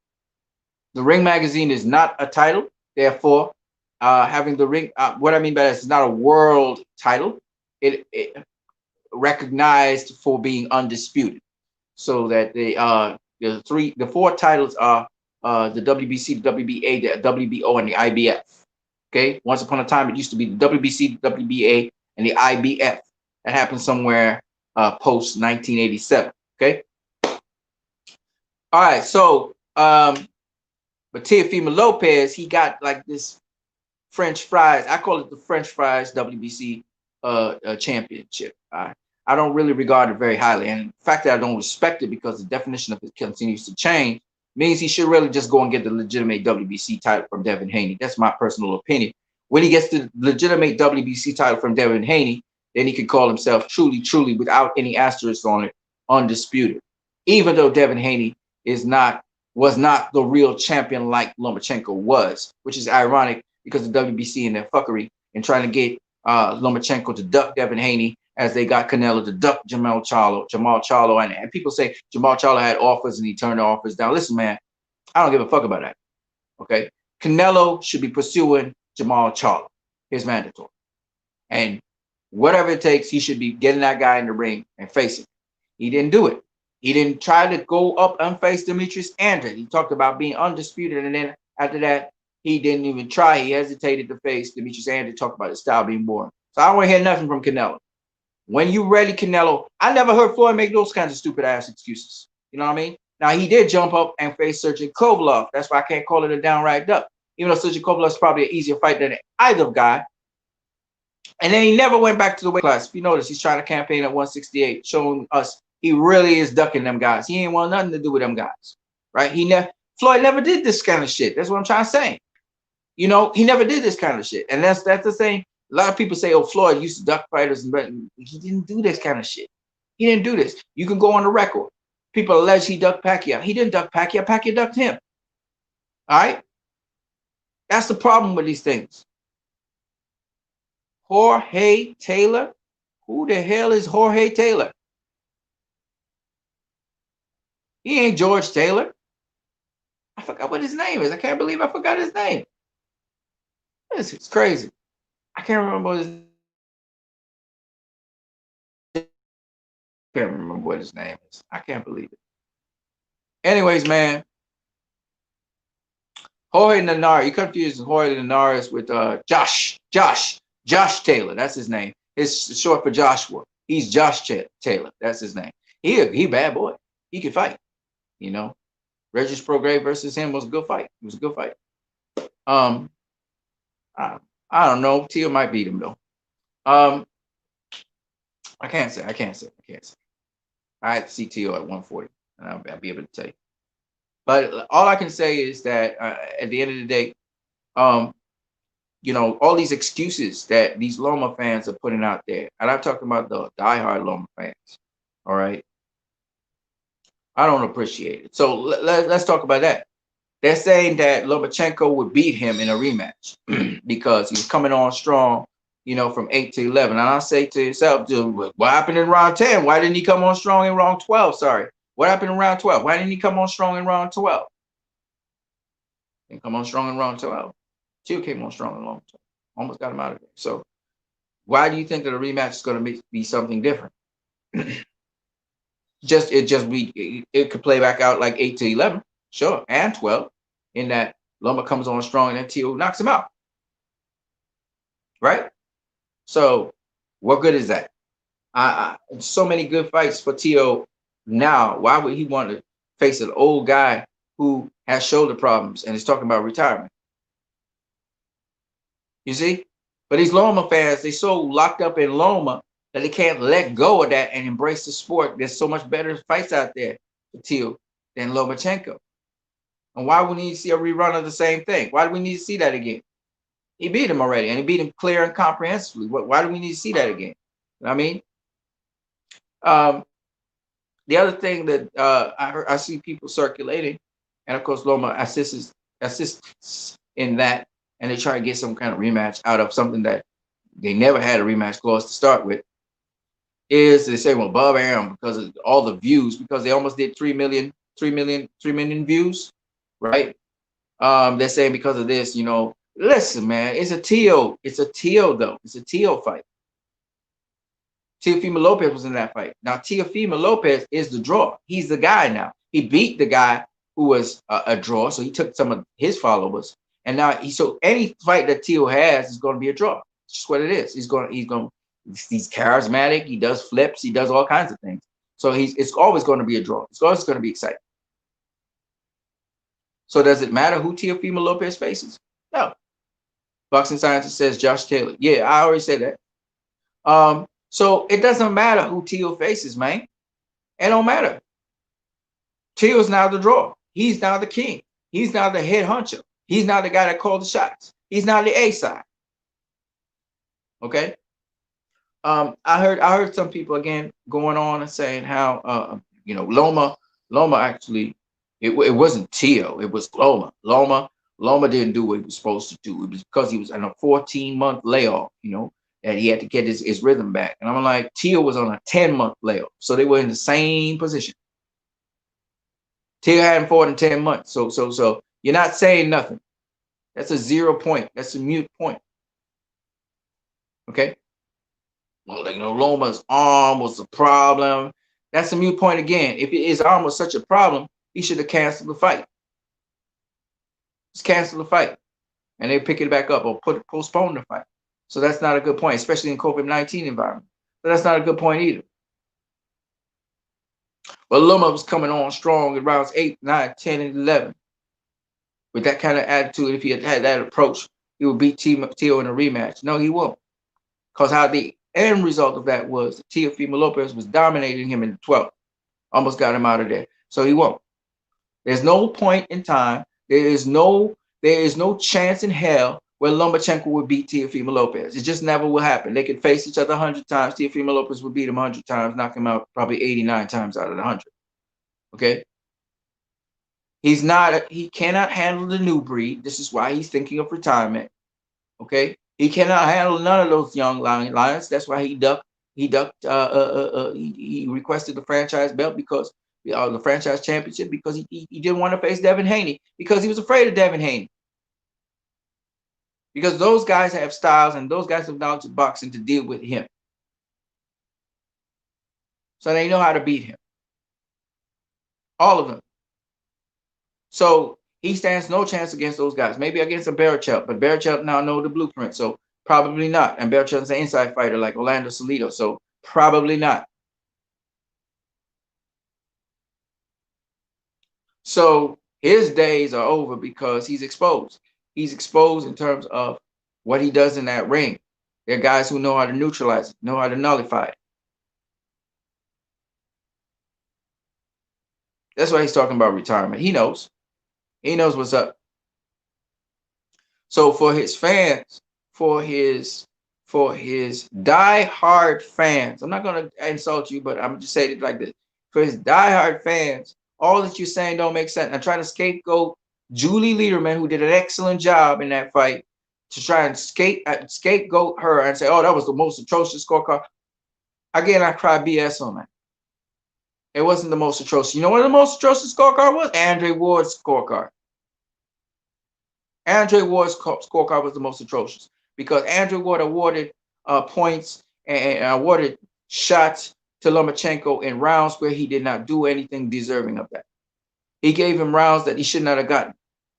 The Ring magazine is not a title. Therefore, having the ring, what I mean by that is it's not a world title. It recognized for being undisputed. So that the 4 titles are the WBC, the WBA, the WBO, and the IBF. Okay. Once upon a time, it used to be the WBC, the WBA, and the IBF. That happened somewhere post 1987. Okay. All right. So, but Teofimo Lopez, he got like this French fries. I call it the French fries WBC championship. I don't really regard it very highly. And the fact that I don't respect it because the definition of it continues to change means he should really just go and get the legitimate WBC title from Devin Haney. That's my personal opinion. When he gets the legitimate WBC title from Devin Haney, then he can call himself truly, without any asterisks on it, undisputed. Even though Devin Haney was not the real champion like Lomachenko was, which is ironic because the WBC and their fuckery and trying to get Lomachenko to duck Devin Haney as they got Canelo to duck Jamal Charlo. And people say Jamal Charlo had offers and he turned the offers down. Listen, man, I don't give a fuck about that. Okay? Canelo should be pursuing Jamal Charlo. It's mandatory. And whatever it takes, he should be getting that guy in the ring and facing. He didn't do it. He didn't try to go up and face Demetrius Andrade. He talked about being undisputed, and then after that, he didn't even try. He hesitated to face Demetrius Andrade, talk about his style being boring. So I don't want to hear nothing from Canelo. When you ready, Canelo, I never heard Floyd make those kinds of stupid ass excuses. You know what I mean? Now, he did jump up and face Sergey Kovalev. That's why I can't call it a downright duck. Even though Sergey Kovalev is probably an easier fight than either guy. And then he never went back to the weight class. If you notice, he's trying to campaign at 168, showing us he really is ducking them guys. He ain't want nothing to do with them guys, right? Floyd never did this kind of shit. That's what I'm trying to say. You know, he never did this kind of shit. And that's the thing. A lot of people say, oh, Floyd used to duck fighters, but he didn't do this kind of shit. He didn't do this. You can go on the record. People allege he ducked Pacquiao. He didn't duck Pacquiao. Pacquiao ducked him. All right? That's the problem with these things. Jorge Taylor? Who the hell is Jorge Taylor? He ain't George Taylor. I forgot what his name is. I can't believe I forgot his name. It's crazy. I can't remember what his name is. I can't believe it. Anyways, man. Jorge Linares. You confused Jorge Linares with Josh Taylor. That's his name. It's short for Joshua. He's Josh Taylor. That's his name. He bad boy. He can fight. You know, Regis Prograis versus him was a good fight. It was a good fight. I don't know. Tio might beat him though. I can't say. I had to see Tio at 140, and I'll be able to tell you. But all I can say is that at the end of the day, you know, all these excuses that these Loma fans are putting out there, and I'm talking about the diehard Loma fans. All right. I don't appreciate it. So let's talk about that. They're saying that Lomachenko would beat him in a rematch because he's coming on strong, you know, from 8 to 11. And I say to yourself, what happened in round 10? Why didn't he come on strong in round 12? Sorry. What happened in round 12? Why didn't he come on strong in round 12? Didn't come on strong in round 12. Tio came on strong in round 12. Almost got him out of there. So why do you think that a rematch is going to be something different? It could play back out like 8 to 11, sure, and 12, in that Loma comes on strong and then Tio knocks him out, right? So what good is that? So many good fights for Tio now. Why would he want to face an old guy who has shoulder problems and is talking about retirement? You see? But these Loma fans, they so locked up in Loma that they can't let go of that and embrace the sport. There's so much better fights out there for Tio than Lomachenko. And why would we need to see a rerun of the same thing? Why do we need to see that again? He beat him already, and he beat him clear and comprehensively. Why do we need to see that again? You know what I mean? The other thing that I see people circulating, and of course Loma assists in that, and they try to get some kind of rematch out of something that they never had a rematch clause to start with, is they say, well, Bob Arum, because of all the views, because they almost did 3 million views, right? They're saying because of this, you know, listen, man, it's a Tio though. It's a Tio fight. Teofimo Lopez was in that fight. Now, Teofimo Lopez is the draw. He's the guy now. He beat the guy who was a draw, so he took some of his followers. And now, so any fight that Tio has is going to be a draw. It's just what it is. He's charismatic. He does flips. He does all kinds of things. So it's always going to be a draw. It's always going to be exciting. So does it matter who Teofimo Lopez faces? No. Boxing Scientist says Josh Taylor. Yeah, I already said that. So it doesn't matter who Tio faces, man. It don't matter. Tio's now the draw. He's now the king. He's now the head honcho. He's now the guy that called the shots. He's now the A side. Okay. I heard some people again going on and saying how you know, Loma actually it wasn't Tio, it was Loma. Loma didn't do what he was supposed to do. It was because he was on a 14-month layoff, you know, that he had to get his rhythm back. And I'm like, Tio was on a 10-month layoff, so they were in the same position. Tio hadn't fought in 10 months, so you're not saying nothing. That's a 0 point. That's a mute point. Okay. Well, you know, Loma's arm was the problem. That's a mute point again. If his arm was such a problem, he should have canceled the fight. Just cancel the fight, and they pick it back up or postpone the fight. So that's not a good point, especially in COVID-19 environment. But that's not a good point either. But Loma was coming on strong in rounds 8, 9, 10, and 11. With that kind of attitude, if he had had that approach, he would beat Tio in a rematch. No, he won't. Because how the end result of that was Teofimo Lopez was dominating him in the 12th, almost got him out of there. So he won't. There's no point in time. There is no chance in hell where Lomachenko would beat Teofimo Lopez. It just never will happen. They could face each other 100 times. Teofimo Lopez would beat him 100 times, knock him out probably 89 times out of the 100. Okay? He cannot handle the new breed. This is why he's thinking of retirement. Okay? He cannot handle none of those young lions. That's why he requested the franchise belt because the franchise championship because he didn't want to face Devin Haney because he was afraid of Devin Haney. Because those guys have styles and those guys have knowledge of boxing to deal with him. So they know how to beat him. All of them. So he stands no chance against those guys. Maybe against a Barichelt, but Barichelt now know the blueprint, so probably not. And Barichelt's an inside fighter like Orlando Salido, so probably not. So his days are over because he's exposed. He's exposed in terms of what he does in that ring. There are guys who know how to neutralize it, know how to nullify it. That's why he's talking about retirement. He knows. He knows what's up. So for his fans, for his die-hard fans, I'm not going to insult you, but I'm just saying it like this. For his die-hard fans, all that you're saying don't make sense. I'm trying to scapegoat Julie Lederman, who did an excellent job in that fight, to try and scapegoat her and say, oh, that was the most atrocious scorecard. Again, I cry BS on that. It wasn't the most atrocious. You know what the most atrocious scorecard was? Andre Ward's scorecard. Andre Ward's scorecard was the most atrocious because Andre Ward awarded points and awarded shots to Lomachenko in rounds where he did not do anything deserving of that. He gave him rounds that he should not have gotten,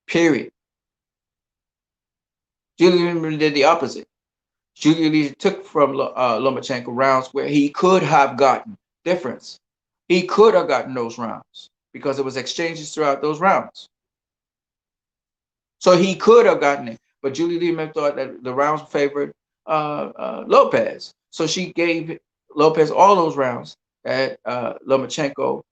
period. Julian did the opposite. Julian took from Lomachenko rounds where he could have gotten difference. He could have gotten those rounds because it was exchanges throughout those rounds. So he could have gotten it, but Julie Lederman thought that the rounds favored Lopez. So she gave Lopez all those rounds that Lomachenko,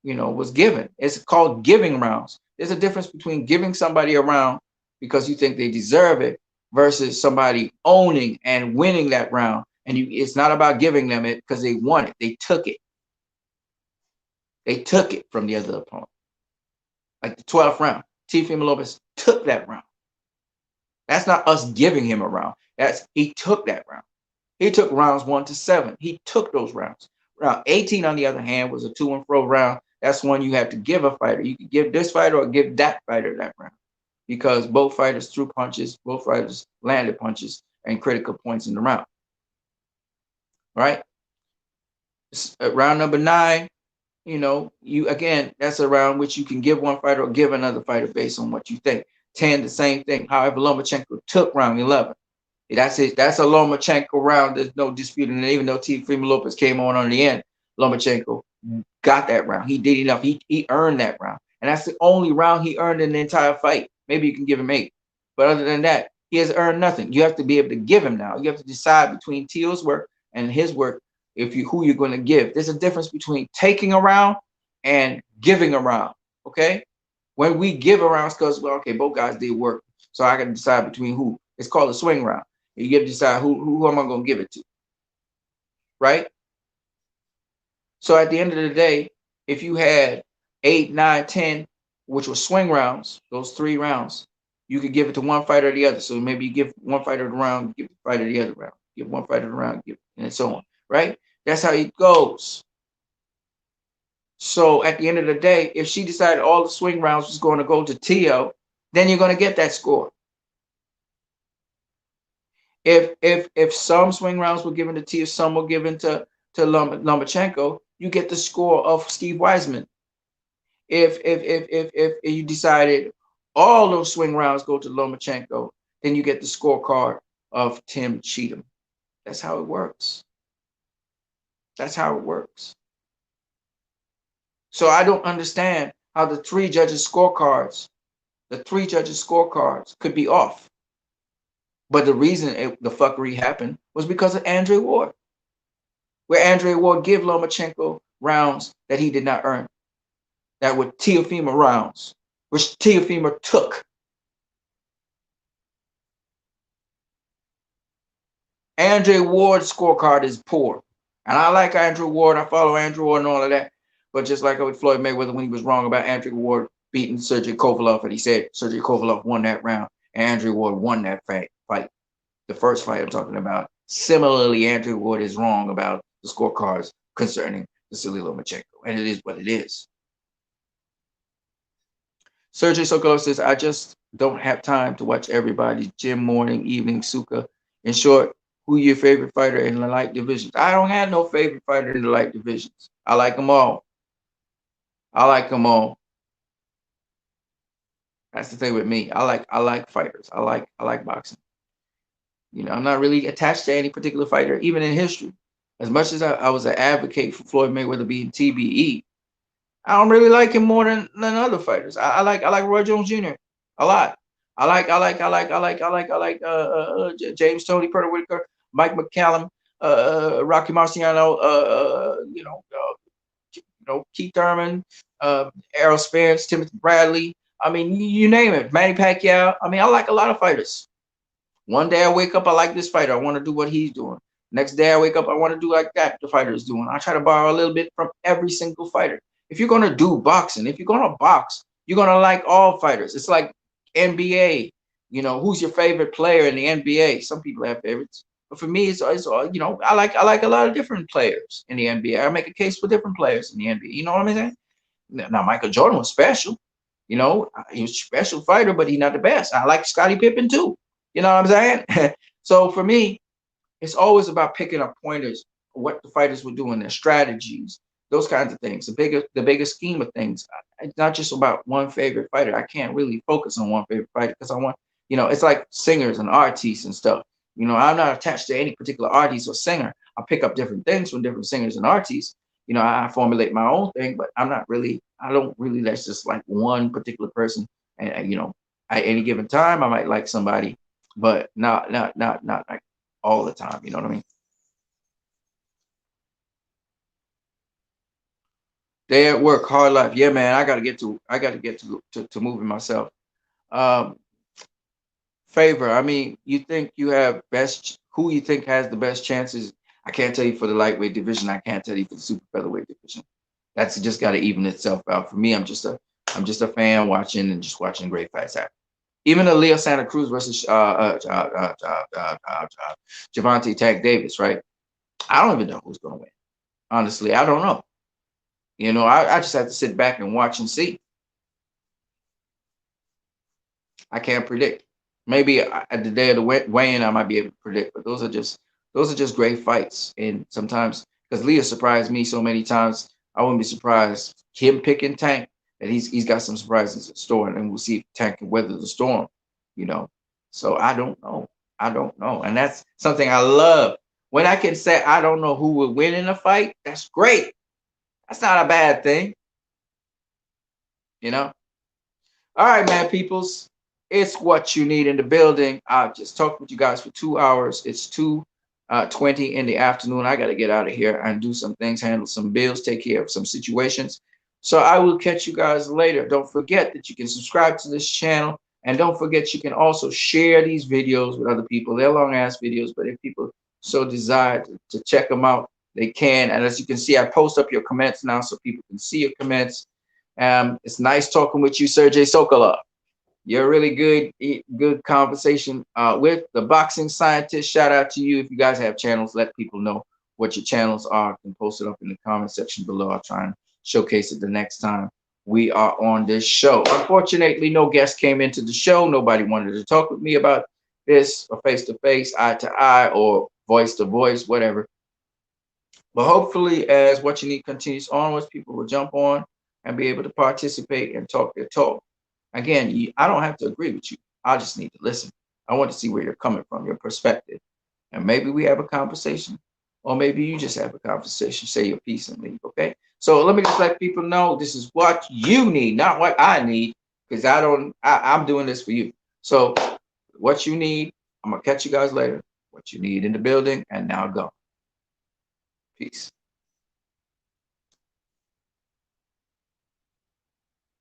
was given. It's called giving rounds. There's a difference between giving somebody a round because you think they deserve it versus somebody owning and winning that round. And it's not about giving them it because they won it. They took it. They took it from the other opponent. Like the 12th round. Teofimo Lopez took that round. That's not us giving him a round. He took that round. He took rounds 1 to 7. He took those rounds. Round 18, on the other hand, was a to and fro round. That's one you have to give a fighter. You can give this fighter or give that fighter that round because both fighters threw punches, both fighters landed punches and critical points in the round. Right? Round number 9. That's a round which you can give one fighter or give another fighter based on what you think. 10, the same thing. However, Lomachenko took round 11. That's it. That's a Lomachenko round. There's no disputing it. Even though Teofimo Lopez came on the end, Lomachenko got that round. He did enough. He earned that round. And that's the only round he earned in the entire fight. Maybe you can give him 8. But other than that, he has earned nothing. You have to be able to give him now. You have to decide between Teal's work and his work who you're going to give. There's a difference between taking a round and giving a round. Okay? When we give a round, because both guys did work. So I can decide between who. It's called a swing round. You get to decide who am I going to give it to. Right? So at the end of the day, if you had 8, 9, 10, which were swing rounds, those 3 rounds, you could give it to one fighter or the other. So maybe you give one fighter the round, give the fighter the other round, give one fighter the round, and so on. Right? That's how it goes. So at the end of the day, if she decided all the swing rounds was going to go to Teo, then you're going to get that score. If some swing rounds were given to Teo, some were given to Lomachenko, you get the score of Steve Weisman. If you decided all those swing rounds go to Lomachenko, then you get the scorecard of Tim Cheatham. That's how it works. That's how it works. So I don't understand how the 3 judges' scorecards could be off. But the reason the fuckery happened was because of Andre Ward, where Andre Ward gave Lomachenko rounds that he did not earn, that were Teofimo rounds, which Teofimo took. Andre Ward's scorecard is poor. And I like Andrew Ward. I follow Andrew Ward and all of that. But just like with Floyd Mayweather when he was wrong about Andrew Ward beating Sergey Kovalev, and he said Sergey Kovalev won that round, and Andrew Ward won that fight. The first fight I'm talking about. Similarly, Andrew Ward is wrong about the scorecards concerning Vasily Lomachenko, and it is what it is. Sergey Sokolov says, I just don't have time to watch everybody. Gym, morning, evening, Suka. In short, who your favorite fighter in the light divisions? I don't have no favorite fighter in the light divisions. I like them all. I like them all. That's the thing with me. I like fighters. I like boxing. You know, I'm not really attached to any particular fighter, even in history. As much as I was an advocate for Floyd Mayweather being TBE, I don't really like him more than other fighters. I like Roy Jones Jr. a lot. I like James Toney, Porter Whitaker, Mike McCallum, Rocky Marciano, Keith Thurman, Errol Spence, Timothy Bradley. I mean, you name it. Manny Pacquiao. I mean, I like a lot of fighters. One day I wake up, I like this fighter. I want to do what he's doing. Next day I wake up, I want to do like that the fighter is doing. I try to borrow a little bit from every single fighter. If you're going to do boxing, if you're going to box, you're going to like all fighters. It's like NBA. You know, who's your favorite player in the NBA? Some people have favorites. But for me, it's you know, I like a lot of different players in the NBA. I make a case for different players in the NBA. You know what I'm saying? Now, Michael Jordan was special. You know, he was a special fighter, but he's not the best. I like Scottie Pippen too. You know what I'm saying? So for me, it's always about picking up pointers, what the fighters were doing, their strategies, those kinds of things. The bigger scheme of things. It's not just about one favorite fighter. I can't really focus on one favorite fighter because I want, you know, it's like singers and artists and stuff. You know, I'm not attached to any particular artist or singer. I pick up different things from different singers and artists. You know, I formulate my own thing, but I don't really let's just like one particular person. And, you know, at any given time, I might like somebody, but not like all the time. You know what I mean? Day at work, hard life. Yeah, man, I got to get to moving myself. Um, Favor. I mean, you think you have best? Who you think has the best chances? I can't tell you for the lightweight division. I can't tell you for the super featherweight division. That's just got to even itself out. For me, I'm just a fan watching and just watching great fights happen. Even the Leo Santa Cruz versus Javante Tank Davis, right? I don't even know who's going to win. Honestly, I don't know. You know, I just have to sit back and watch and see. I can't predict. Maybe at the day of the weigh-in, I might be able to predict. But those are just great fights. And sometimes, because Leo surprised me so many times, I wouldn't be surprised him picking Tank that he's got some surprises in store, and then we'll see if Tank can weather the storm. You know, so I don't know. And that's something I love. When I can say I don't know who will win in a fight, that's great. That's not a bad thing. You know. All right, man, peoples. It's what you need in the building. I've just talked with you guys for 2 hours. It's 2:20 in the afternoon. I got to get out of here and do some things, handle some bills, take care of some situations. So I will catch you guys later. Don't forget that you can subscribe to this channel. And don't forget you can also share these videos with other people. They're long-ass videos, but if people so desire to check them out, they can. And as you can see, I post up your comments now so people can see your comments. It's nice talking with you, Sergey Sokolov. You're a really good conversation with the boxing scientist. Shout out to you. If you guys have channels, let people know what your channels are and post it up in the comment section below. I'll try and showcase it the next time we are on this show. Unfortunately, no guest came into the show. Nobody wanted to talk with me about this or face to face, eye to eye, or voice to voice, whatever. But hopefully, as What You Need continues onwards, people will jump on and be able to participate and talk their talk. Again, I don't have to agree with you. I just need to listen. I want to see where you're coming from, your perspective. And maybe we have a conversation. Or maybe you just have a conversation, say your piece and leave, okay? So let me just let people know this is what you need, not what I need, because I'm doing this for you. So what you need I'm gonna catch you guys later. What you need in the building, and now go. Peace.